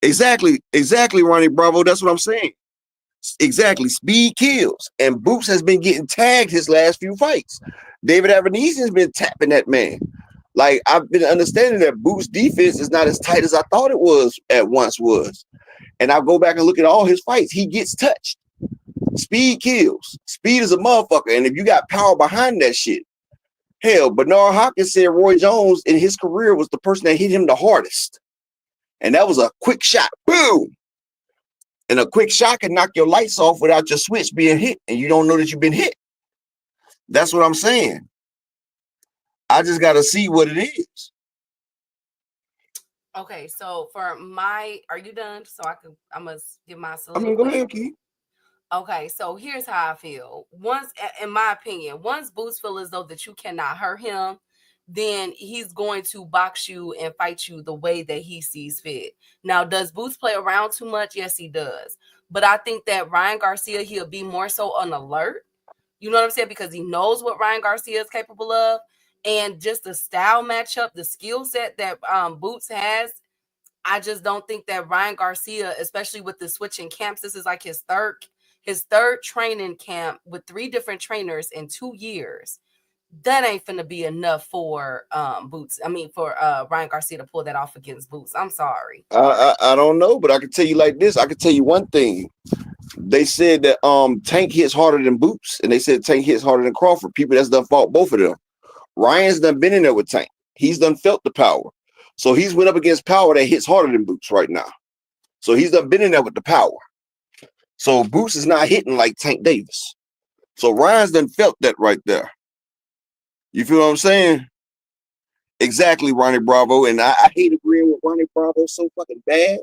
exactly, Ronnie Bravo. That's what I'm saying. Exactly. Speed kills. And Boots has been getting tagged his last few fights. David Avenesian's been tapping that man. Like, I've been understanding that Boots' defense is not as tight as I thought it was at once was. And I'll go back and look at all his fights. He gets touched. Speed kills. Speed is a motherfucker. And if you got power behind that shit, hell, Bernard Hopkins said Roy Jones in his career was the person that hit him the hardest. And that was a quick shot. Boom. And a quick shot can knock your lights off without your switch being hit. And you don't know that you've been hit. That's what I'm saying. I just got to see what it is. Okay, so are you done? So I must give my solution. Go ahead, Keith. Okay, so here's how I feel. In my opinion, once Boots feel as though that you cannot hurt him, then he's going to box you and fight you the way that he sees fit. Now, does Boots play around too much? Yes, he does. But I think that Ryan Garcia, he'll be more so on alert. You know what I'm saying? Because he knows what Ryan Garcia is capable of. And just the style matchup, the skill set that Boots has, I just don't think that Ryan Garcia, especially with the switching camps, this is like his third training camp with 3 different trainers in 2 years. That ain't finna be enough for Ryan Garcia to pull that off against Boots. I'm sorry. I don't know, but I can tell you like this. I can tell you one thing. They said that Tank hits harder than Boots, and they said Tank hits harder than Crawford. People that's done fought both of them. Ryan's done been in there with Tank. He's done felt the power. So he's went up against power that hits harder than Boots right now. So he's done been in there with the power. So Boots is not hitting like Tank Davis. So Ryan's done felt that right there. You feel what I'm saying? Exactly, Ronnie Bravo. And I hate agreeing with Ronnie Bravo so fucking bad.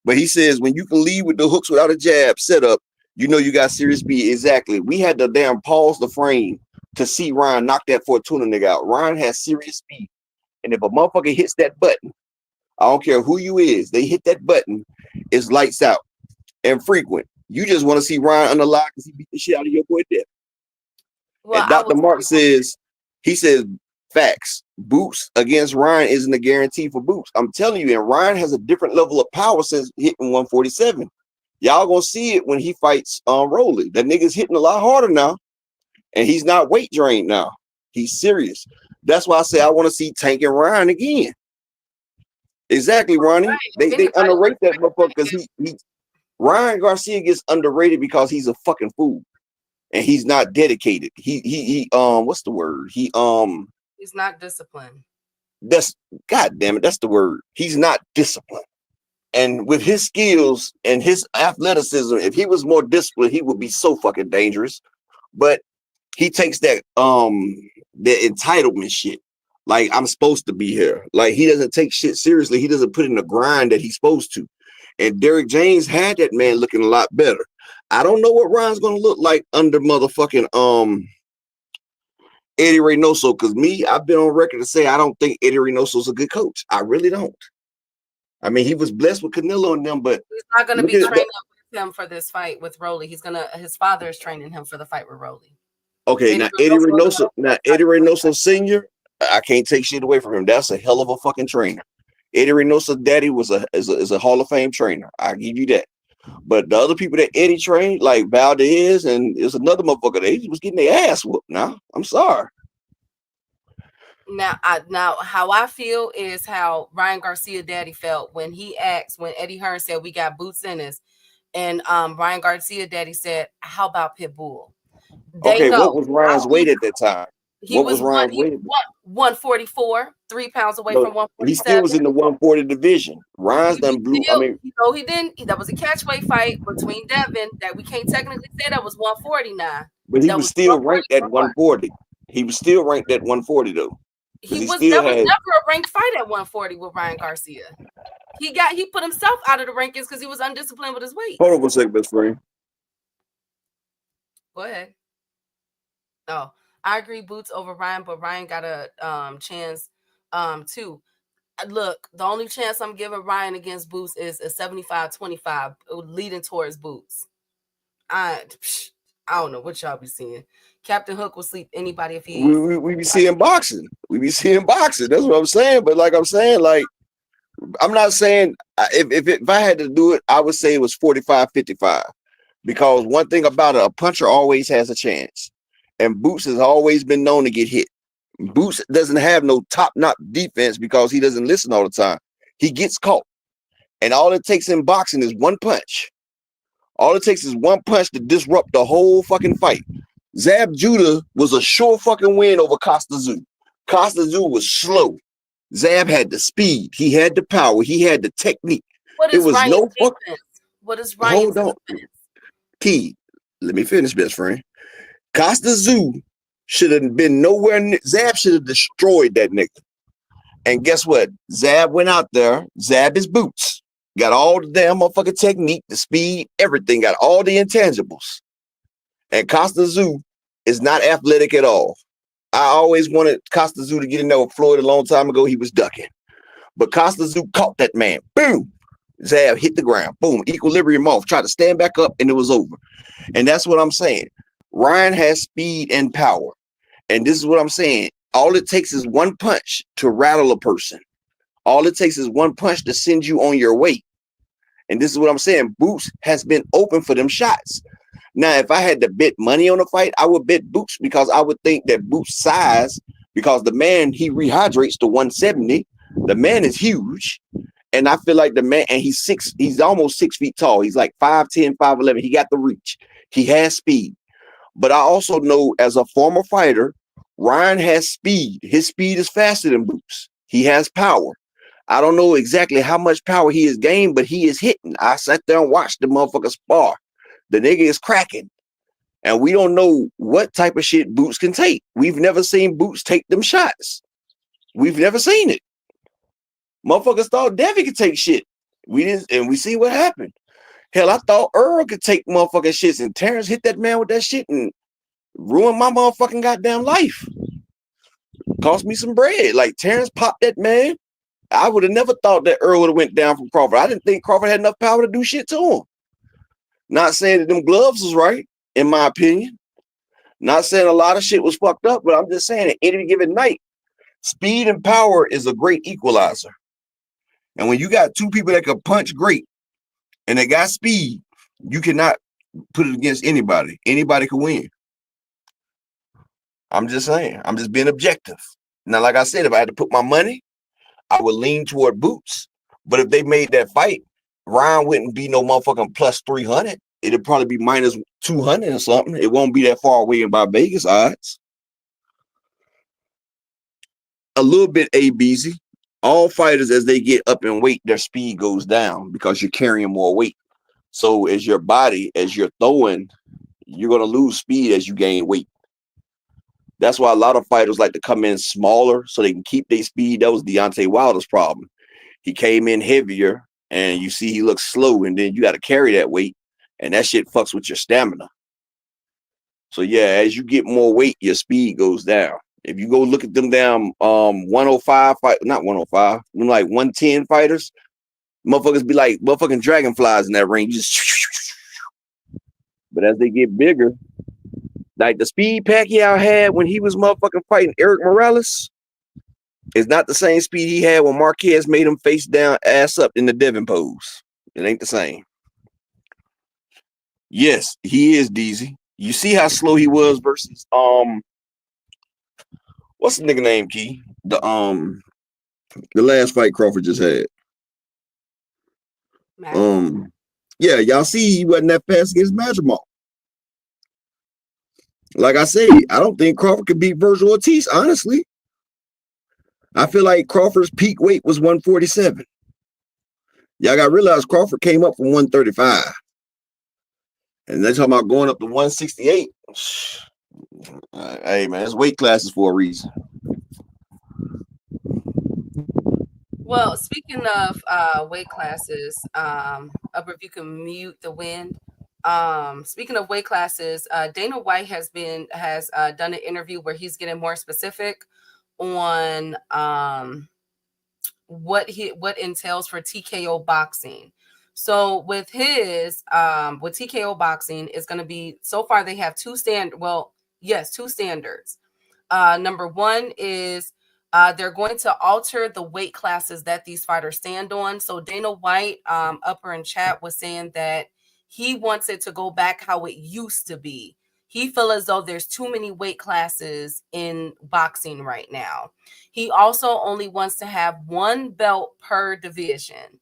But he says when you can lead with the hooks without a jab set up, you know you got serious speed. Exactly. We had to damn pause the frame to see Ryan knock that Fortuna nigga out. Ryan has serious speed. And if a motherfucker hits that button, I don't care who you is, they hit that button, it's lights out and frequent. You just want to see Ryan unalive because he beat the shit out of your boy Dev. Well, and Dr. Mark says, he says, facts. Boots against Ryan isn't a guarantee for Boots. I'm telling you, and Ryan has a different level of power since hitting 147. Y'all gonna see it when he fights Rolly. That nigga's hitting a lot harder now, and he's not weight drained now. He's serious. That's why I say I want to see Tank and Ryan again. Exactly, Ronnie. Right. They underrate that motherfucker because he Ryan Garcia gets underrated because he's a fucking fool. And he's not dedicated. He what's the word? He's not disciplined. That's God damn it, that's the word. He's not disciplined. And with his skills and his athleticism, if he was more disciplined, he would be so fucking dangerous. But he takes that entitlement shit. Like, I'm supposed to be here. Like, he doesn't take shit seriously. He doesn't put in the grind that he's supposed to. And Derrick James had that man looking a lot better. I don't know what Ryan's gonna look like under motherfucking Eddie Reynoso, because I've been on record to say I don't think Eddie Reynoso's a good coach. I really don't. I mean, he was blessed with Canelo and them, but he's not gonna be training with him for this fight with Rolly. His father is training him for the fight with Rolly. Okay, now Eddie Reynoso Sr., I can't take shit away from him. That's a hell of a fucking trainer. Eddie Reynoso's daddy is a Hall of Fame trainer. I give you that. But the other people that Eddie trained, like Valdez, and there's another motherfucker, they was getting their ass whooped. Now, I'm sorry. Now, how I feel is how Ryan Garcia daddy felt when he asked, when Eddie Hearn said we got Boots in us, and Ryan Garcia daddy said, "How about Pitbull?" What was Ryan's weight at that time? He was 144, 3 pounds away from 147. He still was in the 140 division. Ryan's done blew. No, he didn't. That was a catchweight fight between Devin that we can't technically say that was 149. But he was still ranked at 140. He was still ranked at 140 though. That was never a ranked fight at 140 with Ryan Garcia. He put himself out of the rankings because he was undisciplined with his weight. Hold on one second, best friend. Go ahead. Oh, I agree, Boots over Ryan, but Ryan got a chance too. Look, the only chance I'm giving Ryan against Boots is a 75-25 leading towards Boots. I don't know what y'all be seeing. Captain Hook will sleep anybody if he. We be seeing boxing. We be seeing boxing. That's what I'm saying. But like I'm saying, like I'm not saying if I had to do it, I would say it was 45-55. Because one thing about it, a puncher always has a chance. And Boots has always been known to get hit. Boots doesn't have no top-notch defense because he doesn't listen all the time. He gets caught. And all it takes in boxing is one punch. All it takes is one punch to disrupt the whole fucking fight. Zab Judah was a sure fucking win over Costa Tszyu. Costa Tszyu was slow. Zab had the speed. He had the power. He had the technique. What is Ryan's defense? What is Ryan's defense? Key, let me finish, best friend. Costa Tszyu should have been nowhere near. Zab should have destroyed that nigga. And guess what? Zab went out there. Zab is Boots. Got all the damn motherfucking technique, the speed, everything. Got all the intangibles. And Costa Tszyu is not athletic at all. I always wanted Costa Tszyu to get in there with Floyd a long time ago. He was ducking. But Costa Tszyu caught that man. Boom. Zab hit the ground. Boom. Equilibrium off. Tried to stand back up and it was over. And that's what I'm saying. Ryan has speed and power. And this is what I'm saying. All it takes is one punch to rattle a person. All it takes is one punch to send you on your way. And this is what I'm saying. Boots has been open for them shots. Now, if I had to bet money on a fight, I would bet Boots because I would think that Boots' size, because the man, he rehydrates to 170. The man is huge. And I feel like the man, and he's almost 6 feet tall. He's like 5'10", 5'11". He got the reach. He has speed. But I also know as a former fighter, Ryan has speed. His speed is faster than Boots. He has power. I don't know exactly how much power he has gained, but he is hitting. I sat there and watched the motherfucker spar. The nigga is cracking. And we don't know what type of shit Boots can take. We've never seen Boots take them shots. We've never seen it. Motherfuckers thought Devi could take shit. We didn't, and we see what happened. Hell, I thought Earl could take motherfucking shits, and Terrence hit that man with that shit, and ruined my motherfucking goddamn life. Cost me some bread. Like Terrence popped that man. I would have never thought that Earl would have went down from Crawford. I didn't think Crawford had enough power to do shit to him. Not saying that them gloves was right, in my opinion. Not saying a lot of shit was fucked up, but I'm just saying at any given night, speed and power is a great equalizer. And when you got two people that can punch great and they got speed, you cannot put it against anybody. Anybody can win. I'm just saying. I'm just being objective. Now, like I said, if I had to put my money, I would lean toward Boots. But if they made that fight, Ryan wouldn't be no motherfucking plus 300. It'd probably be minus 200 or something. It won't be that far away by Vegas odds. A little bit ABZ. All fighters, as they get up in weight, their speed goes down because you're carrying more weight. So as your body, as you're throwing, you're going to lose speed as you gain weight. That's why a lot of fighters like to come in smaller so they can keep their speed. That was Deontay Wilder's problem. He came in heavier, and you see he looks slow, and then you got to carry that weight, and that shit fucks with your stamina. So, yeah, as you get more weight, your speed goes down. If you go look at them down 105 fight, not 105, like 110 fighters, motherfuckers be like motherfucking dragonflies in that ring. But as they get bigger, like the speed Pacquiao had when he was motherfucking fighting Eric Morales is not the same speed he had when Marquez made him face down, ass up in the Devon pose. It ain't the same. Yes, he is DZ. You see how slow he was versus what's the nigga name, Key? The last fight Crawford just had. Yeah, y'all see he wasn't that fast against Madrimal. Like I say, I don't think Crawford could beat Virgil Ortiz, honestly. I feel like Crawford's peak weight was 147. Y'all got to realize Crawford came up from 135. And they're talking about going up to 168. Hey, man, it's weight classes for a reason. Well, speaking of weight classes, Upper, if you can mute the wind. Speaking of weight classes, Dana White has done an interview where he's getting more specific on what entails for TKO boxing. So with TKO boxing, it's going to be, so far they have two standards. Number one is they're going to alter the weight classes that these fighters stand on. So Dana White, Upper in chat, was saying that he wants it to go back how it used to be. He feels as though there's too many weight classes in boxing right now. He also only wants to have one belt per division.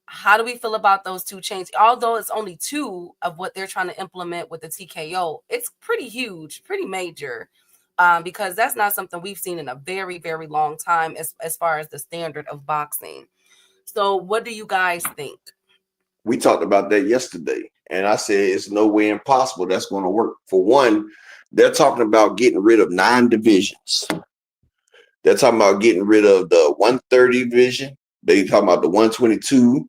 How do we feel about those two changes? Although it's only two of what they're trying to implement with the TKO, it's pretty huge, pretty major, because that's not something we've seen in a very, very long time as far as the standard of boxing. So what do you guys think? We talked about that yesterday, and I said it's no way impossible that's going to work. For one, they're talking about getting rid of 9 divisions. They're talking about getting rid of the 130 division. They're talking about the 122,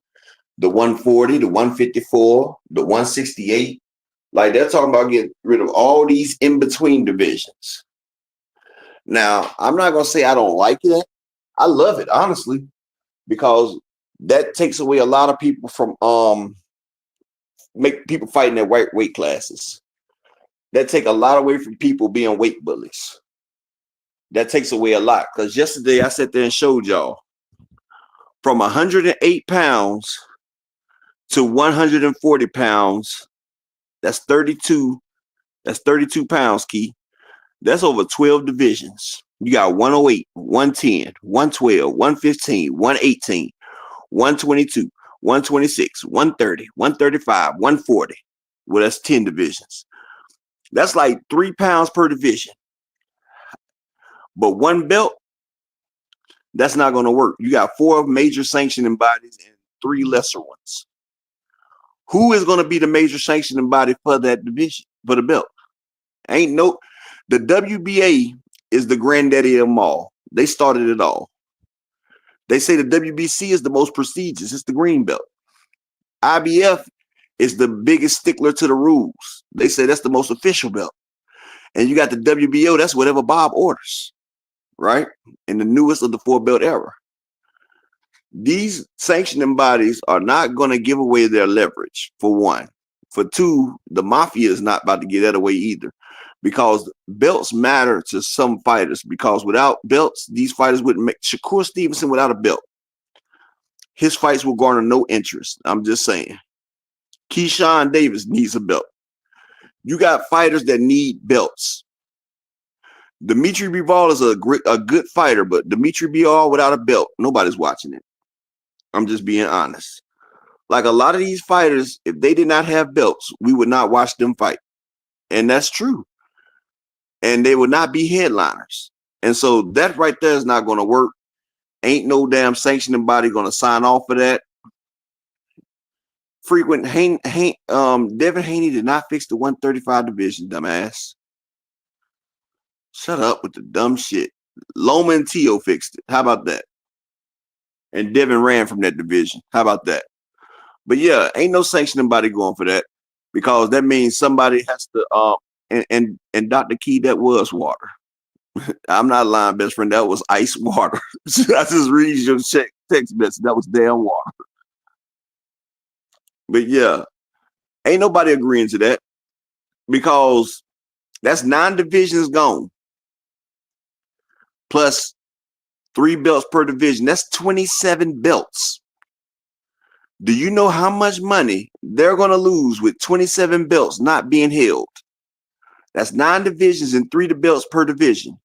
the 140, the 154, the 168. Like, they're talking about getting rid of all these in-between divisions. Now, I'm not going to say I don't like it. I love it, honestly, because that takes away a lot of people from make people fighting their weight classes. That take a lot away from people being weight bullies. That takes away a lot, because yesterday I sat there and showed y'all from 108 pounds to 140 pounds. That's 32. That's 32 pounds, Key. That's over 12 divisions. You got 108, 110, 112, 115, 118, 122, 126, 130, 135, 140. Well, that's 10 divisions. That's like 3 pounds per division. But one belt, that's not going to work. You got 4 major sanctioning bodies and 3 lesser ones. Who is going to be the major sanctioning body for that division, for the belt? The WBA is the granddaddy of them all. They started it all. They say the WBC is the most prestigious. It's the green belt. IBF is the biggest stickler to the rules. They say that's the most official belt. And you got the WBO, that's whatever Bob orders, right? In the newest of the 4-belt era. These sanctioning bodies are not going to give away their leverage, for one. For two, the mafia is not about to give that away either, because belts matter to some fighters, because without belts, these fighters wouldn't make. Shakur Stevenson without a belt, his fights will garner no interest. I'm just saying. Keyshawn Davis needs a belt. You got fighters that need belts. Dimitri Bivol is a good fighter, but Dimitri Bivol without a belt, nobody's watching it. I'm just being honest. Like a lot of these fighters, if they did not have belts, we would not watch them fight. And that's true. And they would not be headliners. And so that right there is not going to work. Ain't no damn sanctioning body going to sign off for that. Devin Haney did not fix the 135 division, dumbass. Shut up with the dumb shit. Loma and Tio fixed it. How about that? And Devin ran from that division. How about that? But yeah, ain't no sanctioning body going for that, because that means somebody has to and Dr. Key, that was water. I'm not lying, best friend. That was ice water. I just read your text message. That was damn water. But yeah, ain't nobody agreeing to that, because that's 9 divisions gone. Plus 3 belts per division. That's 27 belts. Do you know how much money they're going to lose with 27 belts not being held? That's 9 divisions and 3 belts per division.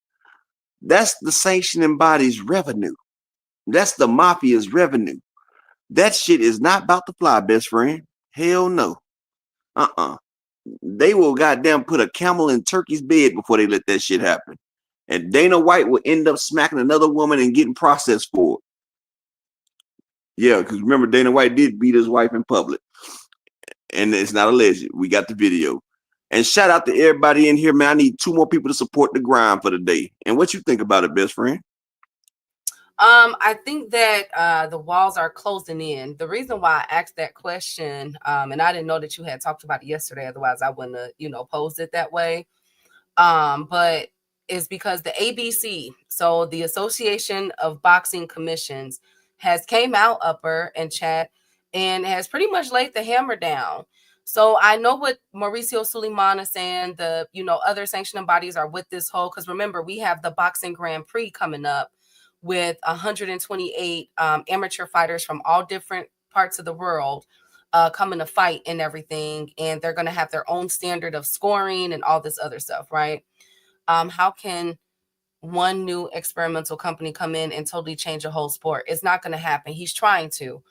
That's the sanctioning body's revenue. That's the mafia's revenue. That shit is not about to fly, best friend. Hell no. They will goddamn put a camel in Turkey's bed before they let that shit happen. And Dana White will end up smacking another woman and getting processed for it. Yeah, because remember, Dana White did beat his wife in public. And it's not alleged. We got the video. And shout out to everybody in here, man. I need 2 more people to support the grind for the day. And what you think about it, best friend? I think that the walls are closing in. The reason why I asked that question, and I didn't know that you had talked about it yesterday, otherwise I wouldn't have, posed it that way. But it's because the ABC, so the Association of Boxing Commissions, has came out, Upper and Chat, and has pretty much laid the hammer down. So I know what Mauricio Suleiman is saying. The other sanctioning bodies are with this whole, because remember, we have the Boxing Grand Prix coming up with 128 amateur fighters from all different parts of the world coming to fight and everything. And they're going to have their own standard of scoring and all this other stuff, right? How can one new experimental company come in and totally change a whole sport? It's not going to happen. He's trying to.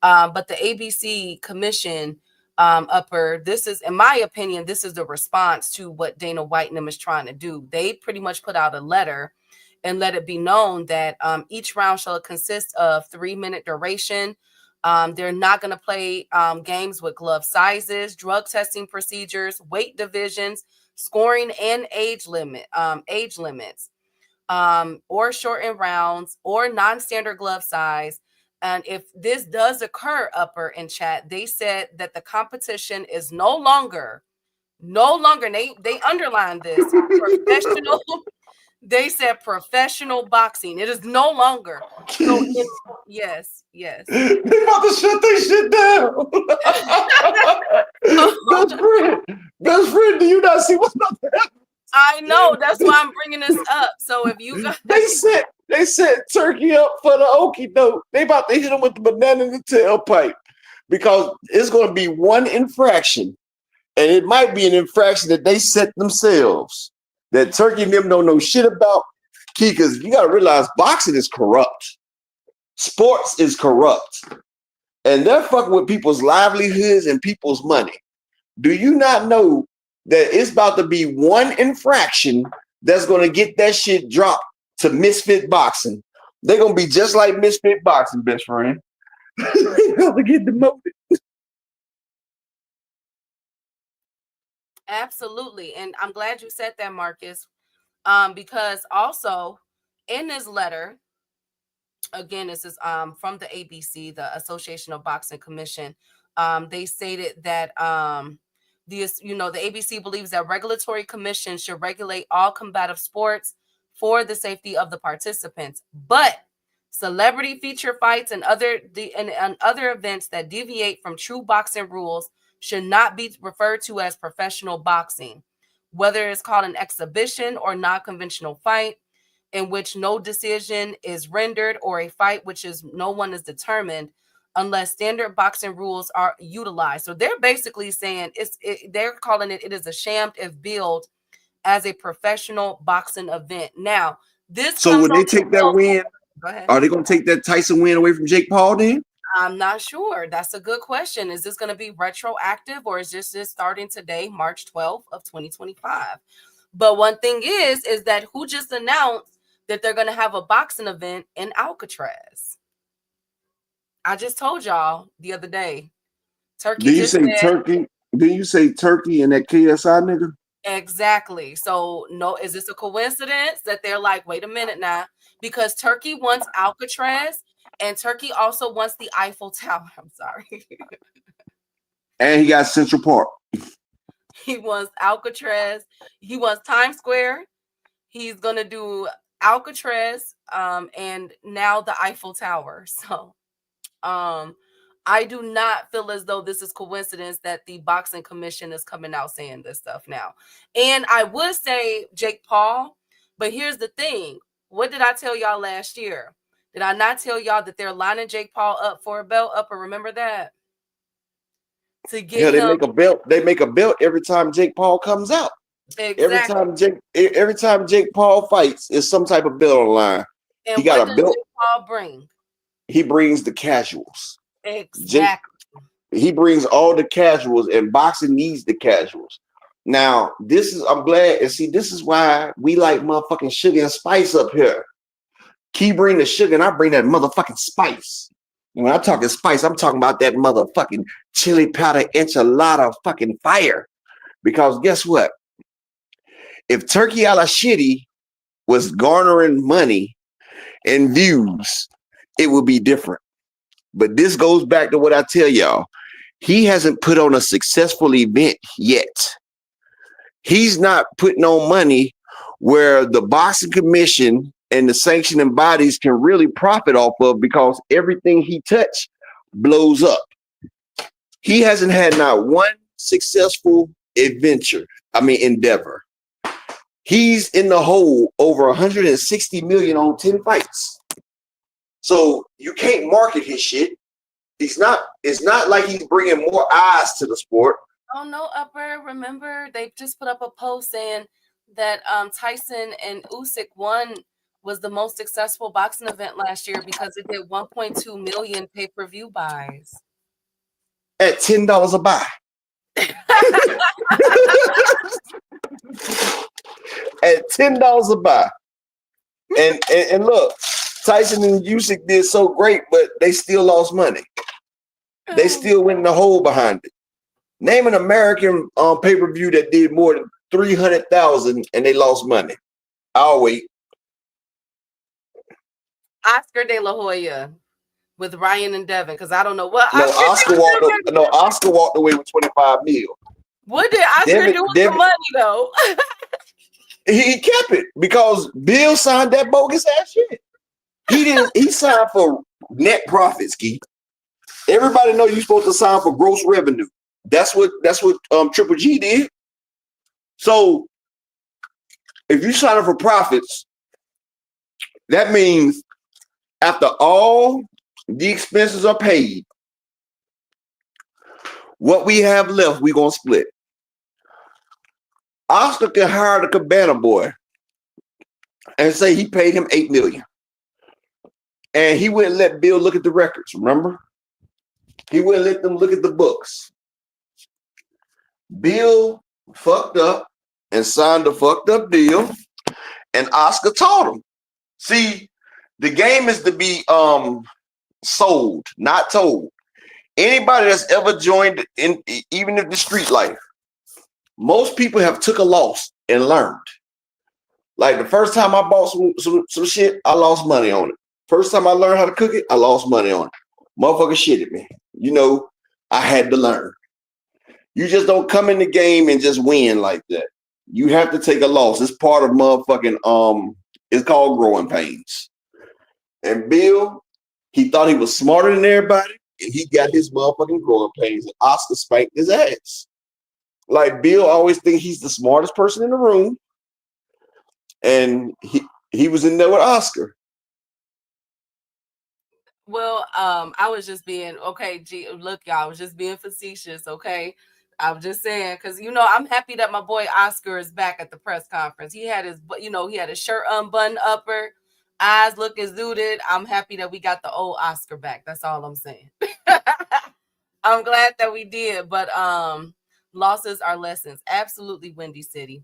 But the ABC commission, Upper, this is, in my opinion, this is the response to what Dana White and them is trying to do. They pretty much put out a letter and let it be known that each round shall consist of 3-minute duration. They're not going to play games with glove sizes, drug testing procedures, weight divisions, scoring, and age limits, or shortened rounds, or non-standard glove size. And if this does occur, Upper in Chat, they said that the competition is no longer, they underlined this, professional. They said professional boxing. It is no longer. So yes. They about to shut their shit down. Best friend, do you not see what's up there? I know. That's why I'm bringing this up. So if you guys, they set Turkey up for the okie doke. They about to hit him with the banana in the tailpipe, because it's going to be one infraction, and it might be an infraction that they set themselves, that Turkey and them don't know shit about. Because you got to realize, boxing is corrupt. Sports is corrupt. And they're fucking with people's livelihoods and people's money. Do you not know that it's about to be one infraction that's going to get that shit dropped to Misfit Boxing? They're going to be just like Misfit Boxing, best friend. They're going to get demoted. Absolutely. And I'm glad you said that, Marcus, because also in this letter, again, this is from the ABC, the Association of Boxing Commission. They stated that The ABC believes that regulatory commissions should regulate all combative sports for the safety of the participants, but celebrity feature fights and other events that deviate from true boxing rules should not be referred to as professional boxing, whether it's called an exhibition or non-conventional fight in which no decision is rendered, or a fight which is no one is determined unless standard boxing rules are utilized. So they're basically saying they're calling it is a sham if billed as a professional boxing event. Now, this So when they take that win, are they going to take that Tyson win away from Jake Paul then? I'm not sure. That's a good question. Is this going to be retroactive, or is this starting today, March 12th of 2025? But one thing is that who just announced that they're going to have a boxing event in Alcatraz? I just told y'all the other day. Turkey. Did you say Turkey? Did you say Turkey and that KSI nigga? Exactly. So, no, is this a coincidence that they're like, wait a minute now? Because Turkey wants Alcatraz, and Turkey also wants the Eiffel Tower. I'm sorry. And he got Central Park. He wants Alcatraz. He wants Times Square. He's going to do Alcatraz, and now the Eiffel Tower. So, I do not feel as though this is coincidence that the boxing commission is coming out saying this stuff now. And I would say Jake Paul, but here's the thing. What did I tell y'all last year? Did I not tell y'all that they're lining Jake Paul up for a belt? Remember that? To get they make a belt. They make a belt every time Jake Paul comes out. Exactly. Every time Jake Paul fights, is some type of belt on the line. And he got what a does belt. Jake Paul bring? He brings the casuals. Exactly. He brings all the casuals, and boxing needs the casuals. Now, I'm glad, and see, this is why we like motherfucking sugar and spice up here. Key bring the sugar, and I bring that motherfucking spice. When I'm talking spice, I'm talking about that motherfucking chili powder enchilada fucking fire. Because guess what? If Turkey a la shitty was garnering money and views, it would be different. But this goes back to what I tell y'all. He hasn't put on a successful event yet. He's not putting on money where the boxing commission and the sanctioning bodies can really profit off of, because everything he touched blows up. He hasn't had not one successful endeavor. He's in the hole over 160 million on 10 fights. So you can't market his shit. It's not like he's bringing more eyes to the sport. Oh no, Upper. Remember, they just put up a post saying that Tyson and Usyk was the most successful boxing event last year because it did 1.2 million pay-per-view buys. At $10 a buy. At $10 a buy. And look, Tyson and Usyk did so great, but they still lost money. They still went in the hole behind it. Name an American pay-per-view that did more than 300,000 and they lost money. I'll wait. Oscar De La Hoya with Ryan and Devin, because I don't know what. Oscar walked away with 25 mil. What did Oscar do with the money though? He kept it because Bill signed that bogus ass shit. He signed for net profits, Keith. Everybody know you're supposed to sign for gross revenue. That's what Triple G did. So if you sign up for profits, that means after all the expenses are paid, what we have left, we're gonna split. Oscar can hire the Cabana boy and say he paid him $8 million. And he wouldn't let Bill look at the records, remember? He wouldn't let them look at the books. Bill fucked up and signed a fucked up deal, and Oscar taught him. See, the game is to be sold, not told. Anybody that's ever joined in, even if the street life, most people have took a loss and learned. Like the first time I bought some shit, I lost money on it. First time I learned how to cook it, I lost money on it. Motherfucker shit at me. You know, I had to learn. You just don't come in the game and just win like that. You have to take a loss. It's part of motherfucking it's called growing pains. And Bill, he thought he was smarter than everybody, and he got his motherfucking growing pains, and Oscar spanked his ass. Like, Bill always think he's the smartest person in the room, and he was in there with Oscar. Well, I was just being okay. Look, y'all, I was just being facetious. Okay, I'm just saying because I'm happy that my boy Oscar is back at the press conference. He had his shirt unbuttoned upper, eyes looking zooted. I'm happy that we got the old Oscar back. That's all I'm saying. I'm glad that we did, but losses are lessons. Absolutely, Windy City.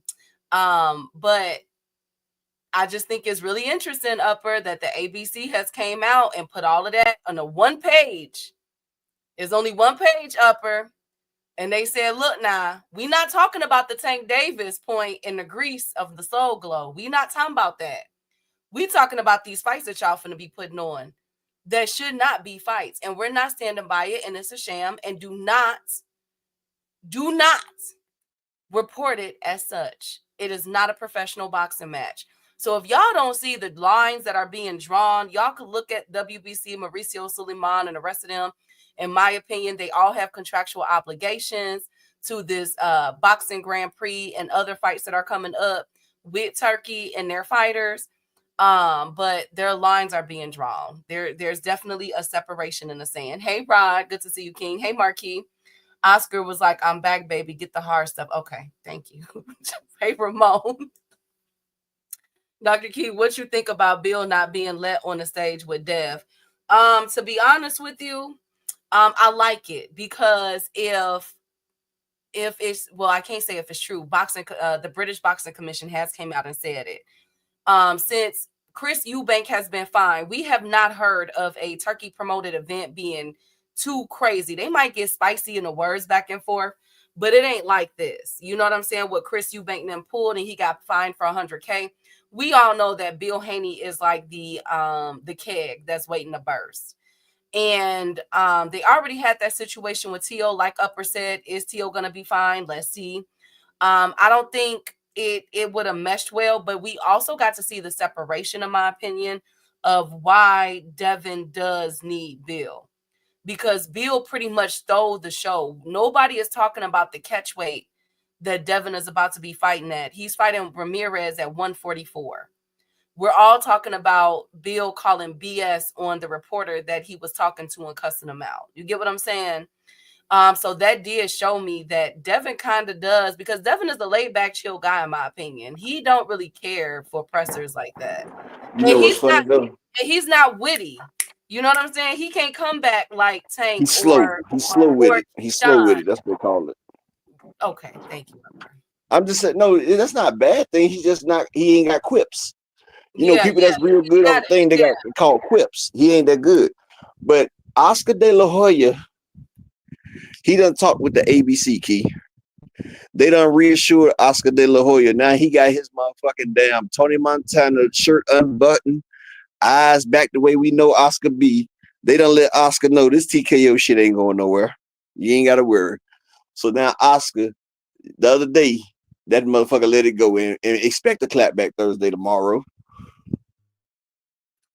But I just think it's really interesting, Upper, that the ABC has came out and put all of that on a one page. It's only one page, Upper. And they said, look now, we not talking about the Tank Davis point in the grease of the Soul Glow. We not talking about that. We talking about these fights that y'all finna be putting on that should not be fights. And we're not standing by it, and it's a sham. And do not report it as such. It is not a professional boxing match. So if y'all don't see the lines that are being drawn, y'all could look at WBC, Mauricio Suleiman, and the rest of them. In my opinion, they all have contractual obligations to this boxing Grand Prix and other fights that are coming up with Turkey and their fighters. But their lines are being drawn. There's definitely a separation in the sand. Hey, Rod, good to see you, King. Hey, Marquis. Oscar was like, I'm back, baby. Get the hard stuff. Okay, thank you. Hey, Ramon. Dr. Key, what you think about Bill not being let on the stage with Dev? To be honest with you, I like it because if it's, well, I can't say if it's true. The British Boxing Commission has came out and said it. Since Chris Eubank has been fined, we have not heard of a Turkey promoted event being too crazy. They might get spicy in the words back and forth, but it ain't like this. You know what I'm saying? What Chris Eubank then pulled and he got fined for $100K. We all know that Bill Haney is like the keg that's waiting to burst. And they already had that situation with Tio, like Upper said. Is Tio gonna be fine? Let's see. I don't think it would have meshed well, but we also got to see the separation, in my opinion, of why Devin does need Bill. Because Bill pretty much stole the show. Nobody is talking about the catch weight that Devin is about to be fighting at. He's fighting Ramirez at 144. We're all talking about Bill calling BS on the reporter that he was talking to and cussing him out. You get what I'm saying? So that did show me that Devin kind of does, because Devin is a laid back, chill guy, in my opinion. He don't really care for pressers like that. You know what's funny though? He's not witty. You know what I'm saying? He can't come back like Tank. He's slow. He's slow with it. He's slow with it. That's what they call it. Okay, thank you. I'm just saying, no, that's not a bad thing. He's just not. He ain't got quips. You know, people that's real good on the thing, they got called quips. He ain't that good. But Oscar De La Hoya, he done talk with the ABC, Key. They done reassured Oscar De La Hoya. Now he got his motherfucking damn Tony Montana shirt unbuttoned, eyes back the way we know Oscar be. They done let Oscar know this TKO shit ain't going nowhere. You ain't got to worry. So now Oscar, the other day, that motherfucker let it go and expect a clapback Thursday tomorrow.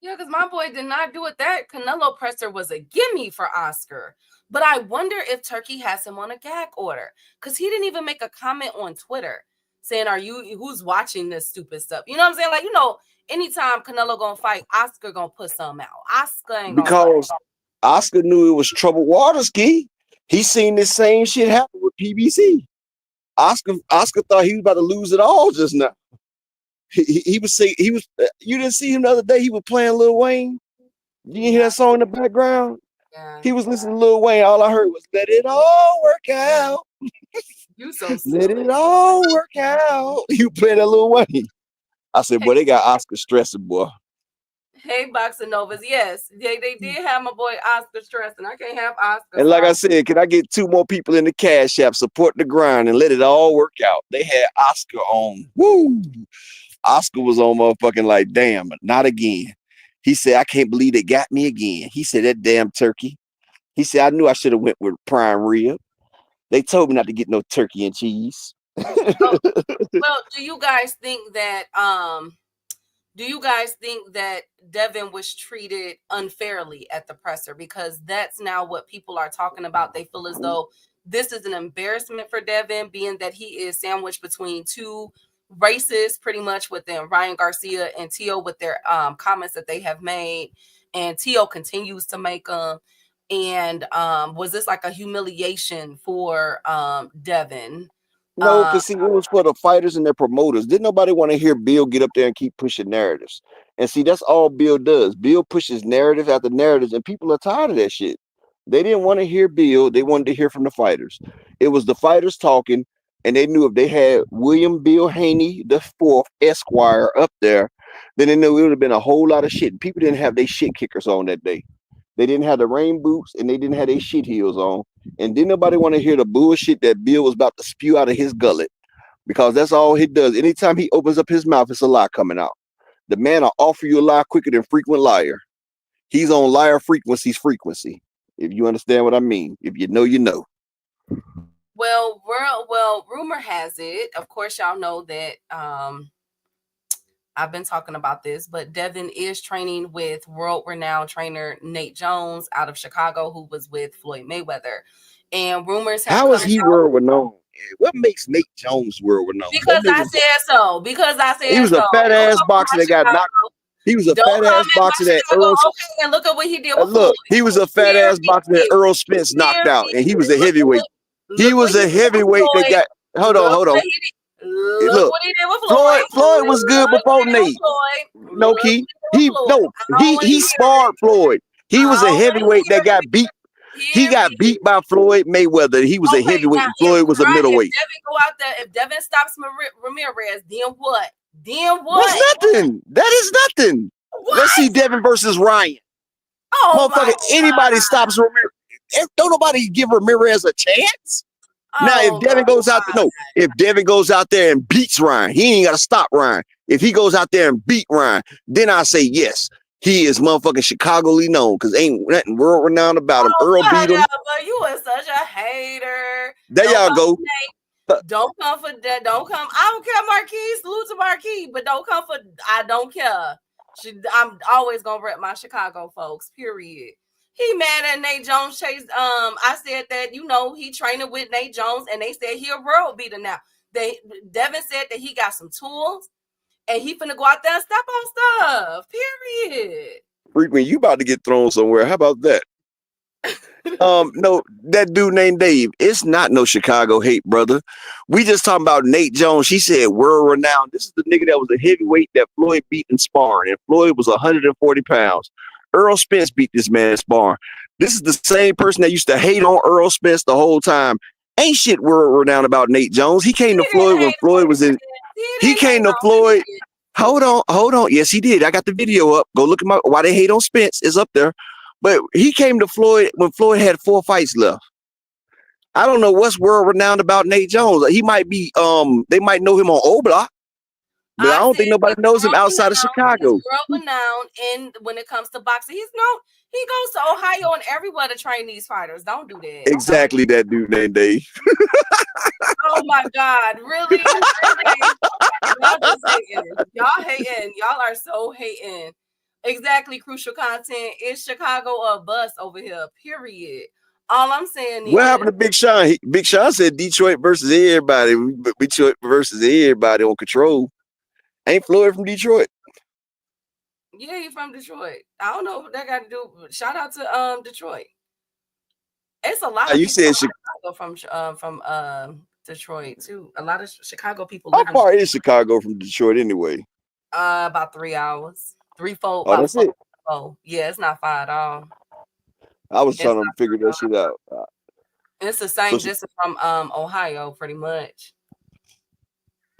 Yeah, because my boy did not do it. That Canelo presser was a gimme for Oscar. But I wonder if Turkey has him on a gag order, because he didn't even make a comment on Twitter saying, who's watching this stupid stuff? You know what I'm saying? Like, anytime Canelo gonna fight, Oscar gonna put something out. Oscar ain't because Oscar knew it was troubled waters, Key. He seen this same shit happen with PBC. Oscar thought he was about to lose it all just now. He was saying you didn't see him the other day. He was playing Lil Wayne. You didn't hear that song in the background? Yeah. He was listening to Lil Wayne. All I heard was "Let it all work out." You so silly. Let it all work out. You playing that Lil Wayne? I said, boy, they got Oscar stressing, boy. Hey, Boxing Novas. Yes, they did have my boy Oscar stressing. I can't have Oscar. And like I said, can I get 2 more people in the Cash App support the grind and let it all work out? They had Oscar on. Woo! Oscar was on motherfucking like, damn, not again. He said, I can't believe they got me again. He said, that damn turkey. He said, I knew I should have went with prime rib. They told me not to get no turkey and cheese. Oh, well, do you guys think that Devin was treated unfairly at the presser? Because that's now what people are talking about. They feel as though this is an embarrassment for Devin, being that he is sandwiched between two races, pretty much, within Ryan Garcia and Tio, with their comments that they have made, and Tio continues to make them. And was this like a humiliation for Devin? No, because see, it was for the fighters and their promoters. Didn't nobody want to hear Bill get up there and keep pushing narratives? And see, that's all Bill does. Bill pushes narrative after narratives, and people are tired of that shit. They didn't want to hear Bill. They wanted to hear from the fighters. It was the fighters talking, and they knew if they had William Bill Haney the fourth Esquire up there, then they knew it would have been a whole lot of shit. People didn't have their shit kickers on that day. They didn't have the rain boots, and they didn't have their shit heels on. And didn't nobody want to hear the bullshit that Bill was about to spew out of his gullet, because that's all he does. Anytime he opens up his mouth, it's a lie coming out. The man will offer you a lie quicker than frequent liar. He's on liar frequency. If you understand what I mean. If you know, you know. Well, rumor has it, of course, y'all know that I've been talking about this, but Devin is training with world-renowned trainer Nate Jones out of Chicago, who was with Floyd Mayweather. And rumors have How is he world-renowned? What makes Nate Jones world-renowned? Because I said so. He was a fat-ass boxer that got knocked. He was a fat-ass boxer that Earl... Okay, and look at what he did with Look, he was a fat-ass boxer that Earl Spence knocked out, and he was a heavyweight. He was a heavyweight that got... Hold on. Look what he did with Floyd. Floyd was good before Nate. No, he sparred Floyd. He was a heavyweight that got beat. He got beat by Floyd Mayweather. He was a heavyweight. And Floyd was a middleweight. If Devin stops Ramirez, then what? That's nothing. That is nothing. What? Let's see Devin versus Ryan. Oh, motherfucker! Anybody stops Ramirez? Don't nobody give Ramirez a chance. Now, if Devin goes out, if Devin goes out there and beats Ryan, he ain't got to stop Ryan. If he goes out there and beat Ryan, then I say yes, he is motherfucking Chicago-ly known, because ain't nothing world renowned about him. Earl beat him. But you are such a hater. There y'all go. Don't come for that. Don't come. I don't care, Marquis. Salute to Marquis, but don't come for. I don't care. I'm always gonna rep my Chicago folks. Period. He mad at Nate Jones chase. I said that, he training with Nate Jones, and they said he a world beater now. Devin said that he got some tools, and he finna go out there and step on stuff. Period. Frequent, you about to get thrown somewhere. How about that? No, that dude named Dave. It's not no Chicago hate, brother. We just talking about Nate Jones. She said world renowned. This is the nigga that was a heavyweight that Floyd beat in sparring, and Floyd was 140 pounds. Earl Spence beat this man in sparring. This is the same person that used to hate on Earl Spence the whole time. Ain't shit world renowned about Nate Jones. He came to Floyd when Floyd was in. He came to Floyd. Hold on. Yes, he did. I got the video up. Go look at why they hate on Spence. It's up there. But he came to Floyd when Floyd had 4 fights left. I don't know what's world renowned about Nate Jones. He might be. They might know him on O Block. But I don't think nobody knows him outside of Chicago. He's world renowned when it comes to boxing. He goes to Ohio and everywhere to train these fighters. Don't do that. Exactly that dude named Dave. Oh my God. Really? Y'all just hating. Y'all hating. Y'all are so hating. Exactly, crucial content. It's Chicago or bust over here. Period. All I'm saying is, what happened to Big Sean? Big Sean said Detroit versus everybody. Detroit versus everybody on Control. Ain't Floyd from Detroit? Yeah, he from Detroit. I don't know what that got to do. Shout out to Detroit. It's a lot of people from Detroit too. A lot of Chicago people. How far is Chicago from Detroit anyway? About 3 hours. 3, 4. Oh, that's it. Oh, yeah, it's not far at all. I was trying to figure that shit out. It's the same distance from Ohio, pretty much.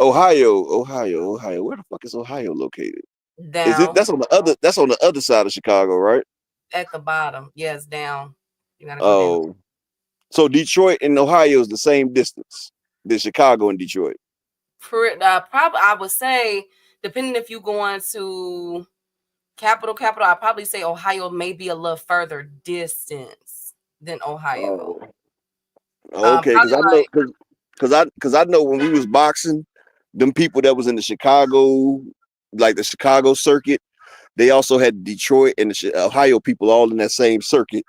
Ohio. Where the fuck is Ohio located? Down. Is it? That's on the other side of Chicago, right? At the bottom. Yes, down. You gotta go down. So Detroit and Ohio is the same distance than Chicago and Detroit. Probably, I would say, depending if you going to capital, I'd probably say Ohio may be a little further distance than Ohio. Okay, because I know because I know when we was boxing, them people that was in the Chicago, like the Chicago circuit, they also had Detroit and the Ohio people all in that same circuit.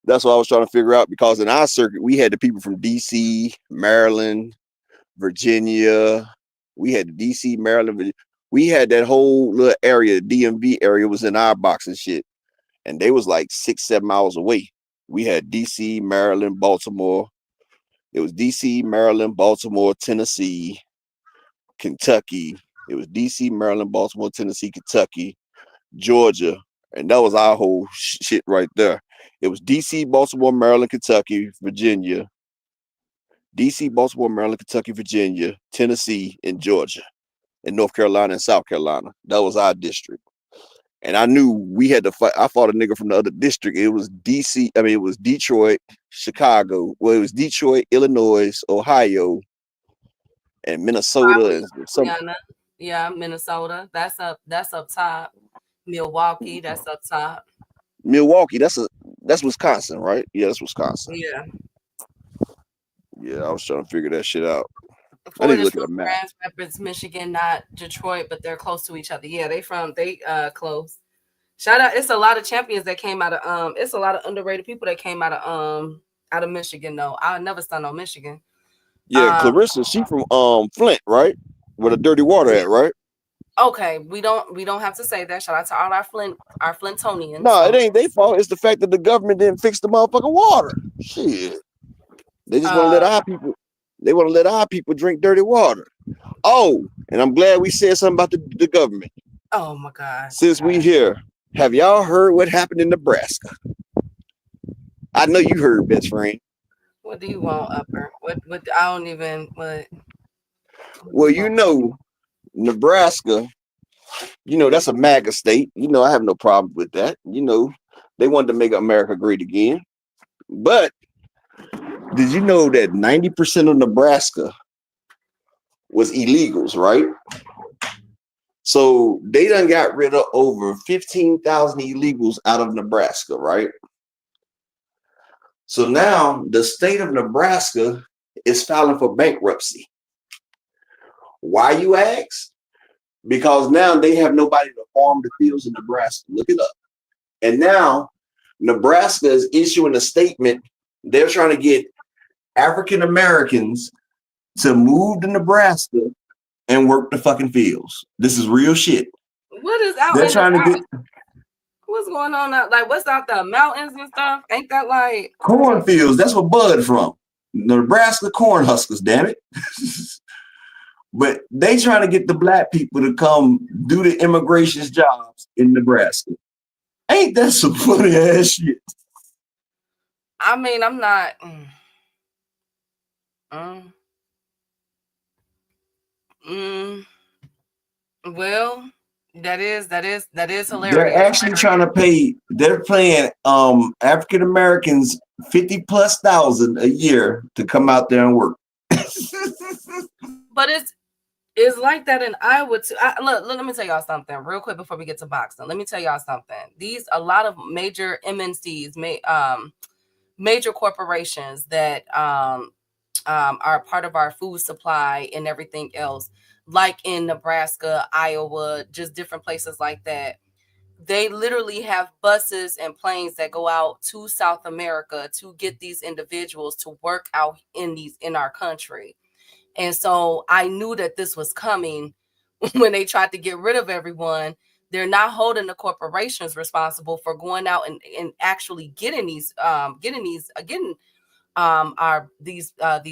That's what I was trying to figure out because in our circuit we had the people from DC, Maryland, Virginia. We had the DC, Maryland. We had that whole little area, DMV area was in our boxing shit. And they was like 6-7 hours away. We had DC, Maryland, Baltimore. It was DC, Maryland, Baltimore, Tennessee, Kentucky. It was DC, Maryland, Baltimore, Tennessee, Kentucky, Georgia. And that was our whole shit right there. It was DC, Baltimore, Maryland, Kentucky, Virginia. DC, Baltimore, Maryland, Kentucky, Virginia, Tennessee, and Georgia. And North Carolina and South Carolina. That was our district. And I knew we had to fight. I fought a nigga from the other district. It was DC. I mean, it was Detroit, Chicago. Well, it was Detroit, Illinois, Ohio, and Minnesota, and some Yeah, Minnesota. That's up top. Milwaukee. That's up top. Milwaukee. That's Wisconsin, right? Yeah, that's Wisconsin. Yeah. Yeah, I was trying to figure that shit out. I Florida need to look at a map. Grand Rapids, Michigan, not Detroit, but they're close to each other. Yeah, they close. Shout out! It's a lot of champions that came out of It's a lot of underrated people that came out of Michigan. Though I never stunned on Michigan. Yeah, Clarissa, she from Flint, right? Where the dirty water at, right? Okay, we don't have to say that. Shout out to all our Flintonians. No, it ain't their fault. It's the fact that the government didn't fix the motherfucking water. Shit, they just want to let our people. They want to let our people drink dirty water. Oh, and I'm glad we said something about the government. Oh my God! Since we here, have y'all heard what happened in Nebraska? I know you heard, best friend. What do you want, Upper? What? I don't even. What? Well, you know, Nebraska. You know that's a MAGA state. You know I have no problem with that. You know they wanted to make America great again, but did you know that 90% of Nebraska was illegals, right? So they done got rid of over 15,000 illegals out of Nebraska, right? So now the state of Nebraska is filing for bankruptcy. Why, you ask? Because now they have nobody to farm the fields in Nebraska. Look it up. And now Nebraska is issuing a statement. They're trying to get African Americans to move to Nebraska and work the fucking fields. This is real shit. What is out? They're trying to get. What's going on out? Like, what's out the mountains and stuff? Ain't that like cornfields? That's what Bud from. Nebraska corn huskers, damn it. But they trying to get the black people to come do the immigration's jobs in Nebraska. Ain't that some funny ass shit? I mean, I'm not. Well, that is hilarious. They're actually trying to pay. They're paying African Americans 50,000+ a year to come out there and work. But it's like that in Iowa too. Look, let me tell y'all something real quick before we get to boxing. Let me tell y'all something. A lot of major MNCs, major corporations that are part of our food supply and everything else, like in Nebraska, Iowa, just different places like that. They literally have buses and planes that go out to South America to get these individuals to work out in our country. And so I knew that this was coming when they tried to get rid of everyone. They're not holding the corporations responsible for going out and actually getting these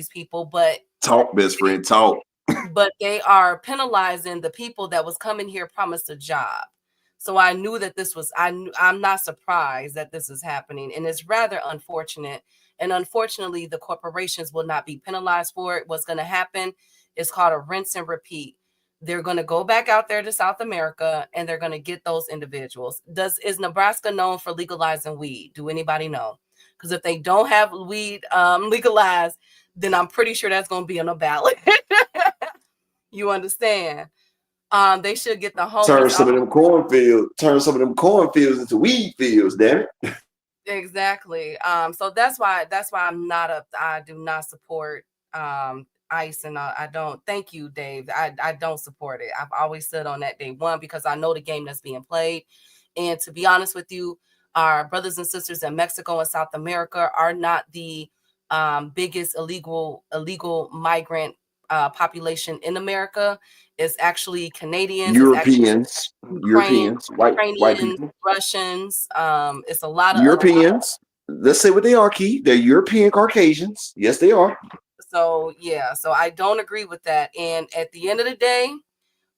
people, but talk, best friend, talk. But they are penalizing the people that was coming here promised a job. So I knew that I'm not surprised that this is happening, and it's rather unfortunate. And unfortunately, the corporations will not be penalized for it. What's going to happen is called a rinse and repeat. They're going to go back out there to South America, and they're going to get those individuals. Is Nebraska known for legalizing weed? Do anybody know? Because if they don't have weed legalized, then I'm pretty sure that's going to be on the ballot. You understand? They should get the homeless. Turn some of them cornfields into weed fields, damn it. Exactly. So that's why I do not support ICE, and I don't. Thank you, Dave. I don't support it. I've always said on that day one, because I know the game that's being played, and to be honest with you, our brothers and sisters in Mexico and South America are not the biggest illegal migrant population in America. It's actually Canadians. It's actually Europeans, Ukraine, Europeans, white Ukrainians, people, Russians. It's a lot of other. Europeans. Let's say what they are, Key. They're European Caucasians. Yes, they are. So yeah, so I don't agree with that. And at the end of the day,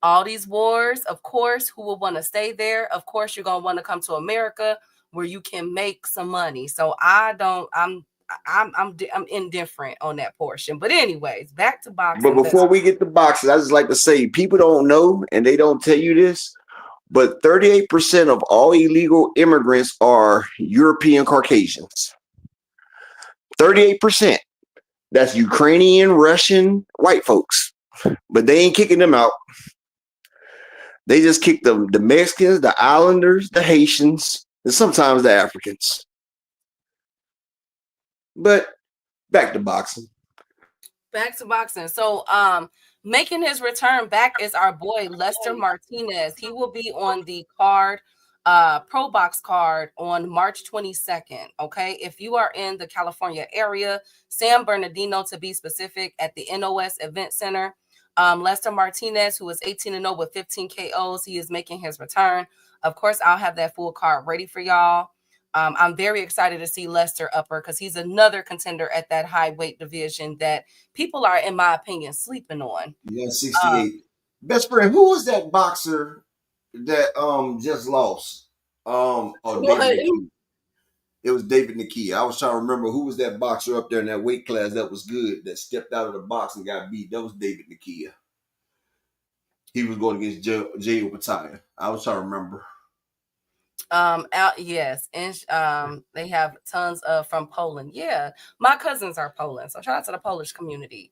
all these wars, of course, who will want to stay there? Of course, you're gonna want to come to America where you can make some money. So I don't. I'm indifferent on that portion. But anyways, back to But boxing. before we get to boxing, I just like to say people don't know and they don't tell you this, but 38% of all illegal immigrants are European Caucasians. 38%. That's Ukrainian, Russian, white folks. But they ain't kicking them out. They just kick the Mexicans, the Islanders, the Haitians, and sometimes the Africans. But back to boxing. Back to boxing. So making his return back is our boy Lester Martinez. He will be on the card, pro box card on March 22nd. Okay, if you are in the California area, San Bernardino to be specific, at the NOS Event Center. Lester Martinez, who is 18-0 with 15 KOs, he is making his return. Of course, I'll have that full card ready for y'all. I'm very excited to see Lester Upper, because he's another contender at that high weight division that people are, in my opinion, sleeping on. Yeah, 68. Best friend, who was that boxer that just lost? Oh, David Nikia. It was David Nikia. I was trying to remember who was that boxer up there in that weight class that was good, that stepped out of the box and got beat. That was David Nikia. He was going against Jay Opataya. I was trying to remember. Yes, and they have tons of from Poland. Yeah, my cousins are Poland, so shout out to the Polish community.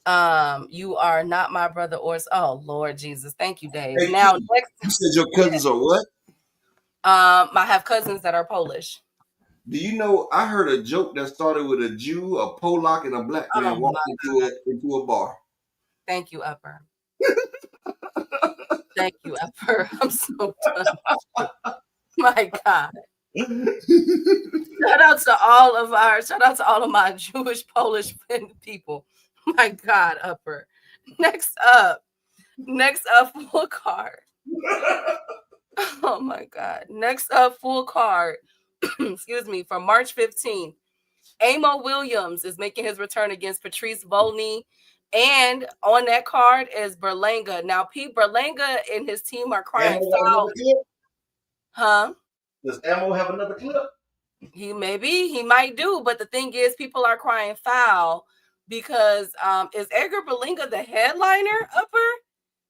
You are not my brother, or oh Lord Jesus, thank you, Dave. Hey, Now, next, you said your cousins are what? I have cousins that are Polish. Do you know? I heard a joke that started with a Jew, a Polak, and a black man walked into a bar. Thank you, Upper. Thank you, Upper. I'm so done. My God. Shout out to all of my Jewish, Polish people. My God, Upper. Next up, full card. Oh my God. Next up, full card. Excuse me, for March 15th. Amo Williams is making his return against Patrice Volney. And on that card is Berlanga. Now, Pete Berlanga and his team are crying foul. Huh? Does Amo have another clip? He might do, but the thing is, people are crying foul because is Edgar Berlanga the headliner, Upper?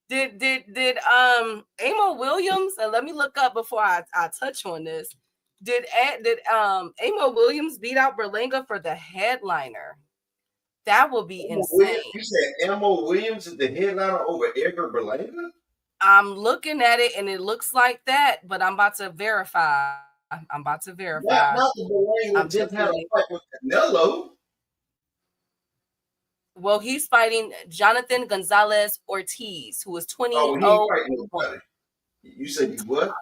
Did Amo Williams, and let me look up before I touch on this. Did Amo Williams beat out Berlanga for the headliner? That would be insane. You said Amo Williams is the headliner over Edgar Berlanga? I'm looking at it and it looks like that, but I'm about to verify. Not the Berlanga just had a fight with Canelo. Well, he's fighting Jonathan Gonzalez Ortiz, who is 20-0. You said you what?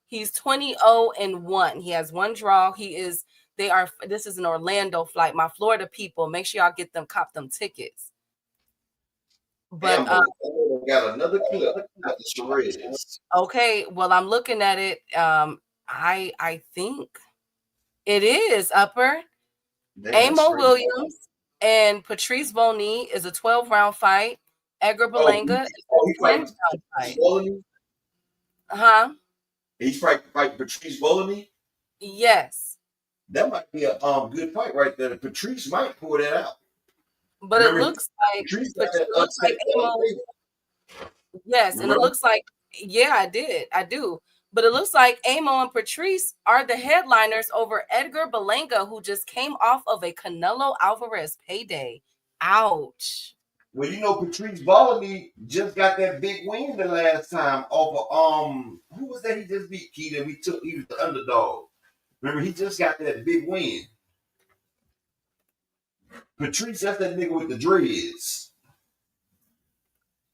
He's 20-0-1. He has one draw. This is an Orlando flight. My Florida people, make sure y'all cop them tickets. But got another clip. Okay, well, I'm looking at it. I think it is Upper. Amo Williams and Patrice Volney is a 12-round fight. Edgar Berlanga is a 10-round fight. Huh? He's fighting Patrice Volney? Yes. That might be a good fight right there. Patrice might pull that out. But it looks like Amo. Yes, and it looks like, yeah, I do. But it looks like Amo and Patrice are the headliners over Edgar Berlanga, who just came off of a Canelo Alvarez payday. Ouch. Well, you know, Patrice Volney just got that big win the last time off of who was that he just beat? He was the underdog. Remember, he just got that big win. Patrice, that's that nigga with the dreads.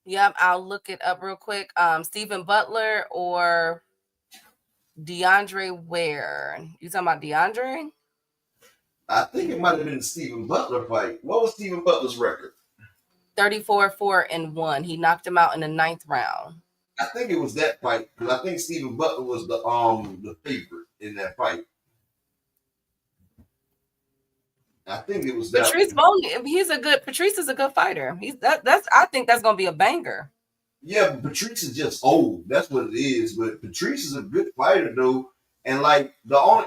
Yep, I'll look it up real quick. Stephen Butler or DeAndre Ware? You talking about DeAndre? I think it might have been the Stephen Butler fight. What was Stephen Butler's record? 34-4-1. He knocked him out in the 9th round. I think it was that fight because I think Stephen Butler was the favorite in that fight. I think it was that. Patrice Bowley. Patrice is a good fighter. I think that's gonna be a banger. Yeah, but Patrice is just old. That's what it is. But Patrice is a good fighter though. And like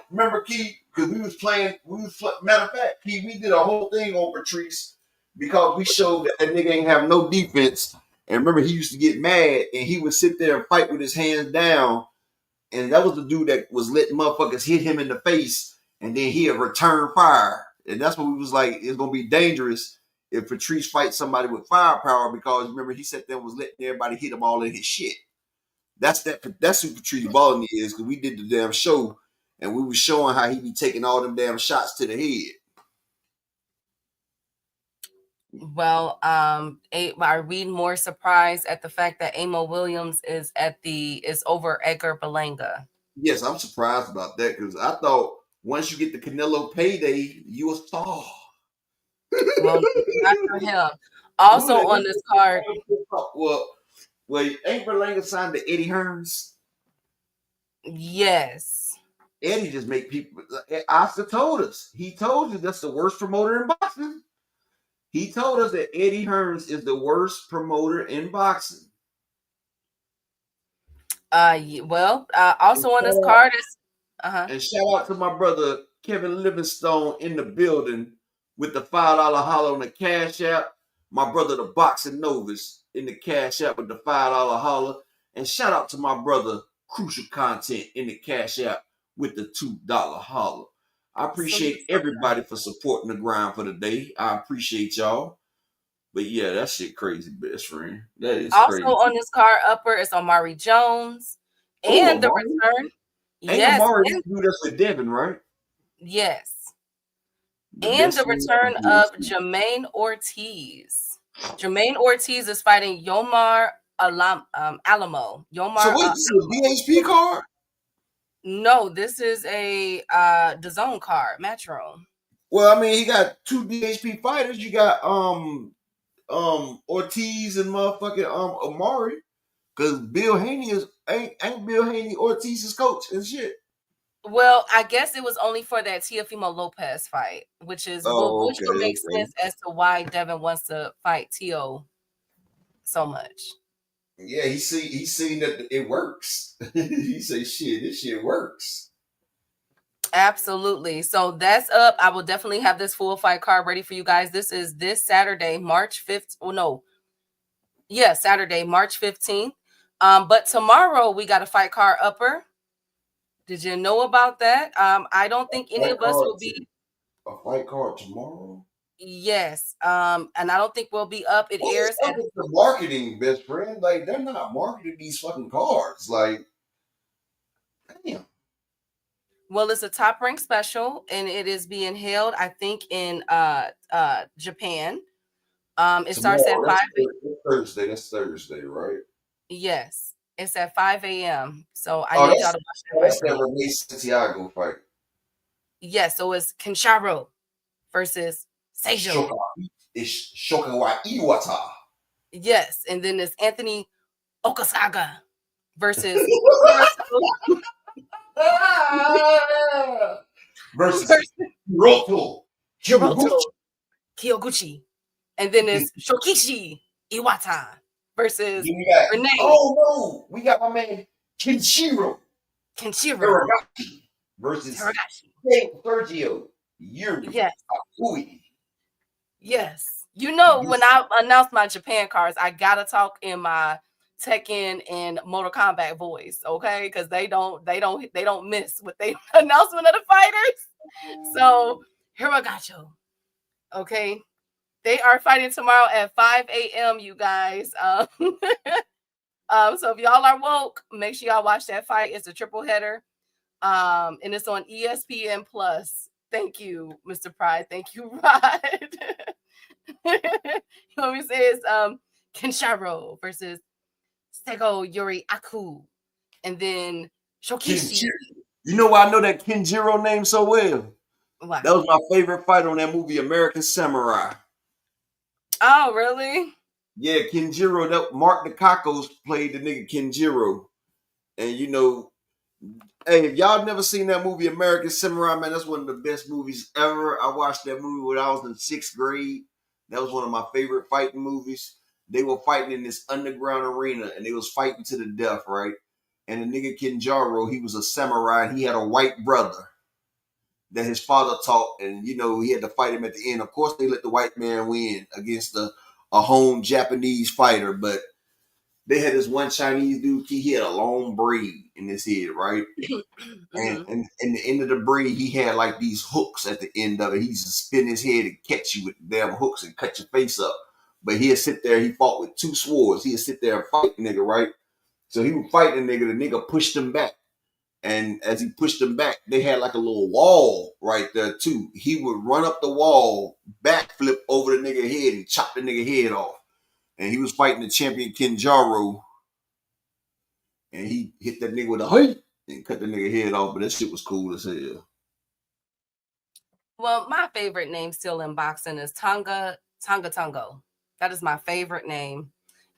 remember Key, because matter of fact, Key, we did a whole thing on Patrice because we showed that nigga ain't have no defense. And remember, he used to get mad and he would sit there and fight with his hands down. And that was the dude that was letting motherfuckers hit him in the face and then he'd return fire. And that's what we was like, it's gonna be dangerous if Patrice fights somebody with firepower because remember he sat there and was letting everybody hit him all in his shit. That's who Patrice Ballin is because we did the damn show and we was showing how he be taking all them damn shots to the head. Well, are we more surprised at the fact that Amo Williams is over Edgar Berlanga? Yes, I'm surprised about that because I thought once you get the Canelo payday, you a star. Well, not for him. Also on this card. Well, ain't Berlanga signed to Eddie Hearns? Yes. Eddie just make people. Oscar told us. He told you that's the worst promoter in boxing. He told us that Eddie Hearns is the worst promoter in boxing. Also on this card is. And shout out to my brother Kevin Livingstone in the building with the $5 holler on the Cash App. My brother, the Boxing Novus, in the Cash App with the $5 holler. And shout out to my brother, Crucial Content, in the Cash App with the $2 holler. I appreciate everybody for supporting the grind for the day. I appreciate y'all. But yeah, that shit crazy, best friend. That is also crazy. On this card upper is Omari Jones and the return. Yes, Omari do this with Devin, right? Yes. And the return of Jermaine Ortiz. Jermaine Ortiz is fighting Yomar Alamo. So what is this, a BHP card? No, this is a DAZN card, Matchroom. Well, I mean, he got 2 BHP fighters. You got Ortiz and motherfucking Omari. Cause Bill Haney ain't Bill Haney Ortiz's coach and shit. Well, I guess it was only for that Teofimo Lopez fight, which will make sense as to why Devin wants to fight Teo so much. Yeah, he's seen that it works. He say, shit, this shit works. Absolutely. So that's up. I will definitely have this full fight card ready for you guys. This is this Saturday, March 5th. Oh no. Yeah, Saturday, March 15th. But tomorrow we got a fight card upper. Did you know about that? I don't think any of us will be a fight card tomorrow. Yes. And I don't think we'll be up. It airs at the marketing, best friend. Like they're not marketing these fucking cards. Like, damn. Well, it's a top rank special, and it is being held, I think, in Japan. It starts at 5 Thursday. That's Thursday, right? Yes. It's at 5 a.m. So I need y'all to watch that. That's that Renee Santiago fight. Yes, so it's Kenshiro versus Seijo. It's Shokawa Iwata. Yes, and then there's Anthony Okasaga versus versus Hiroto Kiyoguchi. And then there's Shokishi Iwata versus Renee. Oh no, we got my man Kenshiro Teragashi versus Sergio Yuri. Yes. Akui. Yes. You know, when I announced my Japan cards, I gotta talk in my Tekken and Mortal Kombat voice, okay? Because they don't miss with the announcement of the fighters. So Hiragacho. Okay. They are fighting tomorrow at 5 a.m., you guys. So if y'all are woke, make sure y'all watch that fight. It's a triple header. And it's on ESPN Plus. Thank you, Mr. Pride. Thank you, Rod. You know what we say is Kenshiro versus Sego Yori Aku. And then Shokishi. You know why I know that Kenjiro name so well? Why? That was my favorite fight on that movie, American Samurai. Oh, really? Yeah, Kenjiro. That Mark Dacascos played the nigga Kenjiro. And you know, hey, if y'all never seen that movie, American Samurai, man, that's one of the best movies ever. I watched that movie when I was in 6th grade. That was one of my favorite fighting movies. They were fighting in this underground arena, and they was fighting to the death, right? And the nigga Kenjiro, he was a samurai, and he had a white brother that his father taught, and you know, he had to fight him at the end. Of course, they let the white man win against a home Japanese fighter, but they had this one Chinese dude, he had a long braid in his head, right? And in the end of the braid, he had like these hooks at the end of it. He used to spin his head and catch you with the damn hooks and cut your face up. But he'd sit there, he fought with 2 swords. He'd sit there and fight the nigga, right? So he would fight the nigga pushed him back. And as he pushed him back, they had like a little wall right there too. He would run up the wall, backflip over the nigga head and chop the nigga head off. And he was fighting the champion Kenjiro. And he hit that nigga with a height and cut the nigga head off. But that shit was cool as hell. Well, my favorite name still in boxing is Tonga Tongo. That is my favorite name.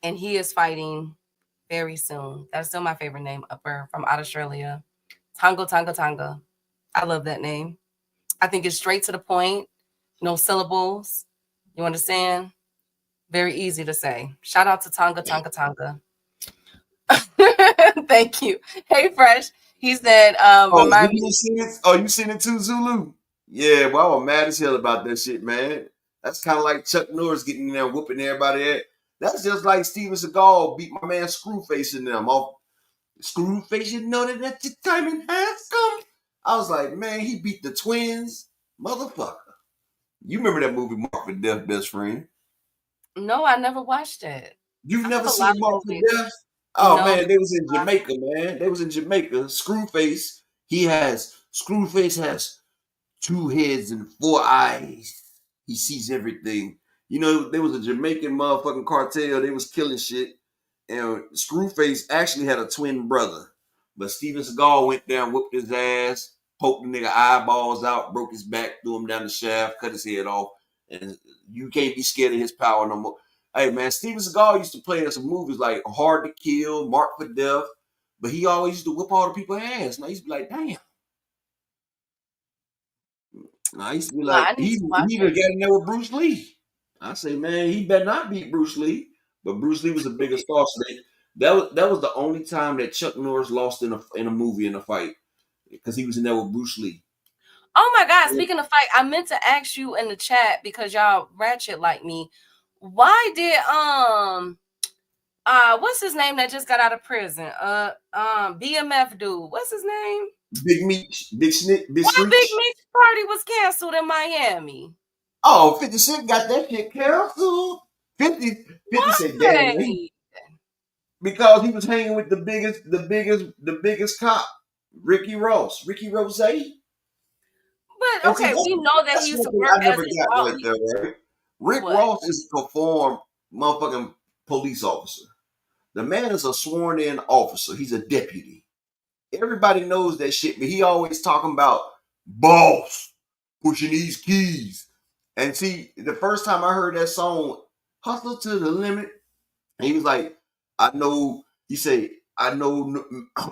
And he is fighting very soon. That's still my favorite name, upper from Australia. Tonga. I love that name. I think it's straight to the point. No syllables. You understand? Very easy to say. Shout out to Tonga. Thank you. Hey, Fresh. He said, remind me. You seen it too, Zulu? Yeah, well, I was mad as hell about that shit, man. That's kind of like Chuck Norris getting in there whooping everybody at. That's just like Steven Seagal beat my man Screwface in them off. Screwface, you know that your time has come. I was like, man, he beat the twins, motherfucker. You remember that movie Mark for Death, Best Friend? No, I never watched it. You've never seen Mark for Death? Oh, no, man, they was in Jamaica, man. They was in Jamaica. Screwface has 2 heads and 4 eyes. He sees everything. You know, there was a Jamaican motherfucking cartel. They was killing shit. And Screwface actually had a twin brother. But Steven Seagal went down, whooped his ass, poked the nigga eyeballs out, broke his back, threw him down the shaft, cut his head off. And you can't be scared of his power no more. Hey, man, Steven Seagal used to play in some movies like Hard to Kill, Mark for Death. But he always used to whip all the people's ass. And I used to be like, damn. I used to be like, he even got in there with Bruce Lee. I say, man, he better not beat Bruce Lee. But Bruce Lee was the biggest star. So that was the only time that Chuck Norris lost in a movie in a fight, because he was in there with Bruce Lee. Oh my God! Speaking of fight, I meant to ask you in the chat, because y'all ratchet like me. Why did what's his name that just got out of prison? BMF dude. What's his name? Big Meech. Big Snitch. Why Big Meech party was canceled in Miami? Oh, 50 Cent got that shit canceled. 50 Cent damn. Because he was hanging with the biggest cop, Ricky Ross. But okay, we know that he used to work as right? Rick Ross is a performed motherfucking police officer. The man is a sworn in officer. He's a deputy. Everybody knows that shit, but he always talking about boss pushing these keys. And see, the first time I heard that song, Hustle to the Limit, and he was like, I know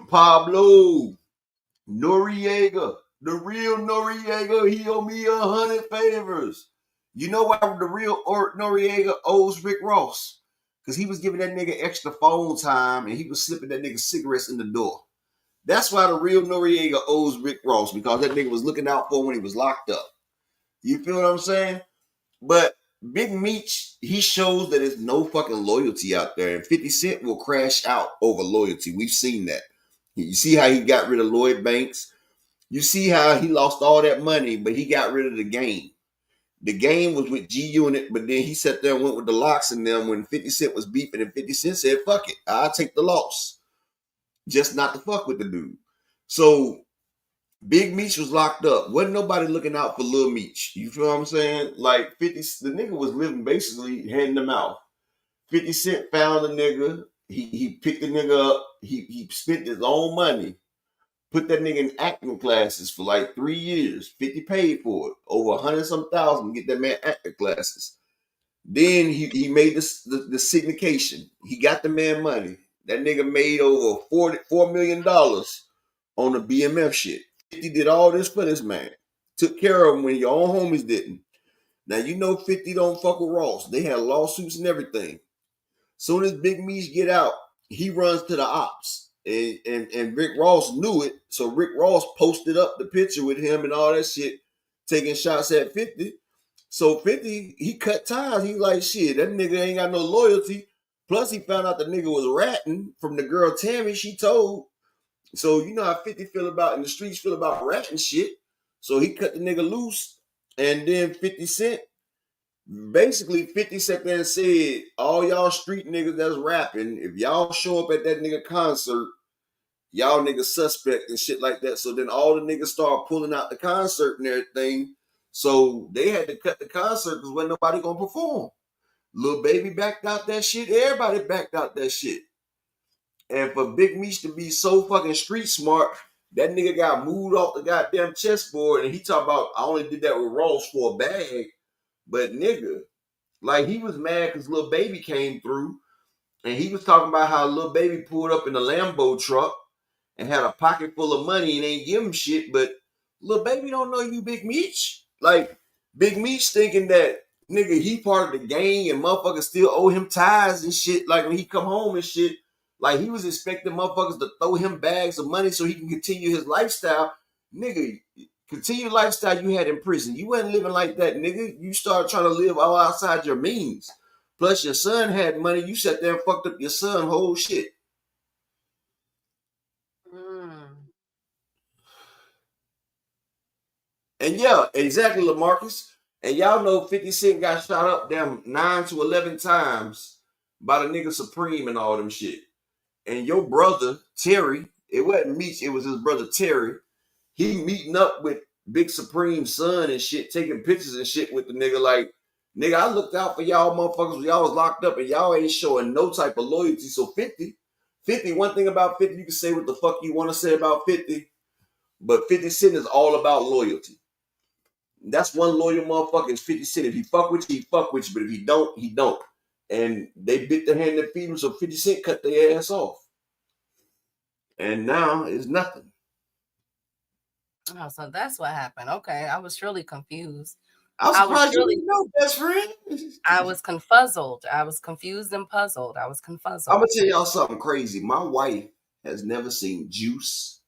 Pablo Noriega, the real Noriega, he owe me 100 favors. You know why the real Noriega owes Rick Ross? Because he was giving that nigga extra phone time and he was slipping that nigga cigarettes in the door. That's why the real Noriega owes Rick Ross, because that nigga was looking out for him when he was locked up. You feel what I'm saying? But Big Meech, he shows that there's no fucking loyalty out there. And 50 Cent will crash out over loyalty. We've seen that. You see how he got rid of Lloyd Banks. You see how he lost all that money, but he got rid of the game. The game was with G Unit, but then he sat there and went with the locks in them when 50 Cent was beefing, and 50 Cent said, fuck it, I'll take the loss. Just not to fuck with the dude. So Big Meech was locked up. Wasn't nobody looking out for Lil Meech. You feel what I'm saying? Like 50, the nigga was living basically hand to mouth. 50 Cent found the nigga. He picked the nigga up. He spent his own money. Put that nigga in acting classes for like 3 years. 50 paid for it. Over 100 some thousand to get that man acting classes. Then he made the syndication. He got the man money. That nigga made over $4 million on the BMF shit. 50 did all this for this man. Took care of him when your own homies didn't. Now you know 50 don't fuck with Ross. They had lawsuits and everything. Soon as Big Meech get out, he runs to the ops. And Rick Ross knew it. So Rick Ross posted up the picture with him and all that shit, taking shots at 50. So 50, he cut ties. He like, shit, that nigga ain't got no loyalty. Plus, he found out the nigga was ratting from the girl Tammy she told. So you know how 50 feel about in the streets feel about ratting shit. So he cut the nigga loose. And then 50 Cent, basically 50 sat there and said, all y'all street niggas that's rapping, if y'all show up at that nigga concert, y'all niggas suspect and shit like that. So then all the niggas start pulling out the concert and everything. So they had to cut the concert because wasn't nobody gonna perform. Lil Baby backed out that shit. Everybody backed out that shit. And for Big Meech to be so fucking street smart, that nigga got moved off the goddamn chessboard and he talk about, I only did that with Ross for a bag. But nigga, like he was mad because Lil Baby came through and he was talking about how Lil Baby pulled up in the Lambo truck and had a pocket full of money and ain't give him shit, but Lil Baby don't know you Big Meech. Like, Big Meech thinking that, nigga, he part of the gang and motherfuckers still owe him ties and shit. Like, when he come home and shit, like, he was expecting motherfuckers to throw him bags of money so he can continue his lifestyle. Nigga, continue the lifestyle you had in prison. You wasn't living like that, nigga. You started trying to live all outside your means. Plus, your son had money. You sat there and fucked up your son whole shit. And yeah, exactly, LaMarcus. And y'all know 50 Cent got shot up damn 9 to 11 times by the nigga Supreme and all them shit. And your brother, Terry, it wasn't Meech, it was his brother Terry. He meeting up with Big Supreme's son and shit, taking pictures and shit with the nigga. Like, nigga, I looked out for y'all motherfuckers when y'all was locked up and y'all ain't showing no type of loyalty. So 50, one thing about 50, you can say what the fuck you want to say about 50, but 50 Cent is all about loyalty. That's one loyal motherfucker is 50 Cent. If he fuck with you, he fuck with you. But if he don't, he don't. And they bit the hand that feed him, so 50 Cent cut their ass off. And now it's nothing. Oh, so that's what happened. Okay, I was really confused. I'm surprised you didn't know, best friend. I was confuzzled. I was confused and puzzled. I was confuzzled. I'm gonna tell y'all something crazy. My wife has never seen Juice,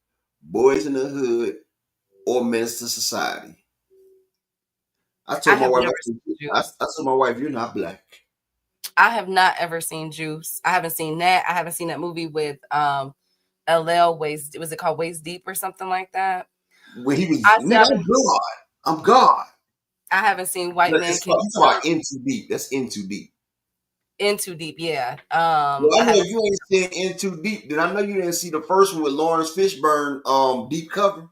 Boys in the Hood, or Menace to Society. I told my wife, you're not black. I have not ever seen Juice. I haven't seen that. I haven't seen that movie with LL Waist. Was it called Waist Deep or something like that? When he was, I'm God. I haven't seen White Man Can't. You talking about In Too Deep? That's In Too Deep. In Too Deep, yeah. Well, I know you ain't seen In Too Deep. Did I know you didn't see the first one with Lawrence Fishburne? Deep Cover.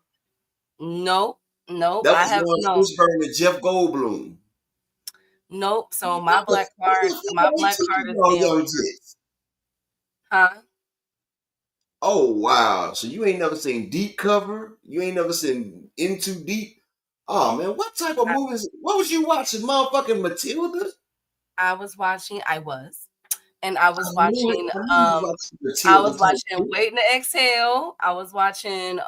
Nope. That was Lawrence Fishburne and Jeff Goldblum. Nope. So my black card is being. Huh? Oh wow! So you ain't never seen Deep Cover? You ain't never seen In Too Deep? Oh man, what type of movies? What was you watching? Motherfucking Matilda? I was watching Waiting to Exhale. I was watching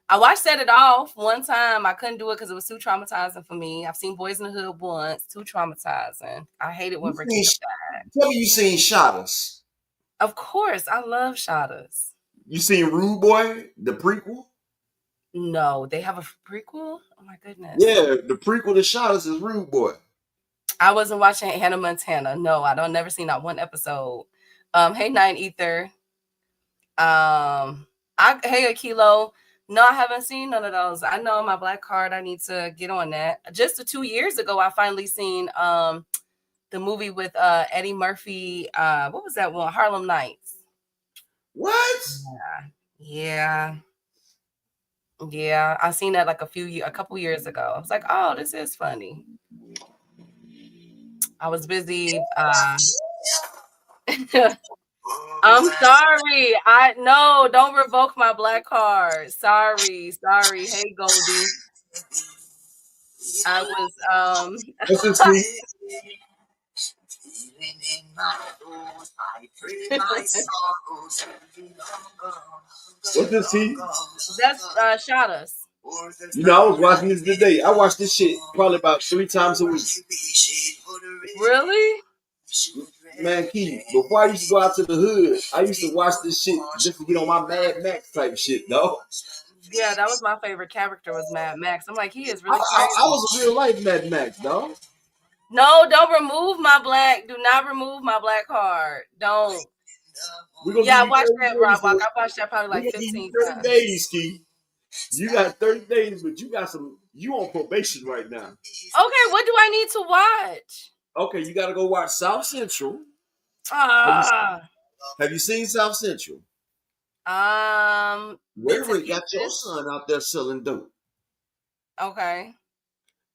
I watched Set It Off one time. I couldn't do it because it was too traumatizing for me. I've seen Boys in the Hood once, too traumatizing. I hate it when Regina died. Tell me you seen Shotters. Of course, I love Shotters. You seen Rude Boy, the prequel? No, they have a prequel? Oh my goodness. Yeah, the prequel to Shotters is Rude Boy. I wasn't watching Hannah Montana. No, I don't never seen that one episode. Hey Nine Ether. Hey Akilo. No, I haven't seen none of those. I know my black card. I need to get on that. Just 2 years ago, I finally seen the movie with Eddie Murphy. What was that one? Harlem Nights. What? Yeah. Yeah, I seen that like a couple years ago. I was like, oh, this is funny. I was busy. I'm sorry. No, don't revoke my black card. Sorry. Hey, Goldie. I was What's this, T? What's this, T? That's shot us. You know, I was watching this today. I watch this shit probably about 3 times a week. Really? Man, Key, before I used to go out to the hood, I used to watch this shit just to get on my Mad Max type shit, dog. Yeah, that was my favorite character was Mad Max. I'm like, he is really I crazy. was a real life Mad Max, dog. No, don't remove my black. Do not remove my black card. Don't. Yeah, I watched that, Rob. I watched that probably like 15 30 times. days, Key. You got 30 days, but you got you on probation right now. Okay, what do I need to watch? Okay, you got to go watch South Central. Have you seen South Central? Where got your son out there selling dope? Okay.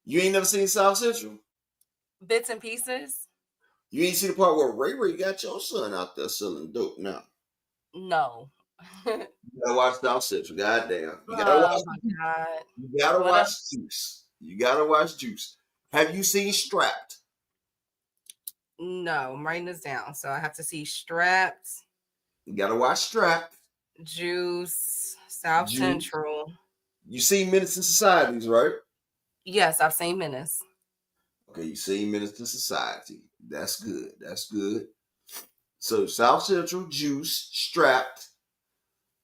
You ain't never seen South Central? Bits and pieces? You ain't seen the part where Ray got your son out there selling dope now? No. You gotta watch South Central. Goddamn. You gotta You gotta watch Juice. You gotta watch Juice. Have you seen Strapped? No, I'm writing this down. So I have to see Strapped. You gotta watch Strapped. Juice. South Central. You seen Menace in Societies, right? Yes, I've seen Menace. Okay, you seen Menace in Society. That's good. That's good. So South Central, Juice, Strapped.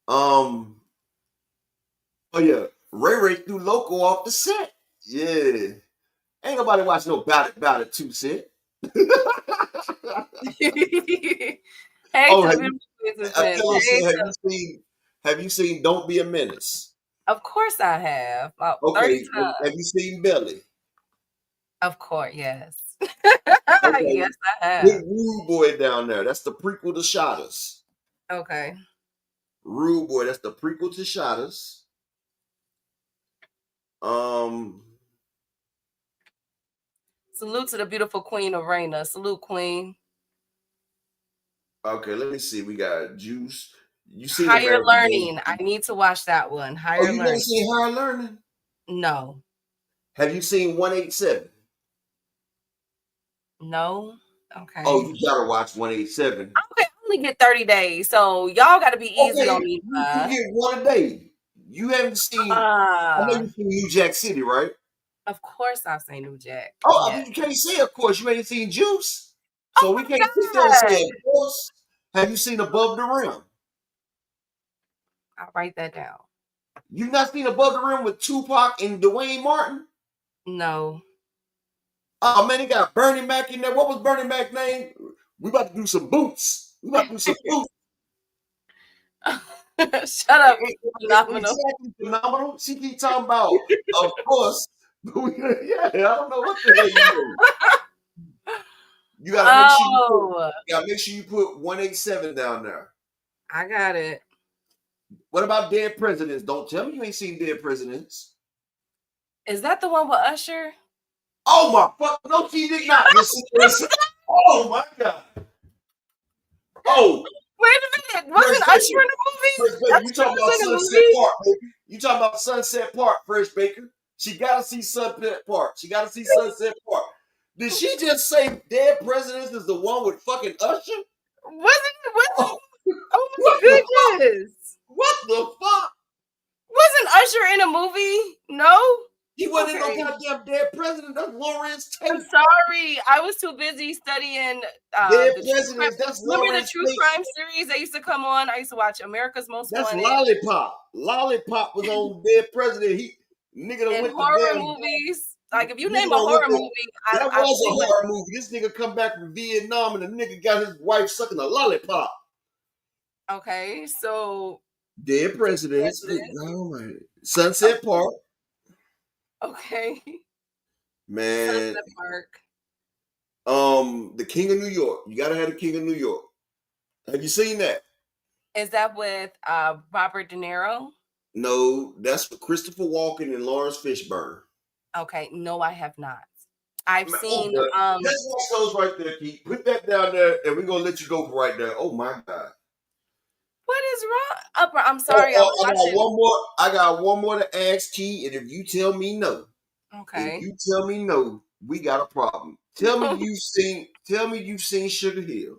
Oh yeah, Ray threw Loco off the set. Yeah. Ain't nobody watching no Bout It 2 set. Have you seen Don't Be a Menace? Of course I have. About Okay. 30 times. Have you seen Belly? Of course, yes. Okay. Yes, I have. With Rude Boy down there. That's the prequel to Shot Us. Okay. Rude Boy, that's the prequel to Shot Us. Salute to the beautiful Queen of Raina. Salute, Queen. Okay, let me see. We got Juice. You see Higher Learning. I need to watch that one. Higher Learning. You never seen Higher Learning? No. Have you seen 187? No. Okay. Oh, you gotta watch 187. Okay, I only get 30 days, so y'all gotta be easy on me. You get one a day. You haven't seen. I know you've seen New Jack City, right? Of course, I've seen New Jack. Oh, yes. You can't say, of course. You ain't seen Juice, so we can't sit there and say, of course. Have you seen Above the Rim? I'll write that down. You've not seen Above the Rim with Tupac and Dwayne Martin? No. Oh man, he got Bernie Mac in there. What was Bernie Mac's name? We about to do some boots. We about to do some boots. Shut up. Phenomenal. Exactly phenomenal. She keep talking about, of course. Yeah, I don't know what the hell you doing. You gotta make sure you put 187 down there. I got it. What about Dead Presidents? Don't tell me you ain't seen Dead Presidents. Is that the one with Usher? Oh my fuck! No, she did not. Oh my god! Oh, wait a minute! Wasn't Usher in the movie? You talking about Sunset Park, baby? You talking about Sunset Park, Fresh Baker? She gotta see Sunset Park. She gotta see Sunset Park. Did she just say Dead Presidents is the one with fucking Usher? Oh my goodness! What the fuck? Wasn't Usher in a movie? No. He wasn't no goddamn Dead President. That's Lawrence Tate. I'm sorry. I was too busy studying Dead Presidents. That's remember the true crime series that used to come on? I used to watch America's Most Wanted. That's Lollipop. Lollipop was on Dead President. Nigga went horror movies. Like if you name a horror movie, that was a horror movie. This nigga come back from Vietnam and the nigga got his wife sucking a lollipop. Okay, so Dead Presidents. Oh my. Sunset Park. Okay. Man. Sunset Park. The King of New York. You gotta have the King of New York. Have you seen that? Is that with Robert De Niro? No, that's for Christopher Walken and Lawrence Fishburne. Okay, no, I have not. I've Man, seen let's watch those right there, Keith. Put that down there, and we're gonna let you go right there. Oh my God. what is wrong? I'm sorry, I was I got watching. one more. I got one more to ask, Key, and if you tell me no, Okay. if you tell me no, we got a problem. Tell me you've seen. Tell me you've seen Sugar Hill.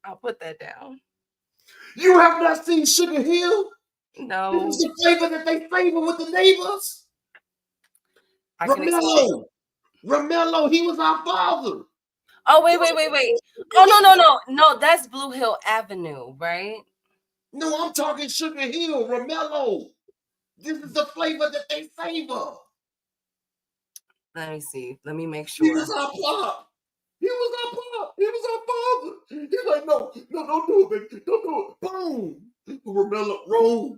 I'll put that down. You have not seen Sugar Hill? No. This is the flavor that they favor with the neighbors. Romello, he was our father. Oh, wait. Oh, no. That's Blue Hill Avenue, right? No, I'm talking Sugar Hill, Romello. This is the flavor that they favor. Let me see. Let me make sure. He was our pop. He was our pop. He was our father. He's like, no, don't do it, baby. Don't do it. Boom. Romello, roll.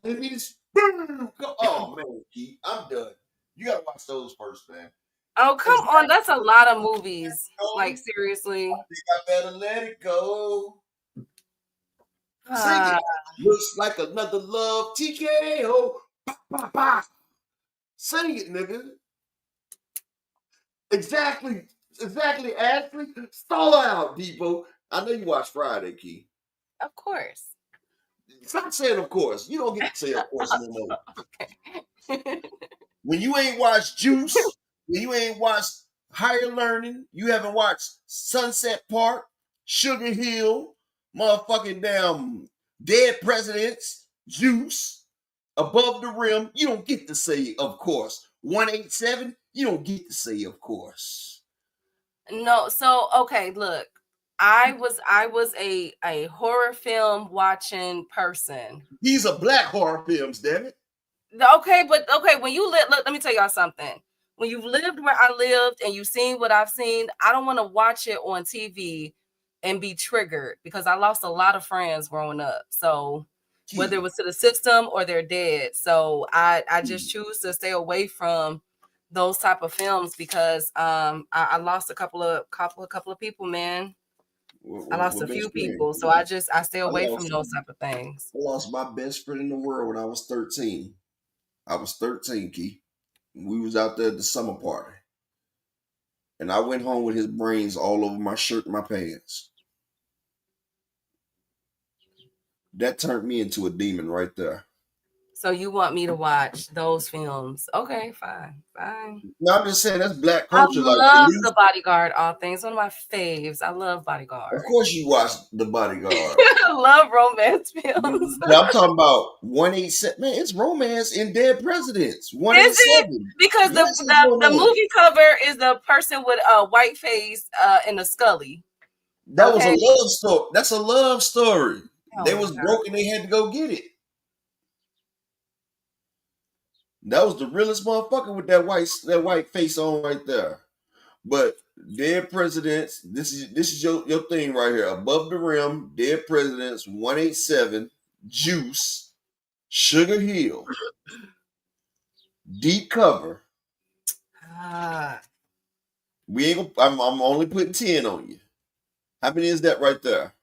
And he just, boom. Oh, man, Keith, I'm done. You got to watch those first, man. Oh, come on. That's a lot of movies. Like, seriously. I think I better let it go. Sing it. Looks like another love TKO. Bah, bah. Sing it, nigga. Exactly, Ashley. Stall out, Depot. I know you watch Friday, Key. Of course. Stop saying of course. You don't get to say of course no more. Okay. When you ain't watched Juice, when you ain't watched Higher Learning, you haven't watched Sunset Park, Sugar Hill, motherfucking damn Dead Presidents, Juice, Above the Rim, you don't get to say of course. 187, you don't get to say of course. No, so okay, look. I was a horror film watching person. These are black horror films, damn it. Okay, when you live, look, let me tell y'all something. When you've lived where I lived and you've seen what I've seen, I don't want to watch it on TV and be triggered because I lost a lot of friends growing up. So whether it was to the system or they're dead. So I just choose to stay away from those type of films because I lost a couple of people, man. I lost a few people, so I stay away from those type of things. I lost my best friend in the world when I was 13. I was 13, Key. We was out there at the summer party. And I went home with his brains all over my shirt and my pants. That turned me into a demon right there. So you want me to watch those films? Okay, fine. No, I'm just saying that's black culture. I love The Bodyguard, all things. One of my faves. I love Bodyguard. Of course you watch The Bodyguard. I love romance films. Yeah, I'm talking about 187. Man, it's romance in Dead Presidents. 187. Is it? Because the movie cover is the person with a white face and a Scully. That was a love story. That's a love story. Oh, they was broke and they had to go get it. That was the realest motherfucker with that white face on right there. But Dead Presidents, this is your thing right here. Above the Rim, Dead Presidents, 187, Juice, Sugar Hill, Deep Cover. We ain't gonna, I'm only putting 10 on you. How many is that right there?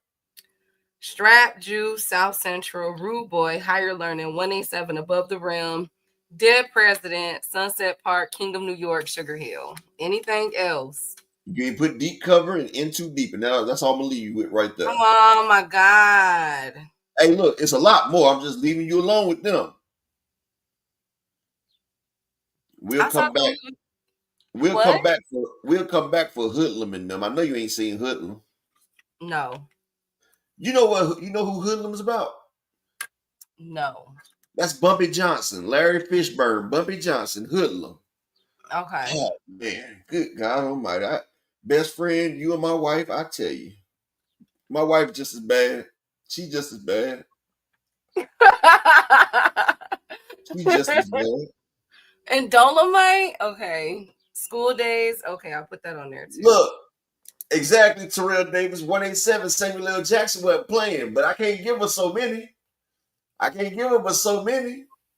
Strap, Juice, South Central, Rude Boy, Higher Learning, 187, Above the Rim, Dead President, Sunset Park, King of New York, Sugar Hill. Anything else? You ain't put Deep Cover and In Too Deep, and now that's all I'm gonna leave you with right there. Oh my God! Hey, look, it's a lot more. I'm just leaving you alone with them. We'll come back. We'll come back for Hoodlum and them. I know you ain't seen Hoodlum. No. You know what? You know who Hoodlum's about? No. That's Bumpy Johnson, Larry Fishburne, Bumpy Johnson, Hoodlum. Okay. Oh man, good God Almighty! Best friend, you and my wife. I tell you, my wife just as bad. She just as bad. She just as bad. And Dolomite, okay. School Days, okay. I'll put that on there too. Look, exactly. Terrell Davis, 187. Samuel L. Jackson wasn't playing, but I can't give her so many.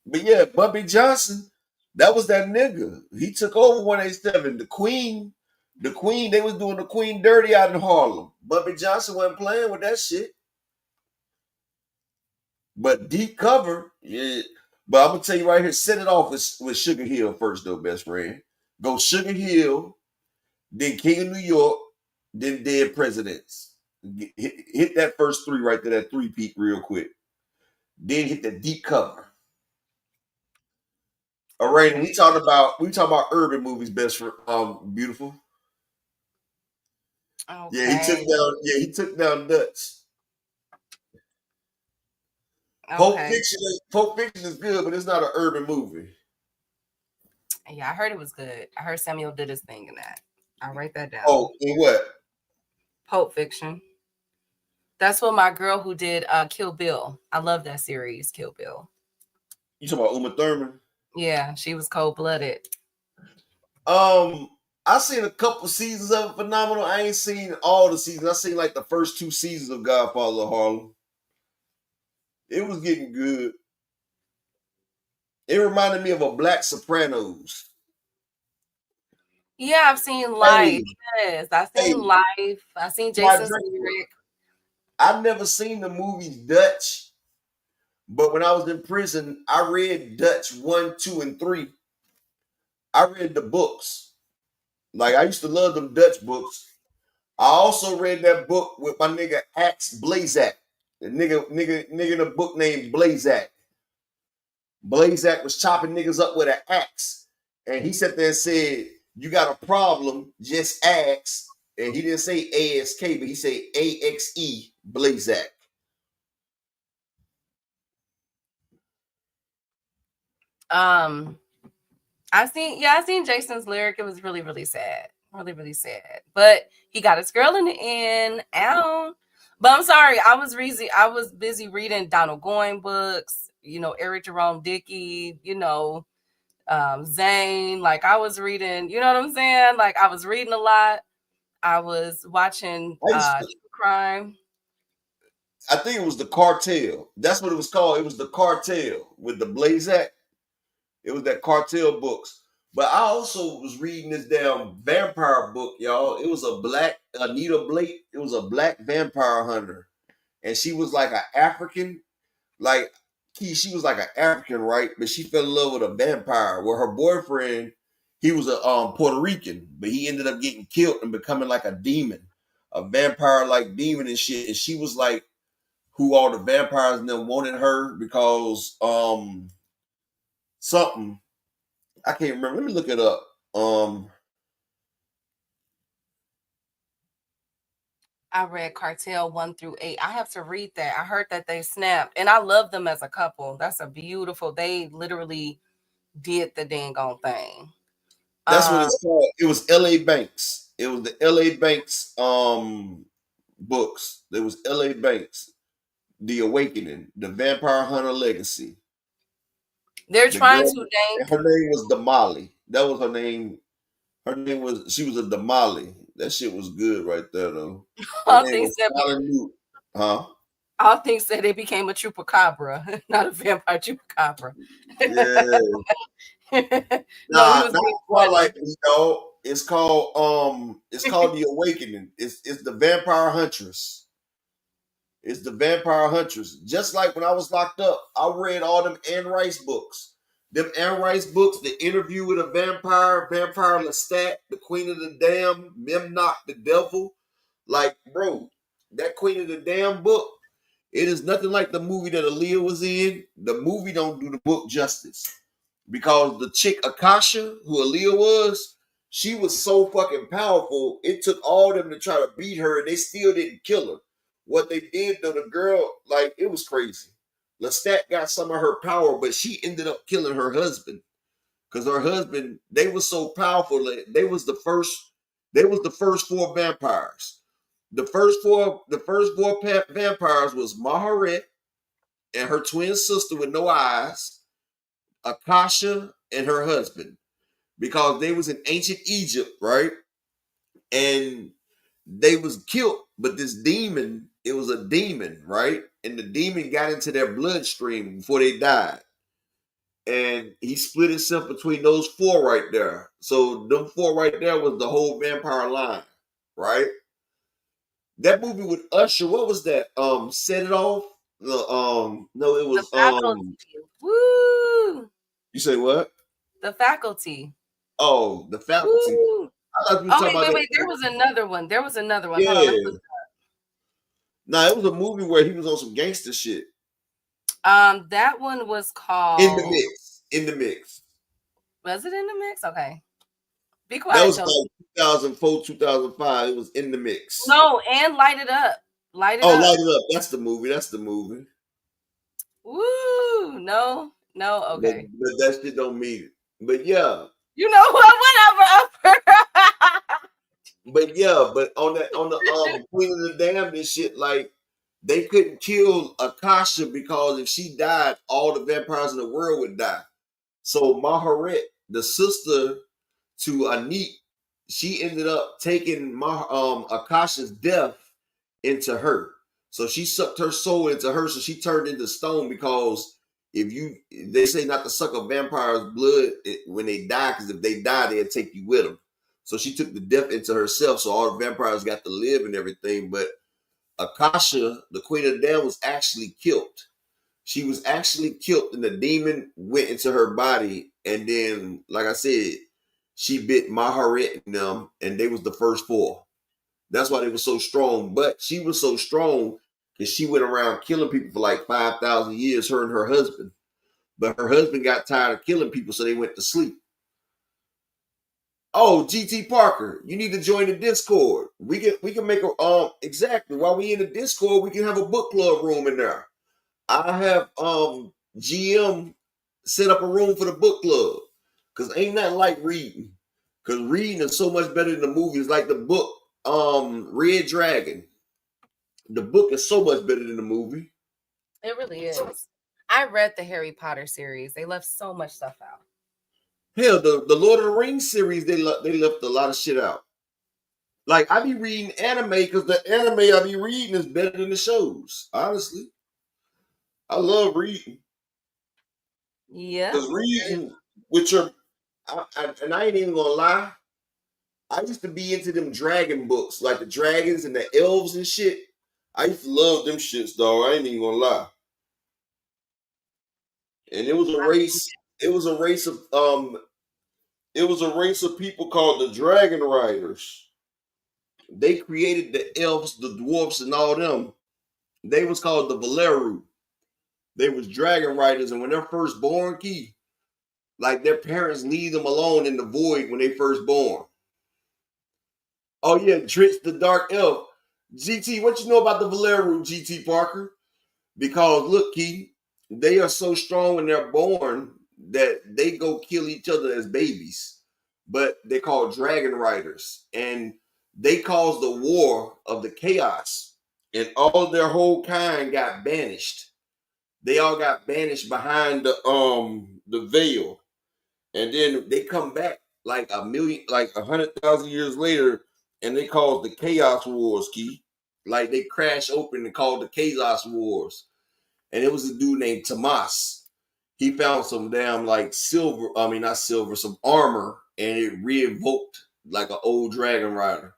But yeah, Bumpy Johnson, that was that nigga. He took over 187. The Queen, they was doing the Queen dirty out in Harlem. Bumpy Johnson wasn't playing with that shit. But Deep Cover, yeah. But I'm gonna tell you right here, set it off with Sugar Hill first, though, best friend. Go Sugar Hill, then King of New York, then Dead Presidents. Hit that first three right there, that three-peat real quick. Then hit the Deep Cover. All right, and we talking about urban movies, best for beautiful. Okay. Yeah, he took down Dutch. Okay. Pulp Fiction is good, but it's not an urban movie. Yeah, I heard it was good. I heard Samuel did his thing in that. I'll write that down. Oh, in what? Pulp Fiction. That's what my girl who did Kill Bill. I love that series, Kill Bill. You talking about Uma Thurman? Yeah, she was cold-blooded. I seen a couple seasons of it, phenomenal. I ain't seen all the seasons. I seen like the first 2 seasons of Godfather of Harlem. It was getting good. It reminded me of a Black Sopranos. Yeah, I've seen Life. Yes, I've seen Life. I've seen Jason's Lyric. I've never seen the movie Dutch, but when I was in prison, I read Dutch 1, 2, and 3. I read the books. Like, I used to love them Dutch books. I also read that book with my nigga Axe Blazak. The nigga in a book named Blazak. Blazak was chopping niggas up with an axe. And he sat there and said, you got a problem, just axe. And he didn't say ASK, but he said AXE Blazak. I seen Jason's Lyric. It was really, really sad. Really, really sad. But he got his girl in the end. Ow. But I'm sorry, I was busy reading Donald Goyne books, Eric Jerome Dickey, Zane. Like I was reading, you know what I'm saying? Like I was reading a lot. I was watching crime. I think it was The Cartel. That's what it was called. It was The Cartel with the Blazak. It was that Cartel books. But I also was reading this damn vampire book, y'all. It was a black Anita Blake. It was a black vampire hunter. And she was like an African, like she was like an African, right? But she fell in love with a vampire. Where her boyfriend, he was a Puerto Rican, but he ended up getting killed and becoming like a demon, a vampire like demon and shit. And she was like, who all the vampires and them wanted her because something. I can't remember. Let me look it up. I read Cartel 1 through 8. I have to read that. I heard that they snapped, and I love them as a couple. That's a beautiful. They literally did the dang on thing. That's what it's called. It was L.A. Banks. It was the L.A. Banks books. There was L.A. Banks, The Awakening, The Vampire Hunter Legacy. They're trying to Her name was Damali. That was her name. She was a Damali. That shit was good right there, though. All things said they became a chupacabra, not a vampire chupacabra. Yeah. It's called The Awakening. It's the Vampire Huntress. It's the Vampire Huntress. Just like when I was locked up, I read all them Anne Rice books. Them Anne Rice books, The Interview with a Vampire, Vampire Lestat, The Queen of the Dam, Memnoch the Devil. Like, bro, that Queen of the Dam book, it is nothing like the movie that Aaliyah was in. The movie don't do the book justice. Because the chick Akasha, who Aaliyah was, she was so fucking powerful. It took all them to try to beat her, and they still didn't kill her. What they did, though, the girl, like, it was crazy. Lestat got some of her power, but she ended up killing her husband. Because her husband, they were so powerful. They was the first 4 vampires. The first four vampires was Maharet and her twin sister with no eyes, Akasha and her husband, because they was in ancient Egypt, right? And they was killed, but this demon, it was a demon, right? And the demon got into their bloodstream before they died. And he split himself between those 4 right there. So them 4 right there was the whole vampire line, right? That movie with Usher, what was that? Set It Off? No, it was Woo! You say what? The Faculty. Oh, The Faculty. Woo! I thought you were talking about wait. There was another one. Yeah. Hold on, let me look. Nah, it was a movie where he was on some gangster shit. That one was called In the Mix. In the Mix. Was it In the Mix? Okay. Be quiet. That was like 2004, 2005. It was In the Mix. No, and Light It Up. Light It Up. Light It Up. That's the movie. That's the movie. Woo! No, okay. But that shit don't mean it. But yeah. You know what? Whatever. But yeah, but on the Queen of the Damned and shit, like they couldn't kill Akasha because if she died, all the vampires in the world would die. So Maharet, the sister to Anit, she ended up taking Akasha's death into her. So she sucked her soul into her, so she turned into stone because they say not to suck a vampire's blood when they die, because if they die, they'll take you with them. So she took the death into herself, so all the vampires got to live and everything. But Akasha, the Queen of the Damned, was actually killed. She was actually killed, and the demon went into her body. And then, like I said, she bit Maharet and them, and they was the first four. That's why they were so strong. But she was so strong because she went around killing people for like 5,000 years, her and her husband. But her husband got tired of killing people, so they went to sleep. Oh, GT Parker, you need to join the Discord. We can make a exactly while we in the Discord, we can have a book club room in there. I have GM set up a room for the book club because ain't nothing like reading. Because reading is so much better than the movies. Like the book, Red Dragon. The book is so much better than the movie. It really is. I read the Harry Potter series. They left so much stuff out. Hell, the Lord of the Rings series, they left a lot of shit out. Like, I be reading anime because the anime I be reading is better than the shows. Honestly. I love reading. Yeah. Because reading with your... and I ain't even gonna lie. I used to be into them dragon books, like the dragons and the elves and shit. I used to love them shits, dog. I ain't even gonna lie. And it was a race. It was a race of people called the Dragon Riders. They created the elves, the dwarfs, and all them. They was called the Valeru. They was dragon riders, and when they're first born, Key, like their parents leave them alone in the void when they first born. Oh yeah, Dritz the Dark Elf. GT, what you know about the Valeru, GT Parker? Because look, Key, they are so strong when they're born that they go kill each other as babies. But they're called dragon riders. And they caused the war of the chaos. And all of their whole kind got banished. They all got banished behind the veil. And then they come back like 100,000 years later, and they caused the Chaos Wars, Key. Like they crashed open and called the Chaos Wars. And it was a dude named Tomas. He found some damn like some armor, and it re-evoked like an old dragon rider.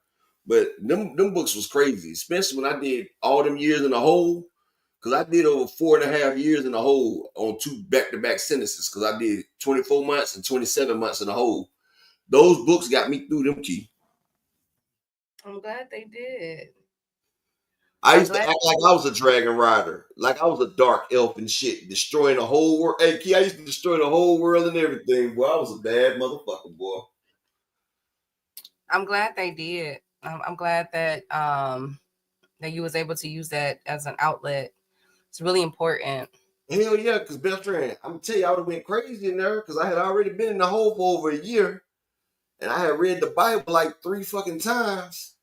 But them books was crazy, especially when I did all them years in the hole. Because I did over 4.5 years in the hole on 2 back-to-back sentences. Because I did 24 months and 27 months in the hole. Those books got me through them, Key. I'm glad they did. I used to act like I was a dragon rider. Like I was a dark elf and shit. Destroying the whole world. Hey, Key, I used to destroy the whole world and everything. Boy, I was a bad motherfucker, boy. I'm glad they did. I'm glad that that you was able to use that as an outlet. It's really important. Hell yeah, because best friend, I'm gonna tell you, I would have went crazy in there because I had already been in the hole for over a year, and I had read the Bible like 3 fucking times.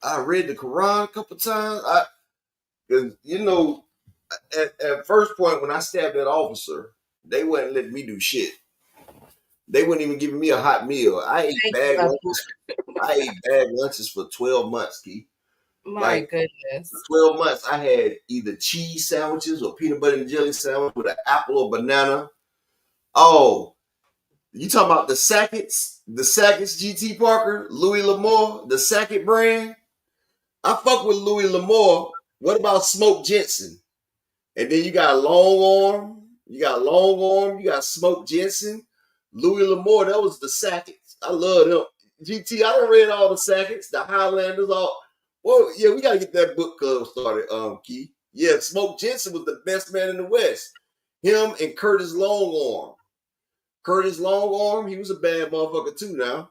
I read the Quran a couple times. Because you know, at first point when I stabbed that officer, they wouldn't let me do shit. They wouldn't even give me a hot meal. I ate bag lunches for 12 months, Key. My goodness. For 12 months, I had either cheese sandwiches or peanut butter and jelly sandwich with an apple or banana. Oh, you talking about the Sackets? The Sackets GT Parker, Louis L'Amour, the Sackett brand? I fuck with Louis L'Amour. What about Smoke Jensen? And then you got Long Arm. You got Smoke Jensen. Louis L'Amour, that was the Sackets. I love them. GT, I done read all the Sackets, the Highlanders, all. Well, yeah, we gotta get that book club started, Key. Yeah, Smoke Jensen was the best man in the West. Him and Curtis Longarm. Curtis Longarm, he was a bad motherfucker too now.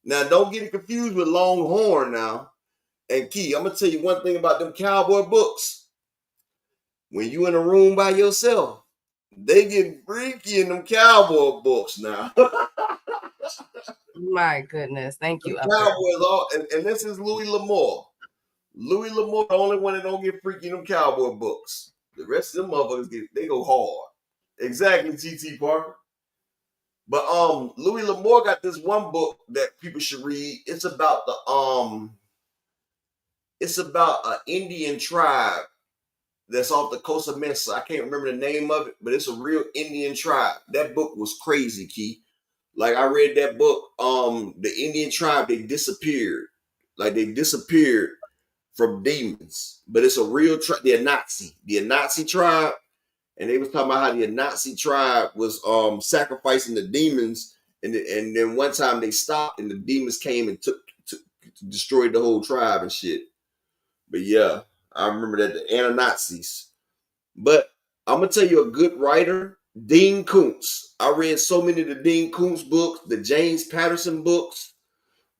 Now, don't get it confused with Longhorn now. And Key, I'm gonna tell you one thing about them cowboy books. When you in a room by yourself, they get freaky in them cowboy books now. My goodness. Thank you. Cowboys all, and this is Louis L'Amour. Louis L'Amour, the only one that don't get freaky in them cowboy books. The rest of them motherfuckers they go hard. Exactly, T.T. Parker. But Louis L'Amour got this one book that people should read. It's about an Indian tribe that's off the coast of Mesa. I can't remember the name of it, but it's a real Indian tribe. That book was crazy, Key. Like I read that book, the Indian tribe, they disappeared. Like they disappeared from demons. But it's a real tribe, the Nazi tribe. And they was talking about how the Nazi tribe was sacrificing the demons, and then one time they stopped, and the demons came and destroyed the whole tribe and shit. But yeah, I remember that, the Anti-Nazis. But I'm gonna tell you a good writer, Dean Koontz. I read so many of the Dean Koontz books, the James Patterson books.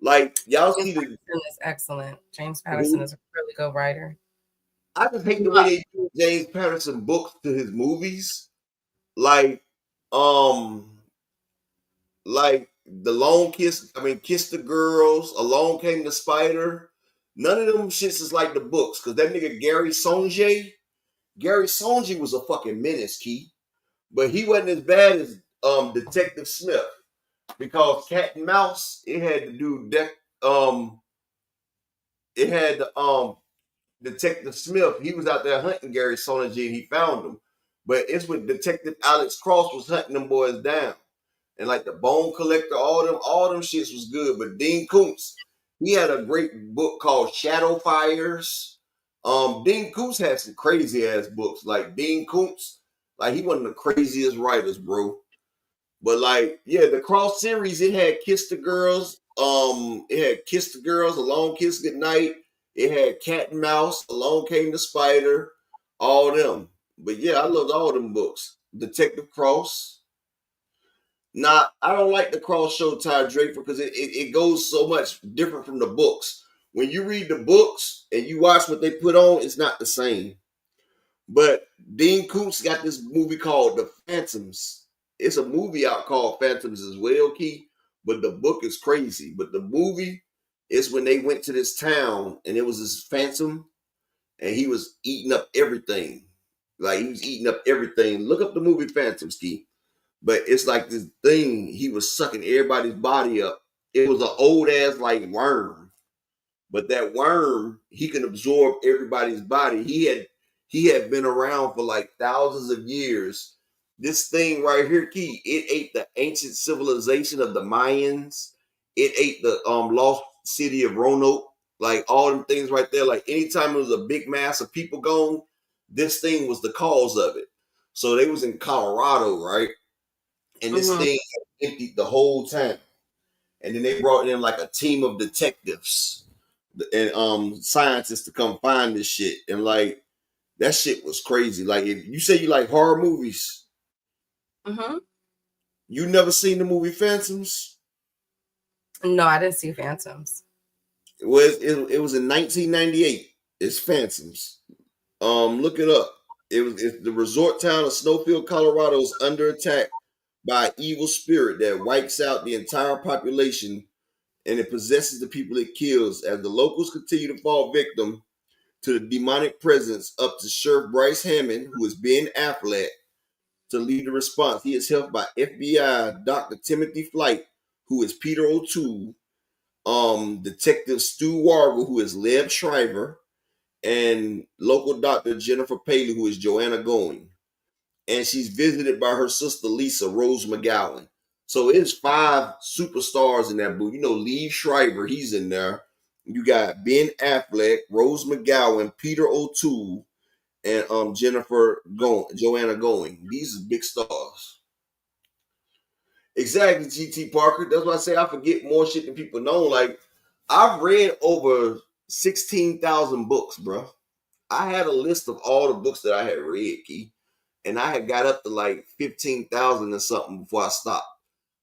Like y'all see Patterson is excellent. James Patterson is a really good writer. I just hate the way they do James Patterson books to his movies. Like The Long Kiss, Kiss the Girls, Along Came the Spider. None of them shits is like the books, because that nigga Gary Songe was a fucking menace, Key. But he wasn't as bad as Detective Smith. Because Cat and Mouse, it had to do Detective Smith, he was out there hunting Gary Songe and he found him. But it's when Detective Alex Cross was hunting them boys down. And like the Bone Collector, all them shits was good. But Dean Koontz, he had a great book called Shadow Fires. Dean Koontz had some crazy ass books. Like Dean Koontz, like he one of the craziest writers, bro. But like, yeah, the Cross series, it had Kiss the Girls. A Long Kiss Goodnight. It had Cat and Mouse, Along Came the Spider, all them. But yeah, I loved all them books. Detective Cross. Now, I don't like the Cross show, Ty Draper, because it goes so much different from the books. When you read the books and you watch what they put on, it's not the same. But Dean Koontz got this movie called The Phantoms. It's a movie out called Phantoms as well, Key. But the book is crazy. But the movie is when they went to this town and it was this phantom and he was eating up everything. Like he was eating up everything. Look up the movie Phantoms, Key. But it's like this thing, he was sucking everybody's body up. It was an old ass like worm. But that worm, he can absorb everybody's body. He had been around for like thousands of years. This thing right here, Key, it ate the ancient civilization of the Mayans. It ate the lost city of Roanoke. Like all them things right there. Like anytime there was a big mass of people gone, this thing was the cause of it. So they was in Colorado, right? And this thing emptied the whole town. And then they brought in like a team of detectives and scientists to come find this shit. And like that shit was crazy. Like if you say you like horror movies, you never seen the movie Phantoms? No, I didn't see Phantoms. It was in 1998. It's Phantoms. Look it up. It's the resort town of Snowfield, Colorado is under attack by an evil spirit that wipes out the entire population, and it possesses the people it kills. As the locals continue to fall victim to the demonic presence, up to Sheriff Bryce Hammond, who is Ben Affleck, to lead the response. He is helped by FBI Dr. Timothy Flight, who is Peter O'Toole, Detective Stu Wargle, who is Leb Shriver, and local doctor Jennifer Paley, who is Joanna Going. And she's visited by her sister Lisa Rose McGowan. So it's 5 superstars in that book. You know, Lee Shriver, he's in there. You got Ben Affleck, Rose McGowan, Peter O'Toole, and Joanna Going. These are big stars. Exactly, GT Parker. That's why I say I forget more shit than people know. Like, I've read over 16,000 books, bro. I had a list of all the books that I had read, Key, and I had got up to like 15,000 or something before I stopped.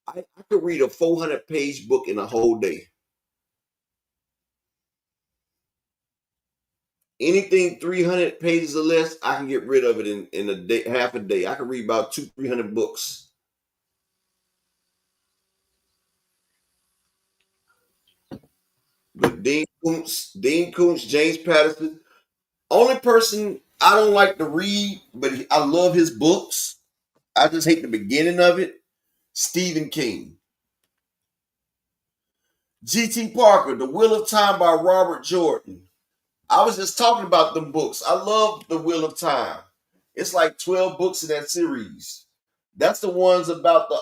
I could read a 400-page book in a whole day. Anything 300 pages or less, I can get rid of it in a day, half a day. I can read about 200-300 books. But Dean Koontz, James Patterson, only person I don't like to read, but I love his books. I just hate the beginning of it. Stephen King. G.T. Parker, The Wheel of Time by Robert Jordan. I was just talking about them books. I love The Wheel of Time. It's like 12 books in that series. That's the ones about the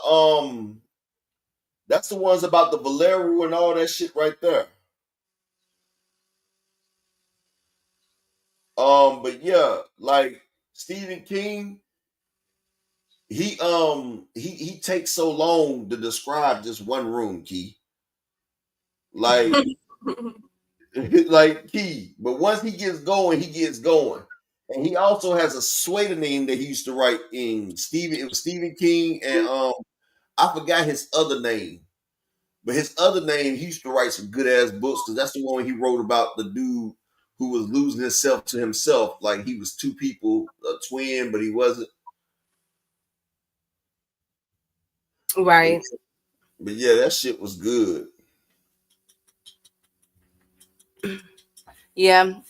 Valeru and all that shit right there. But yeah, like Stephen King, he takes so long to describe just one room, Key. Like like Key. But once he gets going, he gets going. And he also has a pseudonym that he used to write in Stephen. It was Stephen King, and I forgot his other name. But his other name, he used to write some good ass books because that's the one he wrote about the dude who was losing himself to himself. Like he was two people, a twin, but he wasn't. Right. But yeah, that shit was good. Yeah.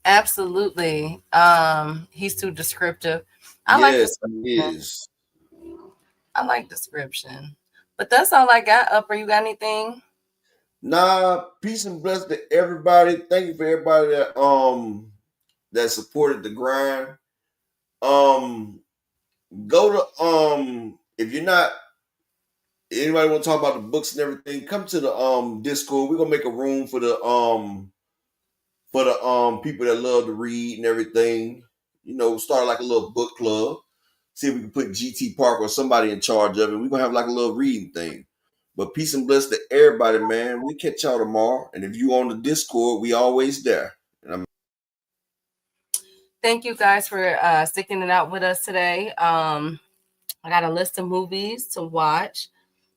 Absolutely. He's too descriptive. I like description. He is. I like description. But that's all I got. Upper, you got anything? Nah, peace and blessings to everybody. Thank you for everybody that supported the grind. Go to if you're not anybody want to talk about the books and everything, come to the Discord. We're gonna make a room for the people that love to read and everything. You know, start like a little book club. See if we can put GT Park or somebody in charge of it. We're gonna have like a little reading thing. But peace and bless to everybody, man. We catch y'all tomorrow. And if you on the Discord, we always there. Thank you guys for sticking it out with us today. I got a list of movies to watch.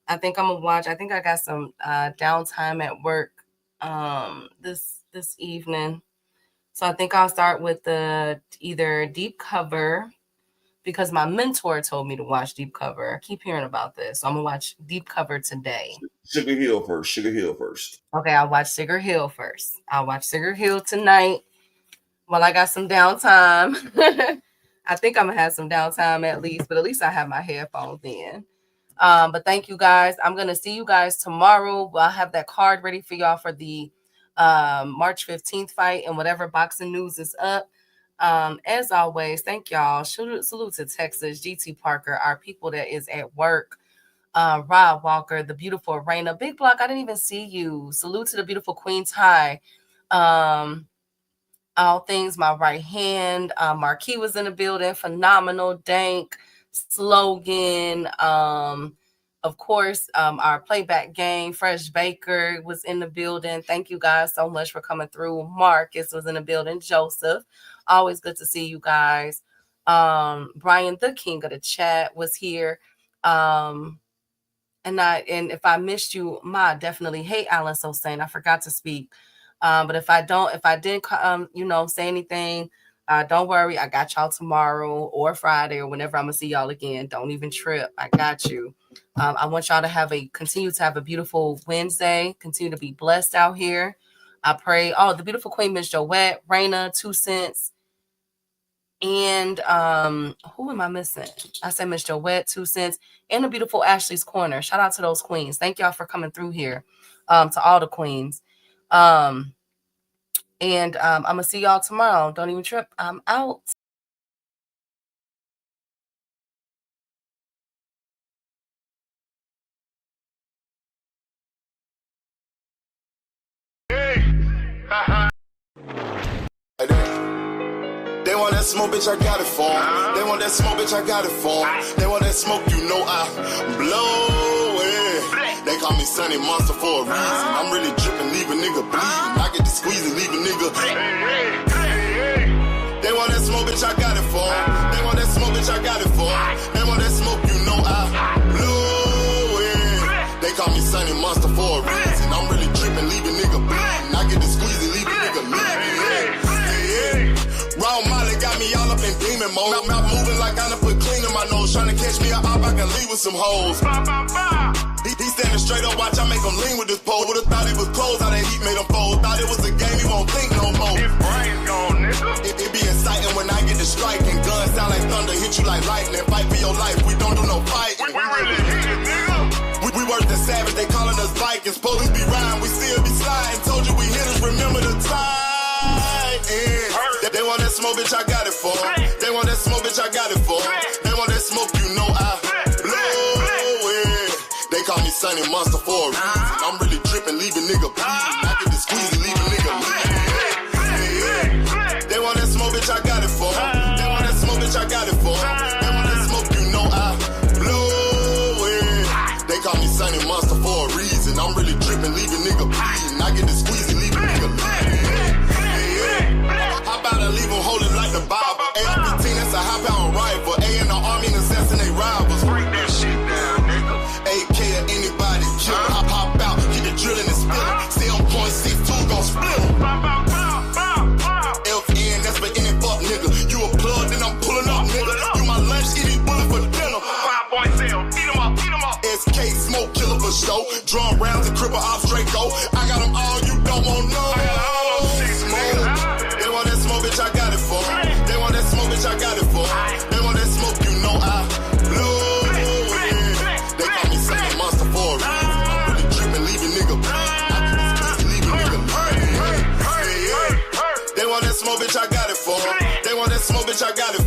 I think I'm gonna watch. I think I got some downtime at work this evening, so I think I'll start with the either Deep Cover, because my mentor told me to watch Deep Cover. I keep hearing about this, so I'm gonna watch Deep Cover today. Sugar Hill first. Okay, I'll watch Sugar Hill first. I'll watch Sugar Hill tonight while I got some downtime. I think I'm gonna have some downtime at least, but at least I have my headphones in. But thank you guys. I'm gonna see you guys tomorrow. I'll have that card ready for y'all for the March 15th fight and whatever boxing news is up. As always, thank y'all. Salute to Texas, GT Parker, our people that is at work. Rob Walker, the beautiful Raina, Big Block. I didn't even see you. Salute to the beautiful Queen Ty. All things my right hand. Marquis was in the building. Phenomenal. Dank. Slogan. Of course, our playback game, Fresh Baker was in the building. Thank you guys so much for coming through. Marcus was in the building. Joseph, always good to see you guys. Brian, the king of the chat, was here. And if I missed you, Ma, definitely. Hey, Alan Sosane, I forgot to speak. But if I didn't, say anything, don't worry. I got y'all tomorrow or Friday or whenever I'm gonna see y'all again. Don't even trip. I got you. I want y'all to continue to have a beautiful Wednesday. Continue to be blessed out here. I pray. Oh, the beautiful Queen Miss Joette, Raina, 2 cents. And who am I missing? I said Miss Joette, 2 cents, and the beautiful Ashley's Corner. Shout out to those queens. Thank y'all for coming through here. To all the queens. And I'm gonna see y'all tomorrow. Don't even trip. I'm out. Hey. that smoke, bitch, I got it for 'em. They want that smoke, bitch, I got it for 'em. They want that smoke, you know I blow it. They call me Sunny Monster for a reason. I'm really dripping, leave a nigga bleeding. I get to squeeze and leave a nigga. They want that smoke, bitch, I got it for 'em. They want that smoke, bitch, I got it for 'em. They want that smoke, you know I blow it. They call me Sunny Monster for a reason. I'm really dripping, leave a nigga bleeding. I get to squeeze and leave a nigga bleeding. Raw Molly got me all up in demon mode. Mouth moving like I done put clean in my nose. Tryna catch me up, I can leave with some hoes. He standing straight up, watch I make him lean with this pole. Would've thought it was closed, how that heat made him fold. Thought it was a game, he won't think no more. His brain's gone, nigga. It be exciting when I get to striking. Guns sound like thunder, hit you like lightning. Fight for your life, we don't do no fighting. We really hit it, nigga. We worse than savage, they calling us Vikings. Police be riding, we still be sliding. Told you we hitters, remember the time. They want that smoke, bitch, I got it for 'em. They want that smoke, bitch, I got it for 'em. They want that smoke, you know I blow it. They call me Sunny Monster for a reason. I'm really dripping, leave a nigga bleeding. I get to squeeze and leave a nigga bleeding. They want that smoke, bitch, I got it for 'em. They want that smoke, bitch, I got it for 'em. They want that smoke, you know I blow it. They call me Sunny Monster for a reason. I'm really dripping, leave a nigga bleeding. I get to squeeze and leave a nigga bleeding. How about I leave them holding like the Bible? AR-15, that's a high-power rifle. A in the army and assassinate rivals. Break that shit down, nigga. AK to anybody, kill him. Hop out, keep it drilling and spilling. 7.62 gon' split him. FN, that's for any fuck nigga. You a plug, then I'm pulling up, nigga. You my lunch, eat these bullets for dinner. 5.0, eat 'em up, eat 'em up. SK, smoke killer for show. Drum rounds and cripple off straight go. I got them all, you don't want no. I got all those shit, nigga. They want that smoke, bitch, I got it for 'em. They want that smoke, bitch, I got it for 'em. They want that smoke, you know I blow it. They call me Sunny Monster for a reason. I'm really dripping, leave a nigga bleeding. I get this pussy, leave a nigga bleeding. They want that smoke, bitch, I got it for 'em. They want that smoke, bitch, I got it